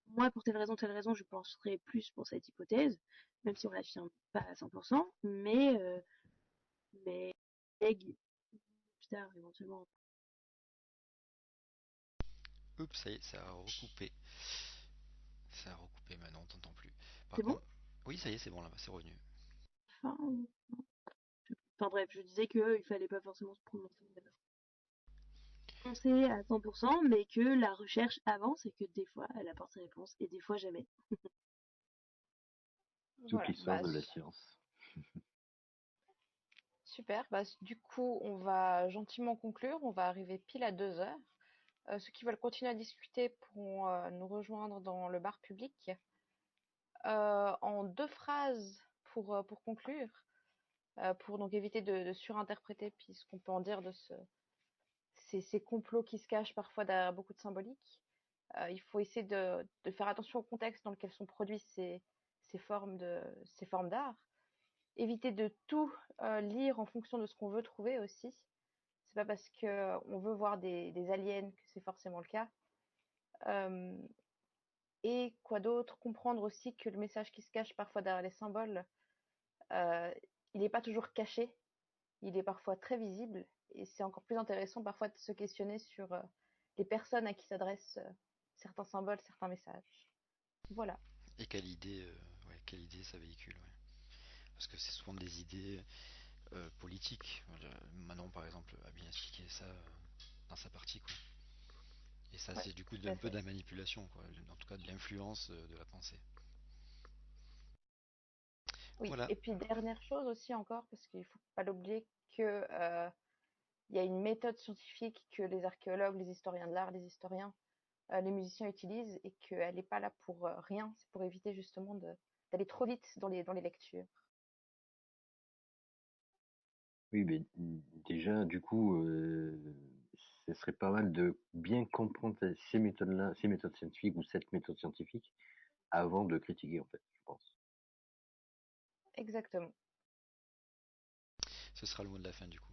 moi pour telle raison, je penserais plus pour cette hypothèse, même si on l'affirme pas à 100%, mais plus tard éventuellement. Oups, ça y est, ça a recoupé. Ça a recoupé maintenant, on t'entend plus. Par C'est bon? contre, oui, ça y est, c'est bon là, c'est revenu. Enfin bref, je disais qu'il fallait pas forcément se prononcer à 100%, mais que la recherche avance et que des fois elle apporte ses réponses et des fois jamais. Toute Voilà, l'histoire de la science. super. Du coup, on va gentiment conclure. On va arriver pile à 2 heures. Ceux qui veulent continuer à discuter pourront nous rejoindre dans le bar public. En 2 phrases pour conclure, pour donc éviter de surinterpréter, puis ce qu'on peut en dire de ces complots qui se cachent parfois derrière beaucoup de symbolique. Il faut essayer de faire attention au contexte dans lequel sont produits ces formes d'art. Éviter de tout lire en fonction de ce qu'on veut trouver aussi. C'est pas parce qu'on veut voir des aliens que c'est forcément le cas. Et quoi d'autre? Comprendre aussi que le message qui se cache parfois derrière les symboles, euh, il n'est pas toujours caché, il est parfois très visible. Et c'est encore plus intéressant parfois de se questionner sur les personnes à qui s'adressent certains symboles, certains messages. Voilà. Et quelle idée ça véhicule, ouais. Parce que c'est souvent des idées politiques. Manon, par exemple, a bien expliqué ça dans sa partie, quoi. Et ça, Ouais, c'est du coup tout à un peu fait. de la manipulation, quoi. En tout cas, de l'influence de la pensée. Oui, Voilà. et puis dernière chose aussi encore, parce qu'il ne faut pas l'oublier que il y a une méthode scientifique que les archéologues, les historiens de l'art, les historiens, les musiciens utilisent et qu'elle n'est pas là pour rien, c'est pour éviter justement d'aller trop vite dans les lectures. Oui, mais déjà, du coup, ce serait pas mal de bien comprendre ces méthodes-là, ces méthodes scientifiques ou cette méthode scientifique avant de critiquer, en fait, je pense. Exactement. Ce sera le mot de la fin, du coup.